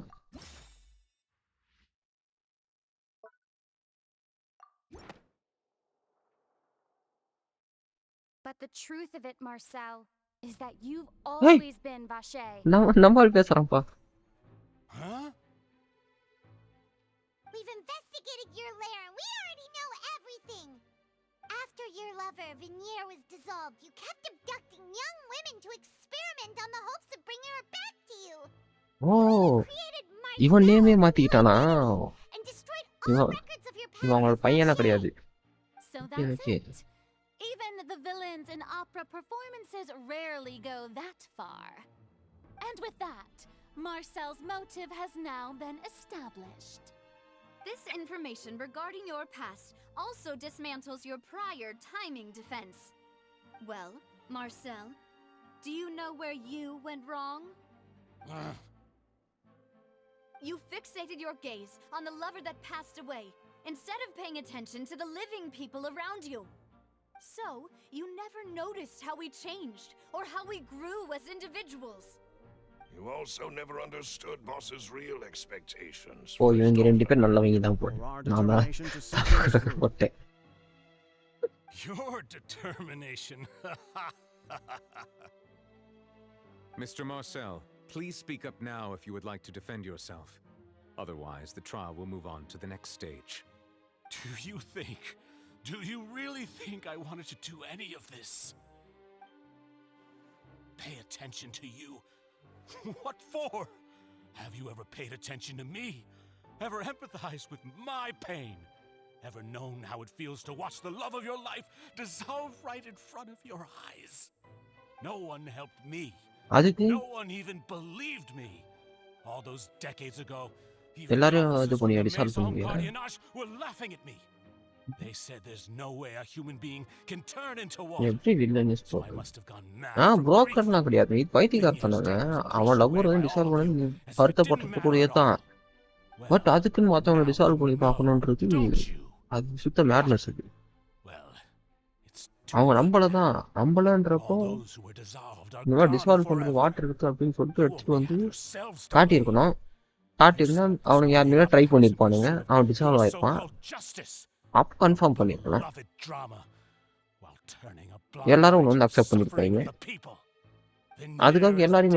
But the truth of it, Marcel, is that you've always been Vache. நம்மால் பேசுறான்ப்பா. Huh? We've investigated your lair and we already know everything. After your lover, Vinier, was dissolved, you kept abducting young women to experiment on the hopes of bringing her back to you. Oh, இவன் நேமே மாத்திட்டானா. இவன் அவங்களோட பையனா கிடையாது. So that's it. Even the villains in opera performances rarely go that far. And with that, Marcel's motive has now been established. This information regarding your past also dismantles your prior timing defense. Well, Marcel, do you know where you went wrong? You fixated your gaze on the lover that passed away, instead of paying attention to the living people around you. So, you never noticed how we changed, or how we grew as individuals. You also never understood Boss's real expectations. ஓ இவங்க ரெண்டு பேர் நல்லவங்க தான் போய் நான் தான் போட்டேன். Your determination. Mr. Marcel, please speak up now if you would like to defend yourself. Otherwise, the trial will move on to the next stage. Do you really think I wanted to do any of this? Pay attention to you? What for? Have you ever paid attention to me? Ever empathized with my pain? Ever known how it feels to watch the love of your life dissolve right in front of your eyes? No one helped me. No one even believed me. All those decades ago, Even the எல்லாரையும் இது officers from பண்ணியா the dissolve Maison பண்ணுவியா? Gardiennage were laughing at me. They said there's no way a human being can turn into water. எப்படி வில்லனிஸ் So I போகுது? must have gone mad நான் from grief. புரோக்கர்லாம் கிடையாது. இது பைத்தியக்காரத்தனங்க. அவன் லவ்வர் வந்து dissolve பண்ணி வருத்தப்பட்டு கூடயே தான். பட் அதுக்குன்னு மத்தவங்க டிசால்வ் பண்ணி பார்க்கணுன்றது அது சுத்த மேட்னஸ் அது. அவங்க நம்பலன்றப்போ இந்த மாதிரி டிசால்வ் பண்றது வாட்டர் இருக்கு அப்படின்னு சொல்லிட்டு எடுத்துட்டு வந்து காட்டியிருக்கணும். காட்டியிருந்தா அவனுக்கு யாருமே ட்ரை பண்ணியிருப்பானுங்க. அவன் டிசால்வ் ஆயிருப்பான். அப்போ கன்ஃபார்ம் பண்ணியிருக்கலாம். எல்லாரும் வந்து அக்செப்ட் பண்ணியிருப்பாங்க. அதுக்காக எல்லாரையும்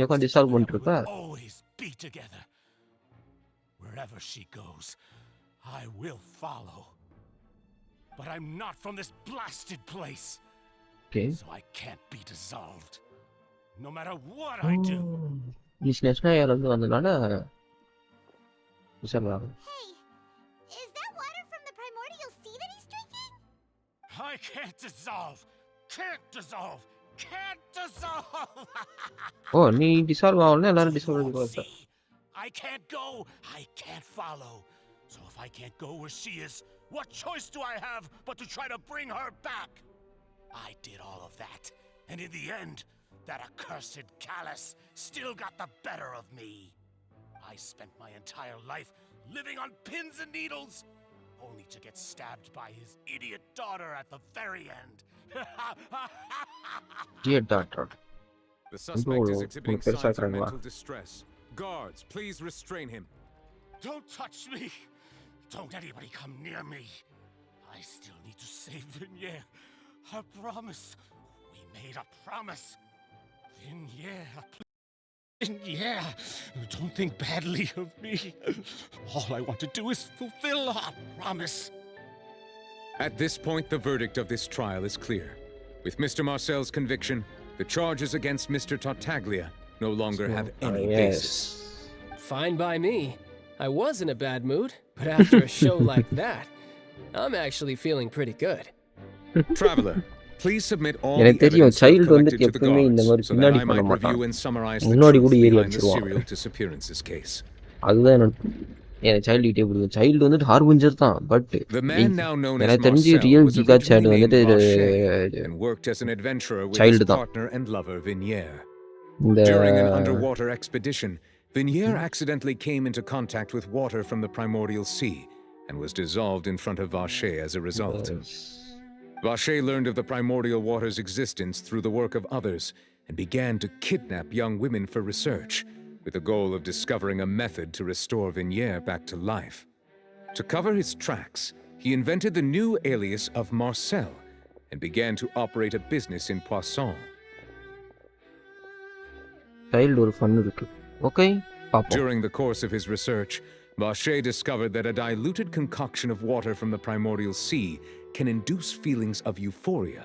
உட்காந்து டிசால்வ் பண்ணிட்டு இருக்கா. Wherever she goes, I will follow. But I'm not from this blasted place. Okay. So I can't be dissolved. No matter what I do. Business-னா யாராவது வந்தனால டிசால்வ் ஆகும். Hey, is that water from the primordial sea that he's drinking? I can't dissolve. Can't dissolve. Can't dissolve. ஓ நீ dissolve ஆகலன்னா எல்லாரும் dissolve ஆகிடுவாங்க. I can't go. I can't follow. So if I can't go where she is, what choice do I have but to try to bring her back? I did all of that, and in the end, that accursed Callus still got the better of me. I spent my entire life living on pins and needles, only to get stabbed by his idiot daughter at the very end. Dear daughter. The suspect is exhibiting signs of mental distress. Guards, please restrain him. Don't touch me! Don't anybody come near me! I still need to save Vignier. I promise. We made a promise. Vignier, Vignier, don't think badly of me. All I want to do is fulfill our promise. At this point, the verdict of this trial is clear. With Mr. Marcel's conviction, the charges against Mr. Tartaglia no longer have any basis. Fine by me. I was in a bad mood, but after a show like that, I'm actually feeling pretty good. Traveler, please submit all எனக்கு the தெரியும் evidence you have child collected வந்துட்டு to the எப்பவுமே இந்த மாதிரி guards so that பின்னாடி I பண்ண might மாட்டான். review and summarize the முன்னாடி truth கூட ஏறி behind the அடிச்சிருவான். serial disappearances case. அதுதான் எனக்கு சைல்டு கிட்டே பிடிக்கும். சைல்டு வந்துட்டு ஹார்பிஞ்சர் தான். But The man now known as எனக்கு தெரிஞ்சு Marcel real was giga child originally named வந்துட்டு Vacher and worked as an adventurer with his child தான். partner and lover Vignier. இந்த During an underwater expedition, Vignier accidentally came into contact with water from the primordial sea and was dissolved in front of Vacher as a result. Vacher learned of the primordial water's existence through the work of others and began to kidnap young women for research, with the goal of discovering a method to restore Vignier back to life. To cover his tracks, he invented the new alias of Marcel and began to operate a business in Poisson. Child ஒரு fun இருக்கு. Okay பாப்போம். During the course of his research, Vacher discovered that a diluted concoction of water from the primordial sea can induce feelings of euphoria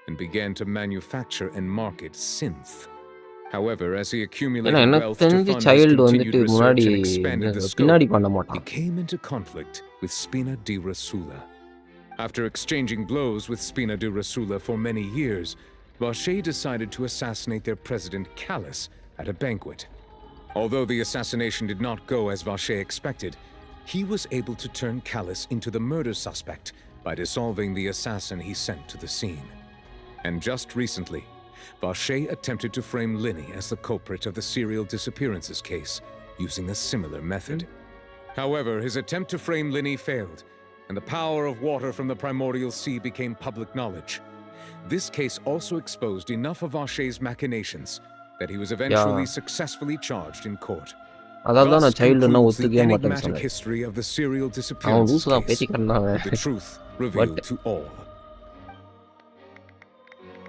and began to manufacture and market synth. However, as he accumulated wealth to fund his continued research and expanded the scope, he came into conflict with Spina di Rosula. After exchanging blows with Spina di Rosula for many years, Vacher decided to assassinate their president Callus at a banquet. Although the assassination did not go as Vacher expected, he was able to turn Callus into the murder suspect by dissolving the assassin he sent to the scene. And just recently, Vacher attempted to frame Linny as the culprit of the serial disappearances case, using a similar method. However, his attempt to frame Linny failed, and the power of water from the primordial sea became public knowledge. This case also exposed enough of Vacher's machinations that he was eventually successfully charged in court. அதான் நான் சைல்டுன்னா Thus ஒத்துக்கவே concludes the மாட்டேன்னு enigmatic சொன்னேன். history of the serial அவன் disappearances லூசுதான் case, பேசிக்கிறாங்க. with the truth revealed to all.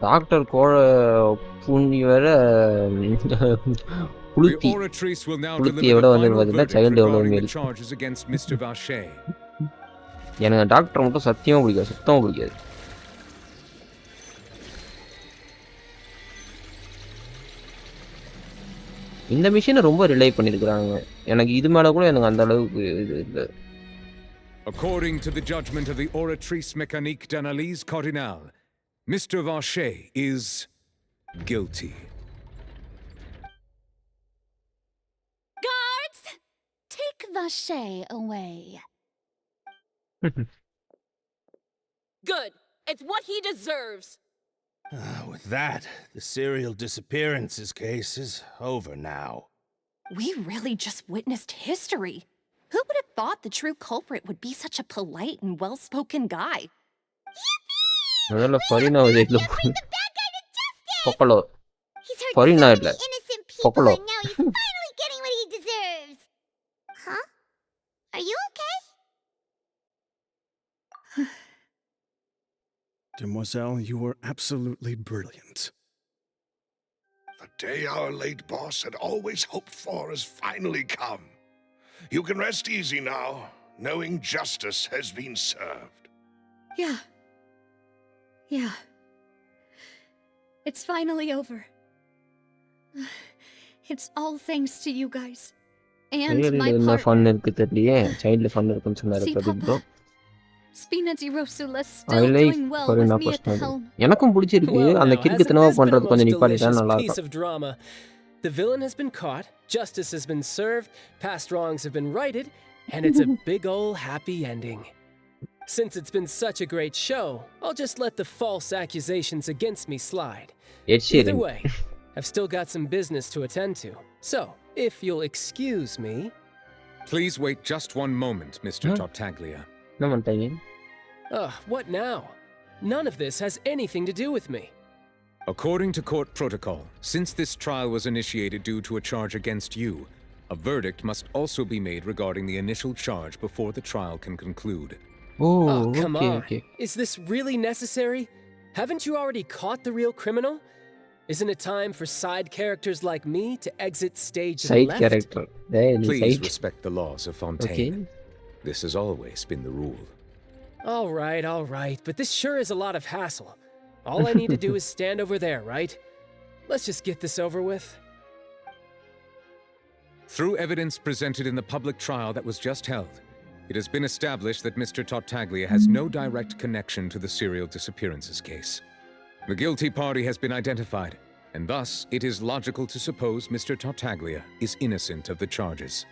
Doctor புண்ணி வேற புளுத்தி The oratrice will now புளுத்தி deliver எவ்வளோ the வந்து final பார்த்தீங்கன்னா verdict சைல்டு எவ்வளோ regarding the மேல். charges against Mr. Vacher. எனக்கு டாக்டர் மட்டும் சத்தியமாக பிடிக்காது. சுத்தமாக பிடிக்காது. இந்த மிஷினை ரொம்ப ரிலை பண்ணியிருக்கிறாங்க. எனக்கு இது மேலே கூட எனக்கு அந்த அளவுக்கு இது இல்லை. According to the judgment of the oratrice mécanique d'analyse cardinal, Mr. Vacher is guilty. Guards! take Vache away. Good. It's what he deserves. With that, the serial disappearances case is over now. We really just witnessed history. Who would have thought the true culprit would be such a polite and well-spoken guy? அதனால ஃபரினா இதில் பொக்கலோ He's hurt Farina so இல்லை many innocent people, பொக்கலோ and now he's finally getting what he deserves. Huh? Are you okay? Demoiselle, you were absolutely brilliant. The day our late boss had always hoped for has finally come. You can rest easy now, knowing justice has been served. Yeah. Yeah. It's finally over. It's all thanks to you guys. And my என்ன partner. Fun இருக்கு தெரியலையே சைல்ட்ல fun இருக்குன்னு சொன்னாரு See, Pradeep bro Papa. Spina di Rosula's I still like doing well with Farina me at the personally helm. எனக்கும் பிடிச்சிருக்கு Well, அந்த now, கிறுக்குத்தனமா hasn't this been a பண்றது கொஞ்சம் most நிப்பாட்டிட்டா delicious நல்லா piece இருக்கும் of drama? The villain has been caught, justice has been served, past wrongs have been righted, and it's a big ol' happy ending. Since it's been such a great show, I'll just let the false accusations against me slide. Either way, I've still got some business to attend to. So, if you'll excuse me... Please wait just one moment, Mr. Tartaglia. என்ன பண்ணிட்டாங்க What now? None of this has anything to do with me. According to court protocol, since this trial was initiated due to a charge against you, a verdict must also be made regarding the initial charge before the trial can conclude. Oh, come okay, on. okay. Is this really necessary? Haven't you already caught the real criminal? Isn't it time for side characters like me to exit stage side left? character Please respect the laws of Fontaine. Okay. This has always been the rule. All right, but this sure is a lot of hassle. All I need to do is stand over there, right? Let's just get this over with. Through evidence presented in the public trial that was just held, it has been established that Mr. Tartaglia has no direct connection to the serial disappearances case. The guilty party has been identified, and thus it is logical to suppose Mr. Tartaglia is innocent of the charges.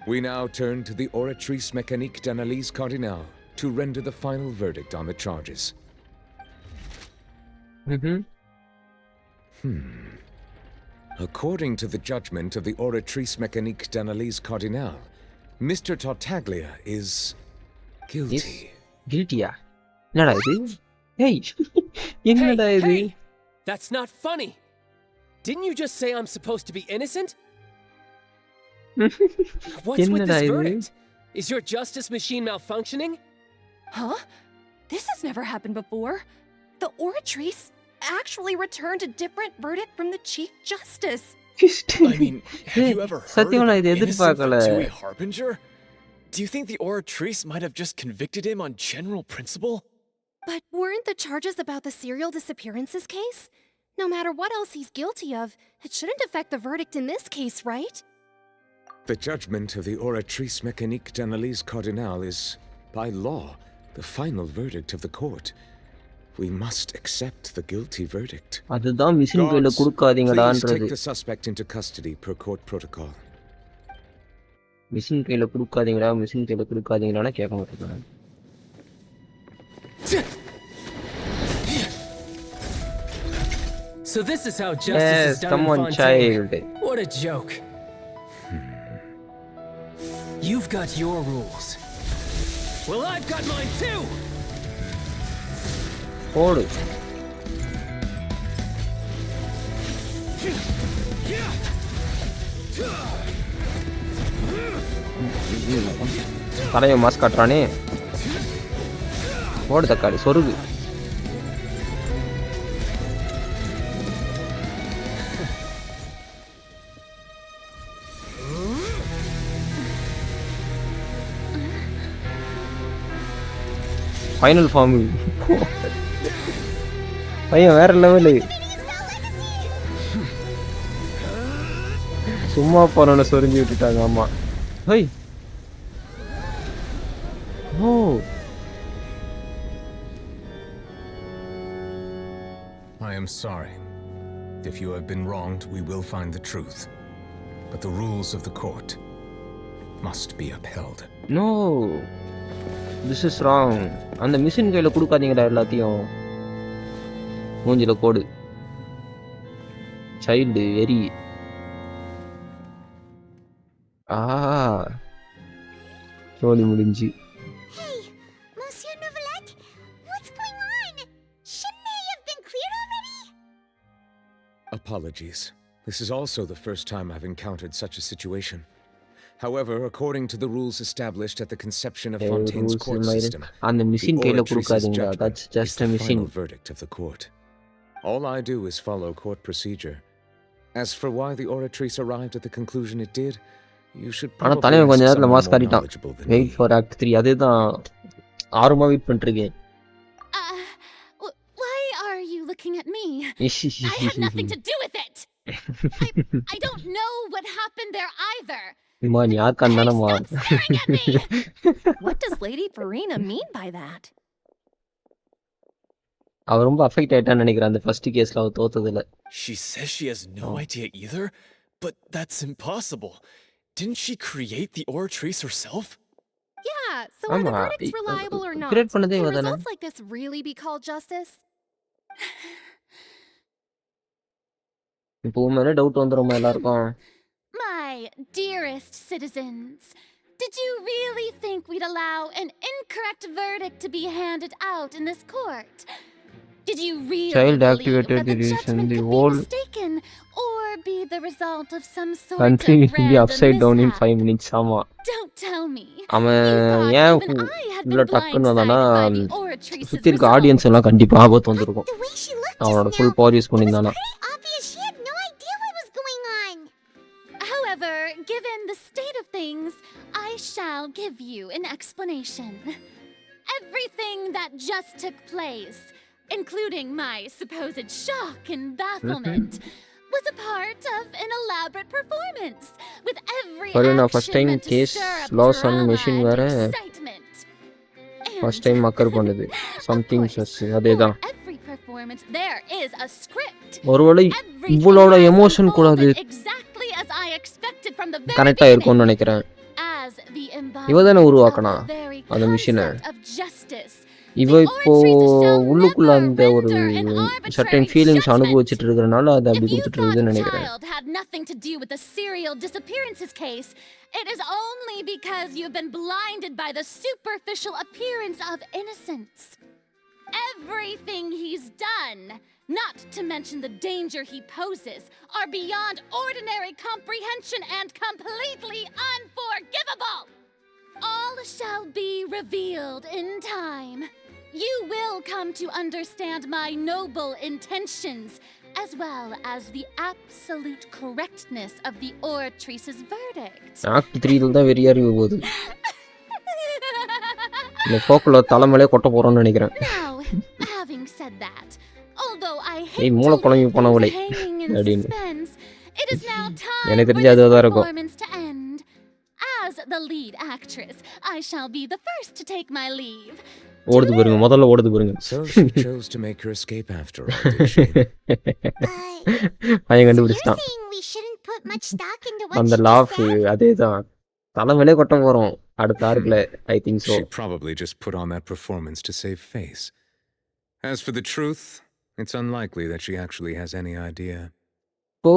We now turn to the Oratrice Mécanique d'Analyse Cardinale to render the final verdict on the charges. According to the judgment of the Oratrice Mécanique d'Analyse Cardinale, Mr. Tartaglia is guilty. Guilty-ஆ என்னடா இது ஏய் என்னடா இது Hey, that's not funny. Didn't you just say I'm supposed to be innocent? What's with என்னடா this இது verdict? Is your justice machine malfunctioning? Huh? This has never happened before. The Oratrice actually returned a different verdict from the Chief Justice. I mean, have you ever heard சத்தியமா of நான் an இதை innocent எதிர்பார்க்கல Fatui Harbinger? Do you think the Oratrice might have just convicted him on general principle? But weren't the charges about the serial disappearances case? No matter what else he's guilty of, it shouldn't affect the verdict in this case, right? The judgment of the Oratrice Mécanique d'Analyse Cardinale is, by law, the final verdict of the court. We must accept the guilty verdict. அதுதான் machine கையில Guards, please கொடுக்காதீங்கடான்றது take the suspect into custody per court protocol. Machine கையில கொடுக்காதீங்கடான்னு கேட்க மாட்டேங்கிறாங்க So this is how justice is done come in on, Fontaine. child. What a joke. You've got your rules. Well, I've got mine too! போடு தலையை mask காட்டுறானே போடு தக்காளி சொருகு final farming பையன் வேற level சும்மா போனோன்னு சொரிஞ்சு விட்டுட்டாங்க அம்மா hi oh I am sorry. If you have been wronged, we will find the truth. But the rules of the court must be upheld. No, this is wrong. அந்த machine கையில கொடுக்காதீங்கடா எல்லாத்தையும். மூஞ்சில கோடு. Child very. சோலி முடிஞ்சு. Hey, Monsieur Novelette, what's going on? Shouldn't they have been cleared already? Apologies. This is also the first time I've encountered such a situation. However, according to the rules established at the conception of Fontaine's court system, அந்த the machine கையில oratrice's கொடுக்காதீங்கடா. judgment That's is just a the machine. final verdict of the court. All I do is follow court procedure. As for why the oratrice arrived at the conclusion it did, you should ஆனா probably தலைவன் கொஞ்ச ask நேரத்துல someone mask more காட்டிட்டான். knowledgeable than wait me. For act 3. அதுதான் ஆர்வமா wait பண்ணிட்டு இருக்கேன். Why are you looking at me? I had nothing to do with it. I don't know what happened there either. இம்மா நீ யார் கண்ணனமா? What does Lady Farina mean by that? அவ ரொம்ப affect ஆயிட்டான்னு நினைக்கிறேன் அந்த ஃபர்ஸ்ட் கேஸ்ல அவ தோத்ததுல. She says she has no idea either, but that's impossible. Didn't she create the oratrice herself? Yeah, so are the ஆமா verdicts reliable or not? Create பண்ணதே Can இவ தானே. results like this really be called justice? இப்போ உண்மையிலே doubt வந்துருமா எல்லாருக்கும்? My dearest citizens, did you really think we'd allow an incorrect verdict to be handed out in this court? Did you really Child believe activated that the the reason judgment the could whole be mistaken or be the result of some sort country of will be random upside down in mishap? 5 minutes. ஆமா Don't tell me. அவன் thought ஏன் even I had இவ்வளோ been டக்குன்னு வந்தானா blindsided by the oratrice's சுற்றி இருக்க result. Audience எல்லாம் கண்டிப்பா ஆபத்து வந்திருக்கும். அவனோட ஃபுல் பவர் யூஸ் பண்ணியிருந்தானா. Obvious she had no idea what was going on. However, given the state of things, I shall give you an explanation. Everything that just took place, including my supposed shock and bafflement, was a part of an elaborate performance, with every Farina, first action time meant to case stir up loss on drama machine and வேற excitement. First time மக்கர் பண்ணுது. Something சஸ் அதேதான். Every performance there is a script. ஒருவேளை இவ்வளோட emotion கூட அது Exactly as I expected from the very connect ஆயிருக்கும்னு நினைக்கிறேன். as the இவ தானே embodiment உருவாக்கனா of the very அந்த மிஷினை. concept of justice. இவ இப்போ உள்ளுக்குள்ள அந்த ஒரு சர்டன் ஃபீலிங்ஸ் அனுபவிச்சுட்டு இருக்கிறனால அதை அப்படி கொடுத்துட்டு இருக்குதுன்னு நினைக்கிறேன். Child had nothing to do with the serial disappearances case. It is only because you've been blinded by the superficial appearance of innocence. Everything he's done, not to mention the danger he poses, are beyond ordinary comprehension and completely unforgivable. All shall be revealed in time. You will come to understand my noble intentions, as well as the absolute correctness of the oratrice's verdict. Act 3 தான் வெறியா இருக்க போகுது. இந்த ஃபோக்குல தலைமலே கொட்ட போறோம்னு நினைக்கிறேன். Now, having said that, although I ஏய் hate மூளை to குழம்பி leave போனவளே things hanging in அப்படின்னு. suspense, it is now time எனக்கு for தெரிஞ்சு this அதுதான் இருக்கும். performance to end. As the lead actress, I shall be the first to take my leave. ஓடுது பாருங்க, முதல்ல ஓடுது பாருங்க. So she chose to make her escape after all, did she? பையன் கண்டுபிடிச்சிட்டான். We shouldn't put much stock into what அந்த she laugh just said. அதேதான். தலைமலே கொட்ட போறோம் அடுத்த ஆர்க்ல. I think so. She probably just put on that performance to save face. As for the truth, it's unlikely that she actually has any idea. இப்போ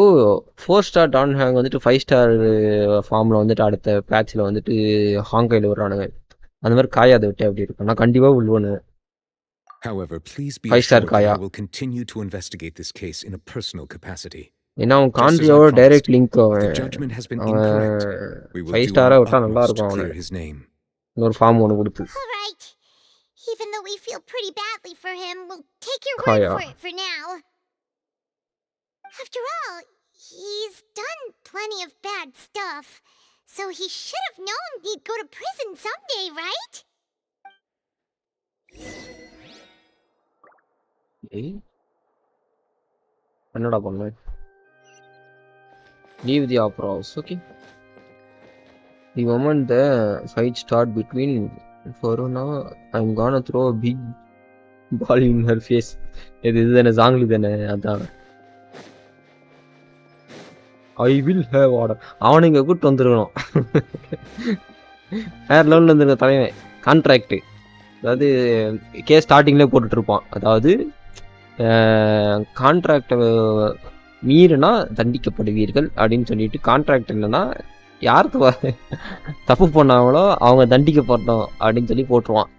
4 star Don hang வந்துட்டு 5 star ஃபார்ம்ல வந்துட்டு அடுத்த பேட்ச்ல வந்துட்டு ஹாங்கைல வர்றானுங்க. அந்த மாதிரி காயாத விட்டு அப்படி இருக்கும். நான் கண்டிப்பா விழுவனு. However, please be 5 star assured that காயா. I will continue to investigate this case in a personal capacity. ஏன்னா அவன் Just as I கான்ட்ரியோட promised, direct link if அவன் the judgment has been incorrect, we will 5 do ஸ்டாரா our விட்டா நல்லா utmost to இருக்கும் அவனை. clear his name. இன்னொரு form ஒன்று கொடுத்து. All right. Even though we feel pretty badly for him, we'll take your word Kaya. for it for now. After all, he's done plenty of bad stuff, so he should have known he'd go to prison someday, right? ஏய் என்னடா பண்ணு? Leave the opera house, okay? The moment the fight start between Farina, I'm gonna throw a big ball in her face. இதுதானே ஜாங்லி தானே அதான். I will have order. அவனை இங்கே கூப்பிட்டு வந்துருக்கணும். வேறு லெவலில் இருந்துருக்க தலைவன். கான்ட்ராக்டு அதாவது கேஸ் ஸ்டார்டிங்லேயே போட்டுட்ருப்பான். அதாவது கான்ட்ராக்டை மீறினா தண்டிக்கப்படுவீர்கள் அப்படின்னு சொல்லிட்டு, கான்ட்ராக்ட் இல்லைன்னா யாருக்கு தப்பு பண்ணாங்களோ அவங்க தண்டிக்கப்பட்டோம் அப்படின்னு சொல்லி போட்டுருவான்.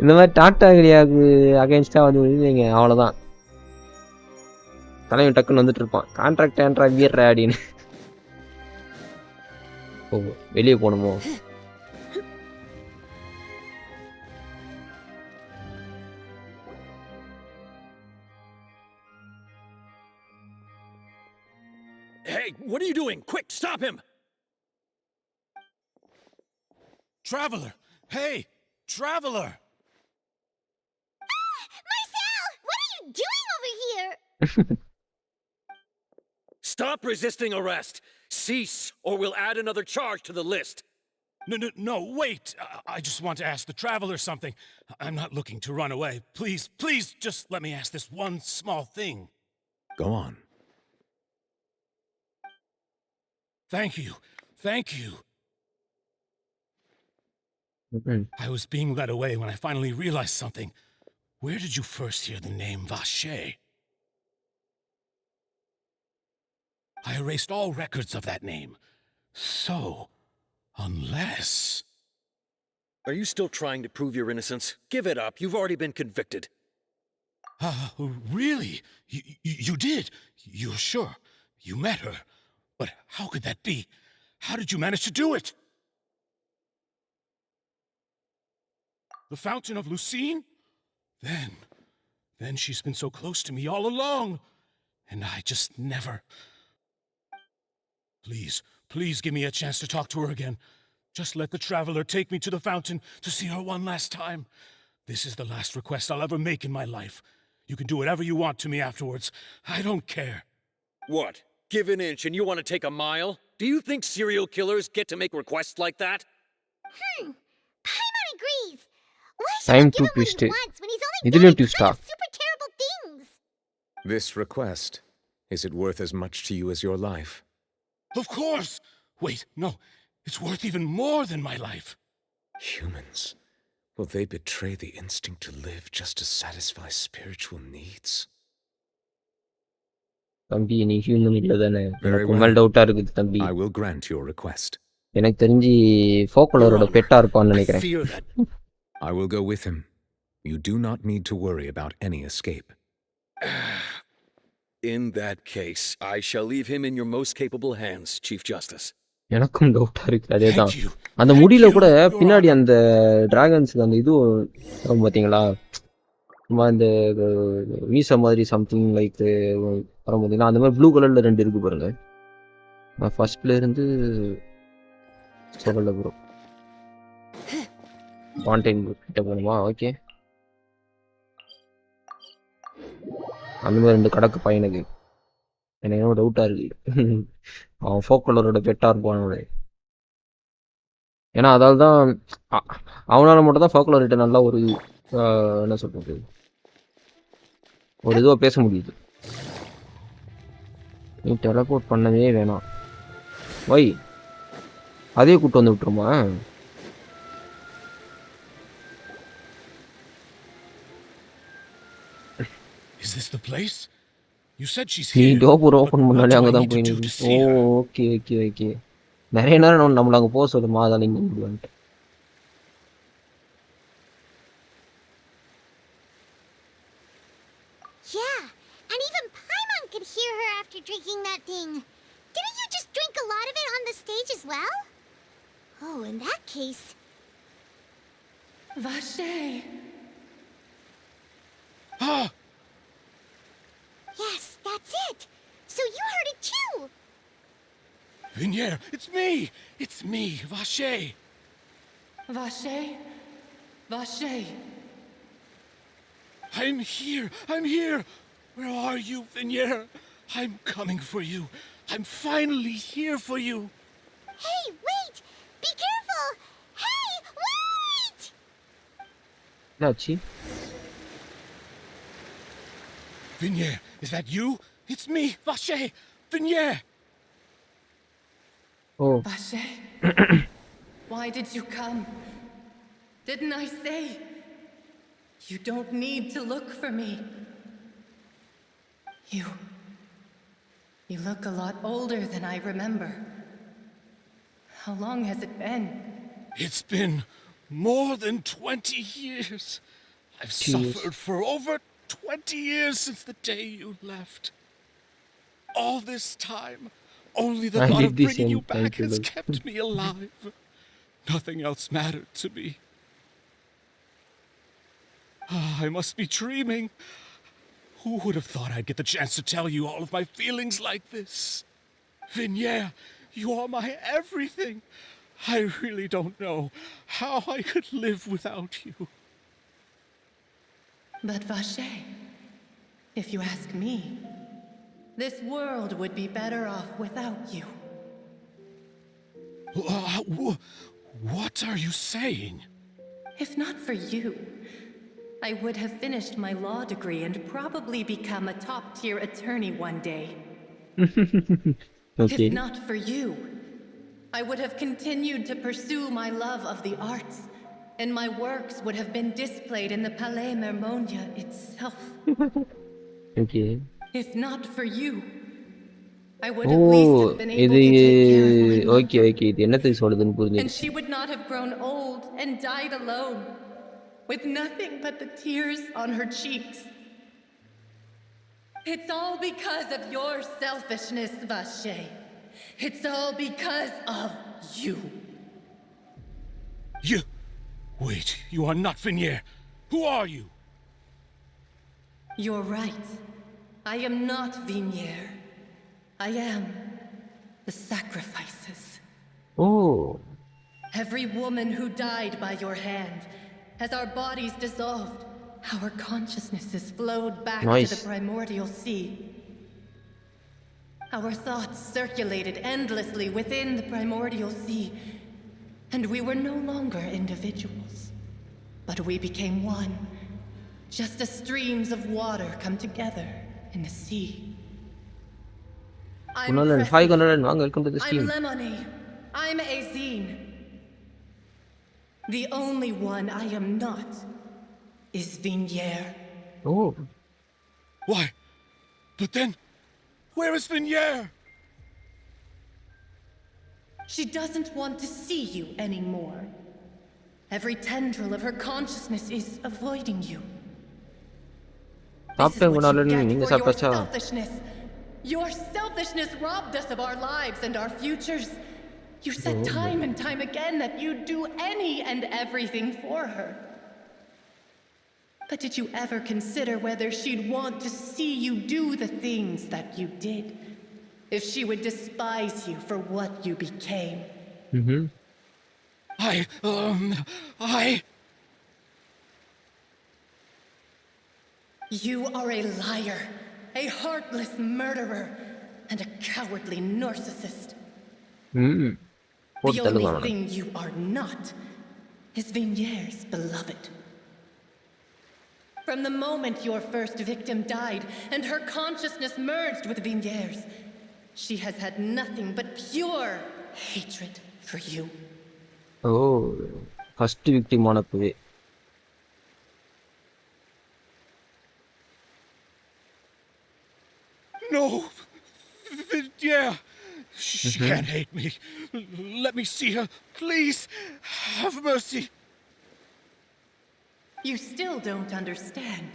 இந்த மாதிரி டாட்டா ஏரியாவுக்கு அகைன்ஸ்டாக வந்து நீங்கள் அவ்வளோதான். தலைவன் டக்குன்னு வந்துட்டு இருப்பான். கான்ட்ராக்ட் வீடுற அப்படின்னு. ஓ வெளியே போகணுமோ? Hey, what are you doing? Quick, stop him! Traveler! Hey! Traveler! Marcel! What are you doing over here? Stop resisting arrest! Cease, or we'll add another charge to the list. No, wait! I just want to ask the Traveler something. I'm not looking to run away. Please, just let me ask this one small thing. Go on. Thank you. I was being led away when I finally realized something. Where did you first hear the name Vache? I erased all records of that name. So, unless... Are you still trying to prove your innocence? Give it up. You've already been convicted. Really? You did? You're sure? You met her? But how could that be? How did you manage to do it? The Fountain of Lucine? Then she's been so close to me all along. And I just never... Please give me a chance to talk to her again. Just let the Traveler take me to the fountain to see her one last time. This is the last request I'll ever make in my life. You can do whatever you want to me afterwards. I don't care. What? Give an inch and you want to take a mile? Do you think serial killers get to make requests like that? Paimon agrees. Why should Time I to give him what twist he it. wants when he's only இதுலயும் done a twist ton ah? of super terrible things? This request, is it worth as much to you as your life? Of course! Wait, no. It's worth even more than my life. Humans, will they betray the instinct to live just to satisfy spiritual needs? தம்பி நீ human இல்லை தானே? Very எனக்கு well. மேல் டவுட்டாக இருக்குது தம்பி. I will grant your request. எனக்கு தெரிஞ்சு ஃபோக்கலரோட பெட்டா இருப்பான்னு நினைக்கிறேன். I fear that. I will go with him. You do not need to worry about any escape. In that case, I shall leave him in your most capable hands, Chief Justice. எனக்கும் டவுட்டா இருக்கு. அதேதான். அந்த முடியில கூட பின்னாடி அந்த டிராகன்ஸுக்கு அந்த இது வரும் பார்த்தீங்களா? சும்மா இந்த மீச மாதிரி சம்திங் லைக் வரும் பார்த்தீங்களா? அந்த மாதிரி ப்ளூ கலர்ல 2 இருக்கு பாருங்க. நான் ஃபர்ஸ்ட்ல இருந்து சொல்லல ப்ரோ. Fontaine கிட்ட போகணுமா? ஓகே. அந்த மாதிரி 2 கடக்கு பையனுக்கு எனக்கு என்ன டவுட்டா இருக்கு. அவன் ஃபோக்கலரோட பெட்டா இருப்பானோட. ஏன்னா அதால் தான் அவனால மட்டும் தான் ஃபோக்கலர்கிட்ட நல்லா ஒரு என்ன சொல்றது, ஒரு இதுவாக பேச முடியுது. நீ டெலபோர்ட் பண்ணவே வேணாம். வை அதே கூட்டு வந்து விட்டுருமா? Is this the place? You said she's நீ here. டோர் ஓப்பன் பண்ணாலே அங்கே தான் need to போய் do நிற்கும். to see oh her? Okay okay okay. நிறைய நேரம் நம்மளை அங்கே போக சொல்லுமா, அதால் இங்கே வந்துட்டு. Yeah, and even Paimon could hear her after drinking that thing. Didn't you just drink a lot of it on the stage as well? Oh, in that case... Vache! Ah! Yes, that's it! So you heard it too! Vignier, it's me! It's me, Vache! Vache? Vache? I'm here! I'm here! Where are you, Vignier? I'm coming for you. I'm finally here for you. Hey, wait! Be careful! Hey, wait! என்னாச்சு? Vignier, is that you? It's me, Vache! Vignere! Oh. Vache, why did you come? Didn't I say? You don't need to look for me. You look a lot older than I remember. How long has it been? It's been more than 20 years. I've suffered for over 20 years since the day you left. All this time, only the thought of bringing you back has kept me alive. Nothing else mattered to me. I must be dreaming. Who would have thought I'd get the chance to tell you all of my feelings like this? Vignere, you are my everything. I really don't know how I could live without you. But Vache, if you ask me, this world would be better off without you. What are you saying? If not for you, I would have finished my law degree and probably become a top-tier attorney one day. Okay. If not for you, I would have continued to pursue my love of the arts, and my works would have been displayed in the Palais Mermonia itself. Okay. If not for you, I would at least have been able to take care of my mother. Okay. இது என்னத்துக்கு சொல்லுதுன்னு And புரிஞ்சிருச்சு. she would not have grown old and died alone, with nothing but the tears on her cheeks. It's all because of your selfishness, Vache. It's all because of you. Wait, you are not Vignere. Who are you? You're right. I am not Vignere. I am the sacrifices. Oh. Every woman who died by your hand, as our bodies dissolved, our consciousnesses flowed back to the primordial sea. Our thoughts circulated endlessly within the primordial sea, and we were no longer individuals, but we became one, just as streams of water come together in the sea. I'm welcome to the stream. I'm Lemonade. I'm Azine. The only one I am not is Vignere. Oh. Why? But then, where is Vignere? She doesn't want to see you anymore. Every tendril of her consciousness is avoiding you. This is what you get for your selfishness. Your selfishness robbed us of our lives and our futures. You said time and time again that you'd do any and everything for her. But did you ever consider whether she'd want to see you do the things that you did? If she would despise you for what you became? You are a liar, a heartless murderer, and a cowardly narcissist. The only thing you are not is Vignere's beloved. From the moment your first victim died and her consciousness merged with Vignere's, she has had nothing but pure hatred for you. Oh, first victim ஆனப்பவே. No, Vignere. She can't hate me. Let me see her. Please, have mercy. You still don't understand.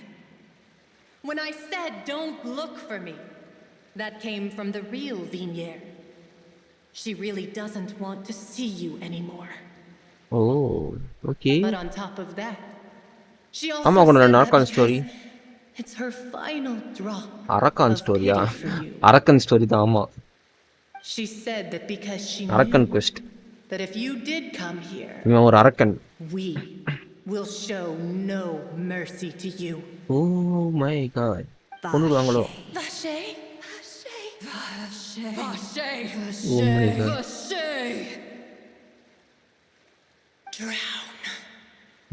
When I said don't look for me, that came from the real Vignere. She really doesn't want to see you anymore. Oh, okay. But on top of that, she also said that because it's her final drop of pity for you. Archon story தான் ஆமா. She said that because she knew that if you did come here, we will show no mercy to you. Oh my god. கொன்னுடுவாங்களோ? Vache. Oh my god.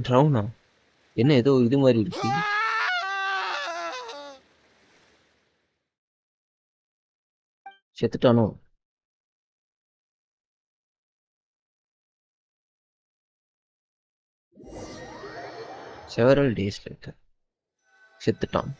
Drown. என்ன ஏதோ இது மாதிரி இருக்கு. செத்துட்டானோ? Several days later. செத்துட்டான்.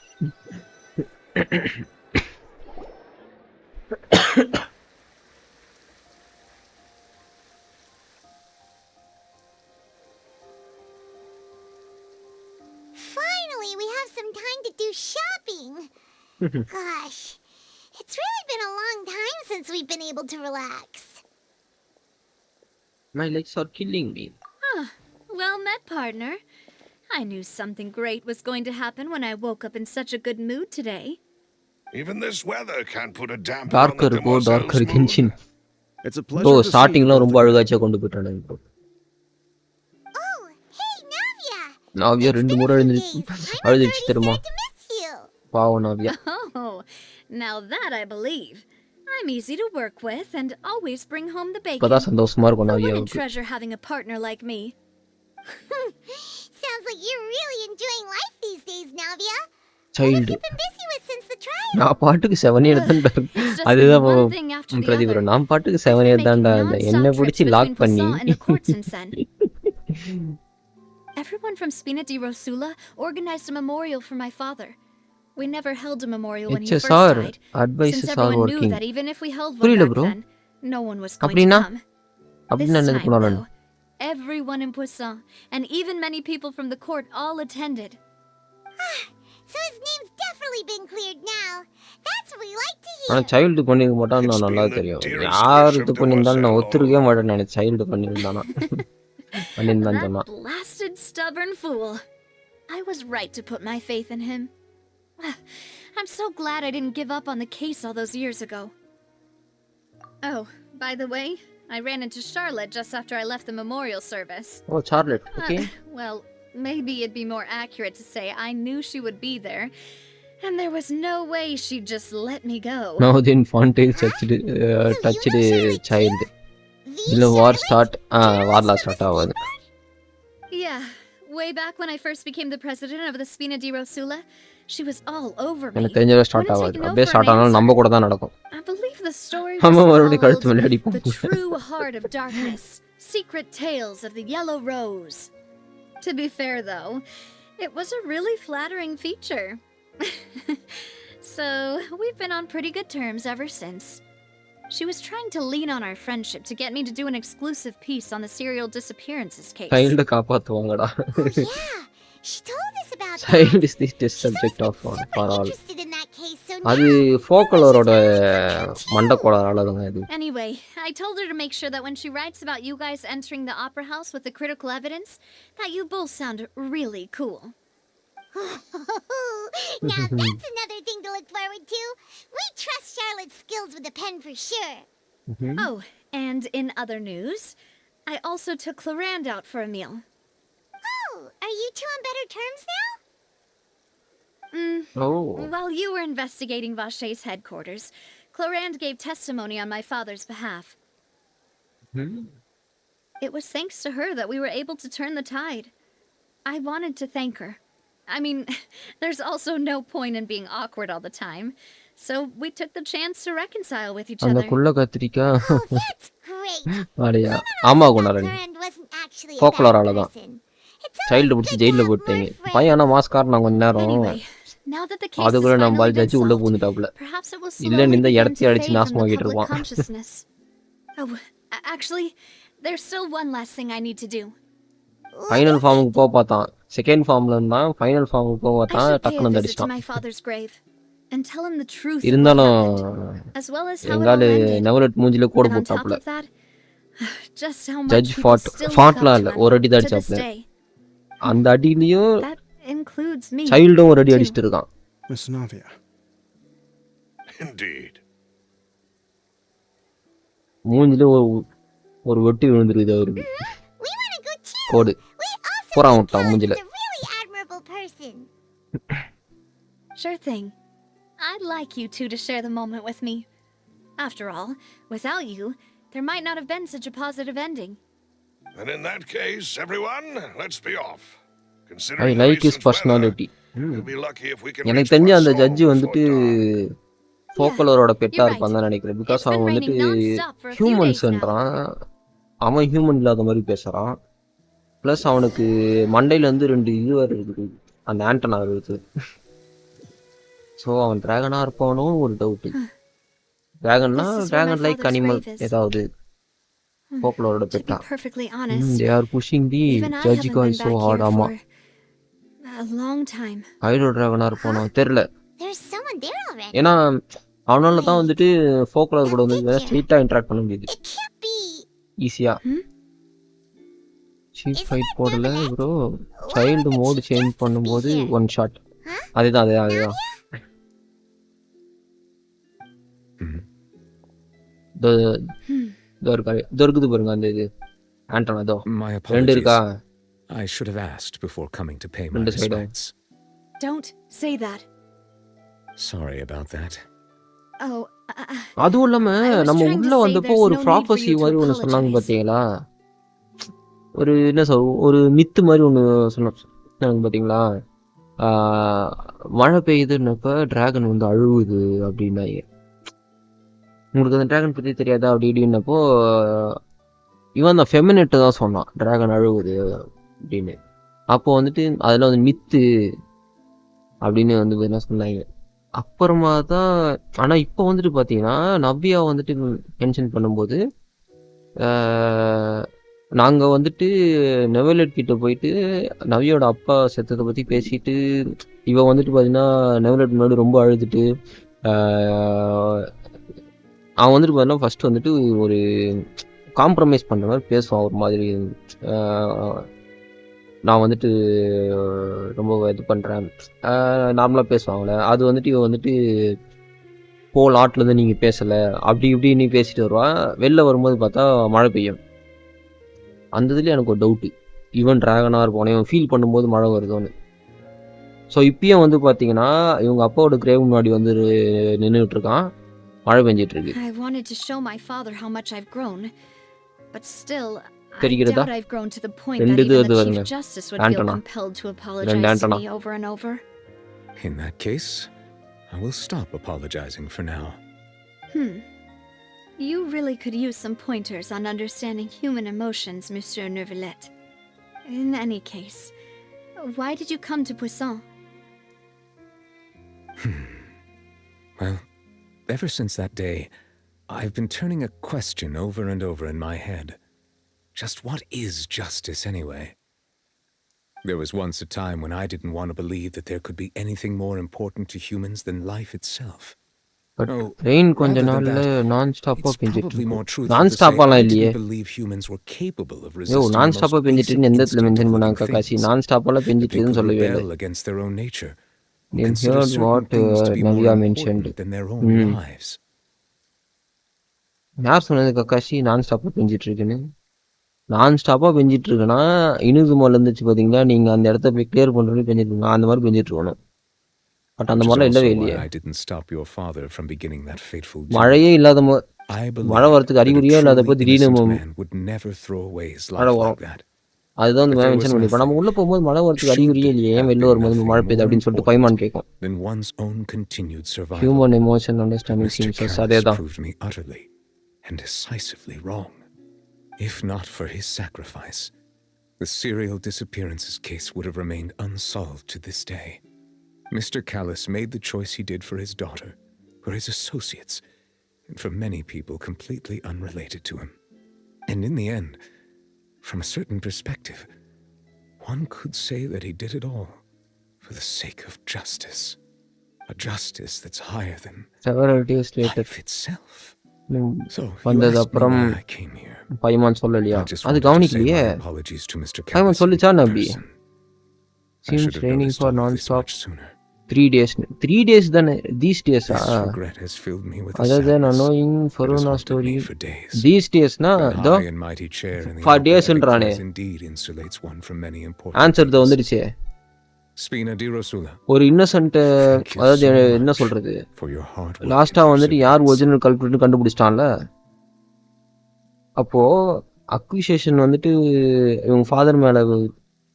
Finally, we have some time to do shopping. Gosh, it's really been a long time since we've been able to relax. My legs are killing me. Well met, partner. I knew something great was going to happen when I woke up in such a good mood today. Even this weather can't put a damper on Darker the go, darker demoiselle's Genshin. mood. It's a O pleasure to see you ஸ்டார்டிங்ல both ரொம்ப again. அழுகாச்சா கொண்டு போயிட்டானே இப்போ. Oh, hey, Navia! Navya 2 முறை அழுதுச்சு தெரியுமா? பாவம் Navya. Oh, now that I believe. I'm easy to work with and always bring home the bacon. இப்பதான் சந்தோஷமா இருக்கும் Who wouldn't நாவியாவுக்கு. treasure having a partner like me? Sounds like you're really enjoying life these days, Navia. Child. What have you been busy with since the trial? நான் பாட்டுக்கு 7 தான்டா. அதுதான் பிரதீபுரம். நான் பாட்டுக்கு 7 தான்டா. என்ன பிடிச்சி லாக் பண்ணி. Everyone from Spina di Rosula organized a memorial for my father. We never held a memorial when he first died, since everyone knew that even if we held one back then, no one was going to come. This time, though, everyone in Poisson, and even many people from the court, all attended. So his name's definitely been cleared now. That's what we like to hear. ஆனா child பண்ணிருக்க மாட்டான்னு நான் நல்லா தெரியும். யார் இது பண்ணியிருந்தாலும் நான் ஒத்துருக்கவே மாட்டேன். நான் சைல்டு பண்ணியிருந்தானா பண்ணியிருந்தான் சொன்னா. That blasted stubborn fool. I was right to put my faith in him. I'm so glad I didn't give up on the case all those years ago. Oh, by the way, I ran into Charlotte just after I left the memorial service. Oh, Charlotte, okay. Well, maybe it'd be more accurate to say I knew she would be there, and there was no way she'd just let me go. Now then Fontaine touched child. The war start ஆகுது. Yeah, way back when I first became the president of the Spina di Rosula, she was all over me. எனக்கு தெரிஞ்சவே start ஆகாது. அப்படியே start ஆனாலும் நம்ம கூட தான் நடக்கும். I believe the story நம்ம was மறுபடியும் கழுத்து மேல called அடிப்போம். The True Heart of Darkness, Secret Tales of the Yellow Rose. To be fair though, it was a really flattering feature. So, we've been on pretty good terms ever since. She was trying to lean on our friendship to get me to do an exclusive piece on the serial disappearances case. Child காப்பாத்துவாங்கடா. Oh yeah, she told us about that. Child is the test subject of for all. Interested in that case, so அது ஃபோக்கலரோட மண்டக்கோளாறால தான் இது. Anyway, I told her to make sure that when she writes about you guys entering the opera house with the critical evidence, that you both sound really cool. Now that's another thing to look forward to. We trust Charlotte's skills with the pen for sure. Oh, and in other news, I also took Clarand out for a meal. Oh, are you two on better terms now? Oh. While you were investigating Vache's headquarters, Clarand gave testimony on my father's behalf. It was thanks to her that we were able to turn the tide. I wanted to thank her. I mean, there's also no point in being awkward all the time. So we took the chance to reconcile with each அந்த other. குள்ள கத்திரிக்கா. Oh, that's great. அடியா. ஆமா குணரன். Clarand wasn't actually a bad ஃபோக்கலரால தான். person. Child புடிச்சு ஜெயில்ல போட்டீங்க. பையனா மாஸ்கார் நான் கொஞ்ச நேரம். Anyway, now that the case is அதுக்குள்ள நம்ம finally been ஜட்ஜ் உள்ள solved, பூந்துட்டாப்ல. perhaps it will இல்ல slowly இந்த begin இடத்தை to அடிச்சு fade from நாசமாக்கிட்டு the public இருப்பான். consciousness. Oh, actually, there's still one last thing I need to do. Final ஃபார்முக்கு போக பார்த்தான். செகண்ட் ஃபார்ம்ல இருந்தான். ஃபைனல் ஃபார்முக்கு போக I பார்த்தான். should pay டக்குனு a visit to அடிச்சிட்டான். my father's grave and tell him the truth of what இருந்தாலும் happened, as well as how it all எங்கால ended. நெவலட் மூஞ்சில கோடு And on top போட்டாப்ல. of that, just how much judge people still look up ஃபாட்லாம் இல்ல. to ஒரு him அடி தான் to this அடிச்சாப்ல. day. அந்த அடியிலயும் That includes me. சைல்டும் ஒரு அடி அடிச்சிட்டு இருக்கான். Miss Navia. Indeed. மூஞ்சில ஒரு வெட்டி விழுந்துருது அவருக்கு. கோடு போறான் விட்டான் மூஞ்சில. Admirable person. Sure thing. I'd like you two to share the moment with me. After all, without you, there might not have been such a positive ending. And in that case, everyone, let's be off. I Considering like the his recent personality. weather, we'll be lucky if we can எனக்கு reach தெரிஞ்ச அந்த Cosmo judge before வந்துட்டு dark. ஃபோக்கலரோட பெட்டா இருப்பான்னு தான் நினைக்கிறேன். Because அவன் வந்துட்டு ஹியூமன்ஸ்ன்றான், அவன் ஹியூமன் இல்லாத மாதிரி பேசுறான். ப்ளஸ் அவனுக்கு மண்டையில இருந்து 2 இது வேறு இருக்குது, அந்த ஆண்டனா இருக்குது. ஸோ அவன் டிராகனா இருப்பானும் ஒரு டவுட்டு. டிராகன்னா டிராகன் லைக் அனிமல் ஏதாவது ஃபோக்கலரோட பெட்டா. தே ஆர் புஷிங் தி ஜட்ஜிகாய் ஸோ ஹார்ட். ஆமா, ஹைட்ரோ டிராகனா இருப்பானோ தெரியல. ஏன்னா அவனால தான் வந்துட்டு ஃபோக்கலர் கூட வந்து ஸ்ட்ரெயிட்டாக இன்ட்ராக்ட் பண்ண முடியுது ஈஸியா. சீப் ஃபைட் போடல ப்ரோ, சைல்டு மோடு சேஞ்ச் பண்ணும்போது 1 ஷாட். அதுதான். இருக்குது பாருங்க அந்த இது ஆண்டனா. அதோ 2 இருக்கா. I should have asked before coming to pay my 2 சைடும். respects. Don't say that. Sorry about that. Oh, அதுவும் இல்லாம நம்ம உள்ள வந்தப்போ ஒரு ப்ராபஸி மாதிரி ஒன்று சொன்னாங்க பார்த்தீங்களா? ஒரு என்ன ஒரு மித்து மாதிரி ஒன்று சொன்னாங்க பார்த்தீங்களா? மழை பெய்யுதுன்னப்ப டிராகன் வந்து அழுவுது அப்படின்னாங்க. உங்களுக்கு அந்த டிராகன் பற்றி தெரியாதா அப்படி இப்படின்னப்போ இவன் அந்த ஃபெமினிட்டு தான் சொன்னான் டிராகன் அழுவுது அப்படின்னு. அப்போ வந்துட்டு அதில் வந்து மித்து அப்படின்னு வந்து என்ன சொன்னாங்க. அப்புறமா தான் ஆனால் இப்போ வந்துட்டு பார்த்தீங்கன்னா நவ்யா வந்துட்டு மென்ஷன் பண்ணும்போது நாங்கள் வந்துட்டு நெவலட் கிட்ட போயிட்டு நவ்யோட அப்பா செத்ததை பற்றி பேசிட்டு இவன் வந்துட்டு பார்த்தீங்கன்னா நெவலட் முன்னாடி ரொம்ப அழுதுட்டு அவன் வந்துட்டு பார்த்தீங்கன்னா ஃபர்ஸ்ட் வந்துட்டு ஒரு காம்ப்ரமைஸ் பண்ணுற மாதிரி பேசுவான் ஒரு மாதிரி. நான் வந்துட்டு ரொம்ப இது பண்ணுறேன் நார்மலாக பேசுவாங்களே, அது வந்துட்டு இவன் வந்துட்டு போல் ஆட்லேருந்து நீங்கள் பேசலை அப்படி இப்படின்னு பேசிட்டு வருவான். வெளில வரும்போது பார்த்தா மழை பெய்யும். அந்த இதுலேயே எனக்கு ஒரு டவுட்டு, இவன் டிராகனாக இருப்பானே, இவன் ஃபீல் பண்ணும்போது மழை வருதோன்னு. ஸோ இப்பயும் வந்து பார்த்தீங்கன்னா இவங்க அப்பாவோட கிரேவ் முன்னாடி வந்து நின்றுட்டு இருக்கான், மழை பெஞ்சிட்டு இருக்கு. தெரிகிறதா? 2 இது வருங்க antenna, 2 antenna. In that case, I will stop apologizing for now. You really could use some pointers on understanding human emotions, Monsieur Neuvillette. In any case, why did you come to Poisson? Well, ever since that day, I've been turning a question over and over in my head. Just what is justice anyway? There was once a time when I didn't want to believe that there could be anything more important to humans than life itself. But rain கொஞ்ச நாள்ல நான் ஸ்டாப்பா பெஞ்சிட்டு இருக்கு. நான் ஸ்டாப்பாலாம் இல்லையே. யோ நான் ஸ்டாப்பா பெஞ்சிட்டு இருக்குன்னு எந்த இடத்துல மென்ஷன் பண்ணாங்க காக்காசி? நான் ஸ்டாப்பாலாம் பெஞ்சிட்டு இருக்குன்னு சொல்லவே இல்லை. Then heard what Navya mentioned. யார் சொன்னது காக்காசி நான் ஸ்டாப்பா பெஞ்சிட்டு இருக்குன்னு? நான் ஸ்டாப்பாக பெஞ்சிட்டு இருக்கேன்னா இனுகுமால் இருந்துச்சு பார்த்தீங்களா, நீங்கள் அந்த இடத்த போய் கிளியர் பண்ணுறது பெஞ்சிட்டு இருக்கணும், அந்த மாதிரி பெஞ்சிட்டு இருக்கணும். பட் அந்த மாதிரிலாம் இல்லவே இல்லையே. மழையே இல்லாத மழை வரத்துக்கு அறிகுறியே இல்லாதப்போ திடீர்னு மழை வரும். அதுதான் வந்து மென்ஷன் பண்ணிப்போம். நம்ம உள்ளே போகும்போது மழை வரத்துக்கு அறிகுறியே இல்லையே, ஏன் வெளில வரும்போது மழை பெய்யுது அப்படின்னு சொல்லிட்டு பைமான் கேட்கும். ஹியூமன் எமோஷன் அண்டர்ஸ்டாண்டிங் சீம்ஸ் அதே தான். If not for his sacrifice, the serial disappearances case would have remained unsolved to this day. Mr. Callis made the choice he did for his daughter, for his associates, and for many people completely unrelated to him. And in the end, from a certain perspective, one could say that he did it all for the sake of justice. A justice that's higher than life itself. வந்தது அப்புறம் பைமான் சொல்லலையா? அது கவனிக்கலையே. பைமான் சொல்லிச்சான்னு அப்படி seems raining for non-stop 3 days. 3 days தானே these days? Other than annoying Faruna story, these days na do 4 days ன்றானே. Answer தான் வந்துடுச்சே. ஒரு Innocent, அதாவது என்ன சொல்றது, லாஸ்டா வந்துட்டு யார் ஒரிஜினல் கல்பிரிட்னு கண்டுபிடிச்சிட்டான்ல. அப்போ அக்யூசேஷன் வந்துட்டு இவங்க ஃபாதர் மேல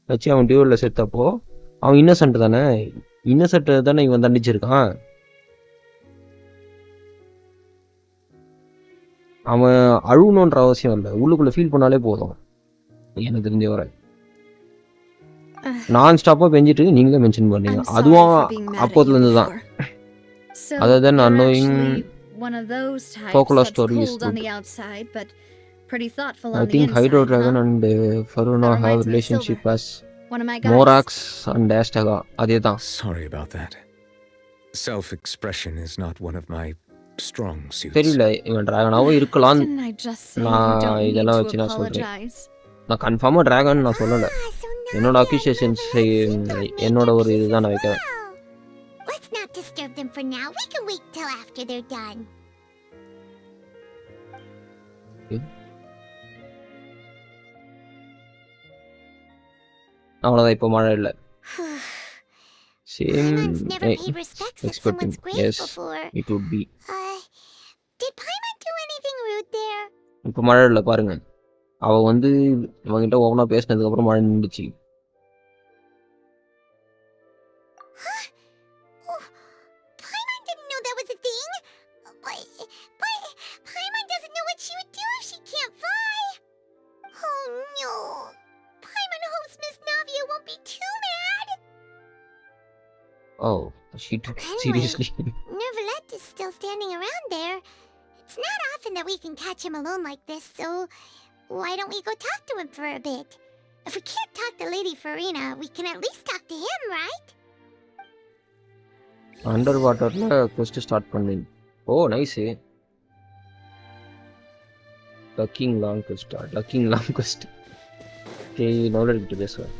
வச்சு அவன் டியூவல்ல செத்தப்போ அவன் இன்னசென்ட் தானே, இன்னசென்ட் தானே இவன் தண்டிச்சிருக்கான். அவன் அழுகணுன்ற அவசியம் இல்லை, உள்ளுக்குள்ள ஃபீல் பண்ணாலே போதும். எனக்கு தெரிஞ்ச வரை நான் ஸ்டாப்பா பெஞ்சிட்டு நீங்களே மென்ஷன் பண்ணீங்க, அதுவும் அப்போதுலேருந்து தான். Other than annoying folklore stories, I think Hydro Dragon and Faruna have relationship as Morax and Astaga. அதே தான். Sorry about that. Self-expression is not one of my strong suits. தெரியல, இவன் டிராகனாவும் இருக்கலாம். நான் இதெல்லாம் வச்சு நான் சொல்றேன். நான் கன்ஃபார்மா டிராகன் நான் சொல்லல. என்னோட அக்யூசேஷன்ஸ் என்னோட ஒரு இதுதான் நான் வைக்கிறேன். Let's not disturb them for now. We can wait till after they're done. அவ்வளோதான், இப்போ மழை இல்லை. Paimon's never paid respects at someone's grave before. It would be. Did Paimon do anything rude there? இப்போ மழை இல்லை பாருங்க. அவ வந்து இவங்கிட்ட ஓவனா பேசினதுக்கு அப்புறம் மழை நின்றுச்சு. Paimon didn't know that was a thing. But Paimon doesn't know what she would do if she can't fly. Oh no. Paimon hopes Miss Navia won't be too mad. Oh, she took it seriously. Neverlet is still standing around there. It's not often that we can catch him alone like this, so why don't we go talk to him for a bit? If we can't talk to Lady Farina, we can at least talk to him, right? Underwaterல quest start பண்ணி. Oh, nice. Ducking long quest. Ducking long quest. Okay, now let's do this one.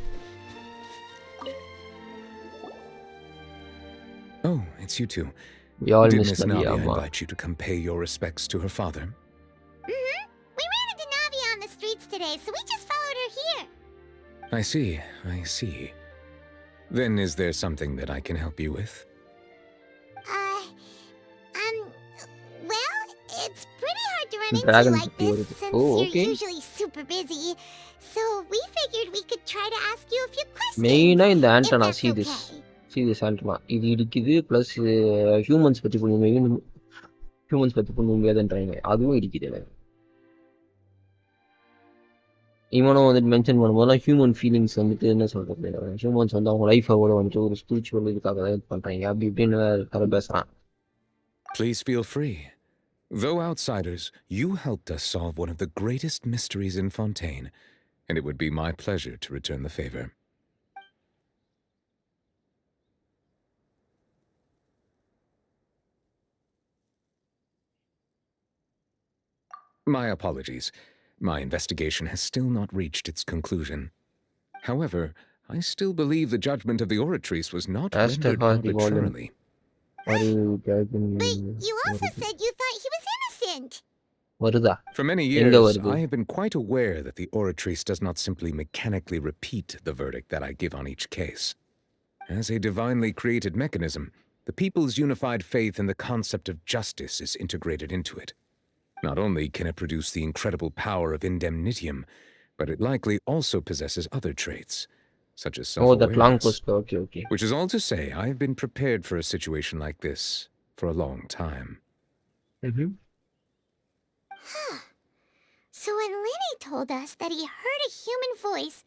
Oh, it's you two. We all Did missed Miss Navia Navia. invite you to come pay your respects to her father? Mm-hmm. We ran into Navia on the streets today, so we just followed her here. I see. Then is there something that I can help you with? Well, it's pretty hard to run into Dragon you like this since okay. you're usually super busy. So we figured we could try to ask you a few questions. மெயினா இந்த if antenna that's see this antenna இது இடிக்குது, plus humans பற்றி பண்ண முடியாதுன்றாங்க, அதுவும் இடிக்குது எனக்கு. இவனும் வந்துட்டு மென்ஷன் பண்ணும்போது ஹியூமன் ஃபீலிங்ஸ் வந்துட்டு என்ன சொல்றது, ஹியூமன்ஸ் வந்து அவங்க லைஃபோட வந்துட்டு ஒரு ஸ்பிரிச்சுவல் இதுக்காக தான் இது பண்றாங்க அப்படி இப்படின்னு கதை பேசுறான். Please feel free. Though outsiders, you helped us solve one of the greatest mysteries in Fontaine, and it would be my pleasure to return the favor. My apologies. My investigation has still not reached its conclusion. However, I still believe the judgment of the Oratrice was not rendered arbitrarily. But you also said you thought he was innocent. For many years, I have been quite aware that the Oratrice does not simply mechanically repeat the verdict that I give on each case. As a divinely created mechanism, the people's unified faith in the concept of justice is integrated into it. Not only can it produce the incredible power of indemnitium, but it likely also possesses other traits, such as self-awareness. That long quest. Okay. Which is all to say, I have been prepared for a situation like this for a long time. Mm-hmm. So when Lenny told us that he heard a human voice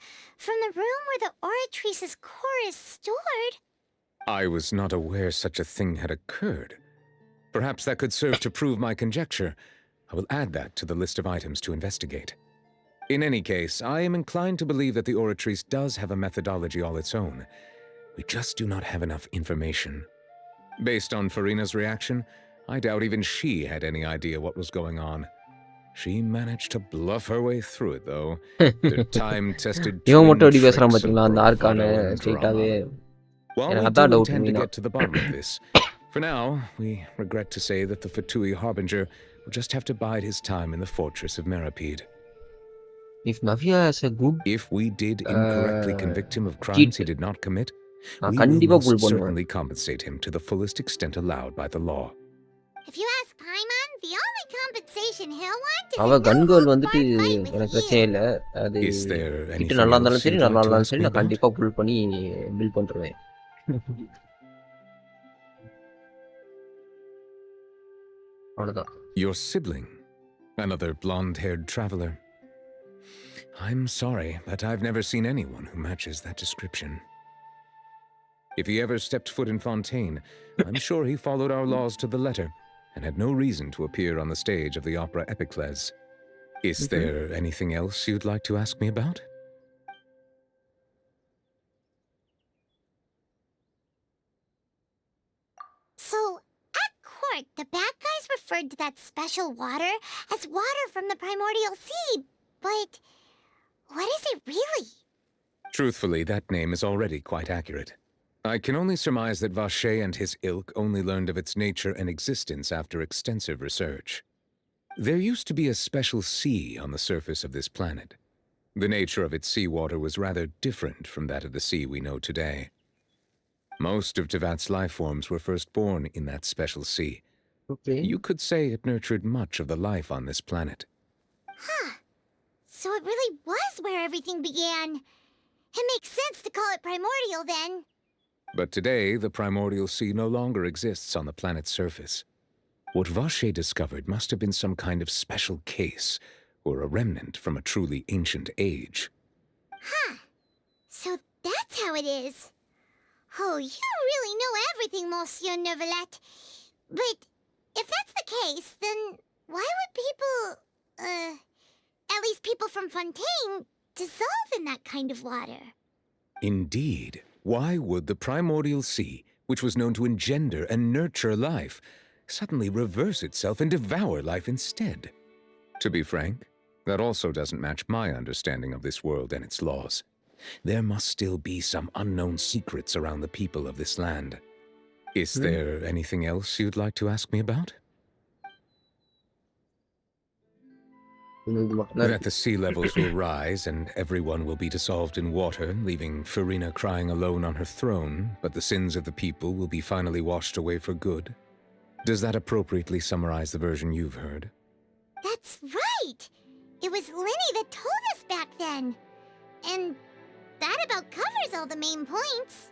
from the room where the Oratrice's core is stored... I was not aware such a thing had occurred. Perhaps that could serve to prove my conjecture. I will add that to the list of items to investigate. In any case, I am inclined to believe that the Oratrice does have a methodology all its own. We just do not have enough information. Based on Farina's reaction, I doubt even she had any idea what was going on. She managed to bluff her way through it, though. The time-tested twin tricks of bravado and drama. While we do intend to get to the bottom of this, for now, we regret to say that the Fatui Harbinger will just have to bide his time in the fortress of Meripede. If Navia has a good... If we did incorrectly convict him of crimes he did not commit, we will most certainly compensate him to the fullest extent allowed by the law. If you ask Paimon, the only compensation he'll want is அவ கன் girl வந்துட்டு எனக்கு பிரச்சனை இல்ல, அது கிட்ட நல்லா இருந்தாலும் சரி நல்லா இருந்தாலும் சரி நான் கண்டிப்பா புல் பண்ணி பில் பண்றேன். Your sibling? Another blonde-haired traveler. I'm sorry, but I've never seen anyone who matches that description. If he ever stepped foot in Fontaine, I'm sure he followed our laws to the letter and had no reason to appear on the stage of the opera Epicles. Is there anything else you'd like to ask me about? So, at court, the bad guys referred to that special water as water from the primordial sea, but what is it really? Truthfully, that name is already quite accurate. I can only surmise that Vacher and his ilk only learned of its nature and existence after extensive research. There used to be a special sea on the surface of this planet. The nature of its seawater was rather different from that of the sea we know today. Most of Tevat's life forms were first born in that special sea. You could say it nurtured much of the life on this planet. Huh. So it really was where everything began. It makes sense to call it primordial then. But today, the primordial sea no longer exists on the planet's surface. What Vacher discovered must have been some kind of special case, or a remnant from a truly ancient age. Huh. So that's how it is. Oh, you really know everything, Monsieur Neuvillette. But if that's the case, then why would people, at least people from Fontaine, dissolve in that kind of water? Indeed. Why would the primordial sea, which was known to engender and nurture life, suddenly reverse itself and devour life instead? To be frank, that also doesn't match my understanding of this world and its laws. There must still be some unknown secrets around the people of this land. Is there anything else you'd like to ask me about? That the sea levels will rise and everyone will be dissolved in water, leaving Farina crying alone on her throne, but the sins of the people will be finally washed away for good. Does that appropriately summarize the version you've heard? That's right! It was Linny that told us back then. And that about covers all the main points.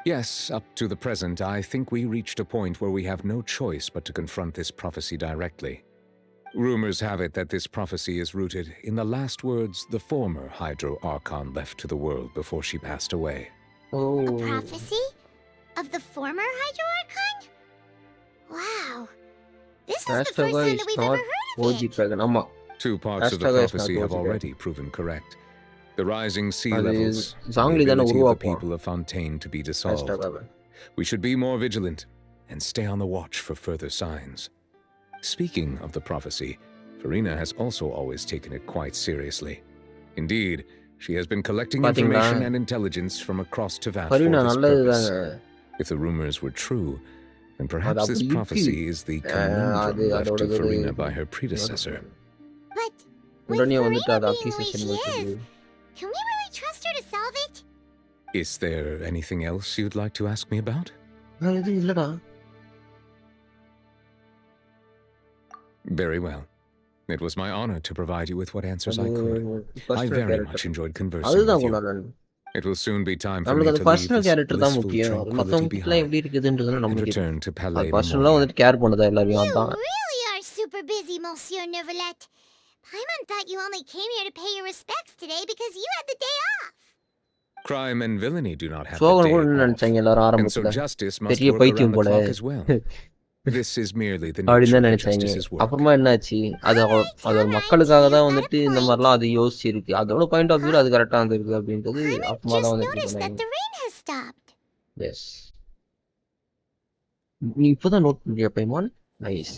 Yes, up to the present, I think we reached a point where we have no choice but to confront this prophecy directly. Rumors have it that this prophecy is rooted in the last words the former Hydro Archon left to the world before she passed away. A prophecy? Of the former Hydro Archon? Wow. This is the first time that we've ever heard of it. Two parts of the prophecy have already proven correct. The rising sea levels, and the ability of the people of Fontaine to be dissolved. We should be more vigilant and stay on the watch for further signs. Speaking of the prophecy, Farina has also always taken it quite seriously. Indeed, she has been collecting information and intelligence from across Tevat for this purpose. If the rumors were true, then perhaps this prophecy is the conundrum left to Farina by her predecessor. But with Farina being the way she is, can we really trust her to solve it? Is there anything else you'd like to ask me about? Very well. It was my honor to provide you with what answers I could. I very much enjoyed conversing with you. It will soon be time for me to leave this blissful tranquility behind and return to Palais Memorial. You really are super busy, Monsieur Neuvillette. Paimon thought you only came here to pay your respects today because you had the day off. Crime and villainy do not have the day off, and so justice must work around the clock as well. This is merely the nature of justice's work. அப்புறமா என்னாச்சு அது மக்களுக்காக தான் வந்துட்டு இந்த மாதிரிலாம் அது யோசிச்சிருக்கு அதோட பாயிண்ட் ஆஃப் வியூ அது கரெக்டா வந்திருக்கு அப்படின்றது அப்புறமா தான் வந்துட்டு எஸ் நீ இப்போதான் நோட் பண்ணியா பைமான் நைஸ்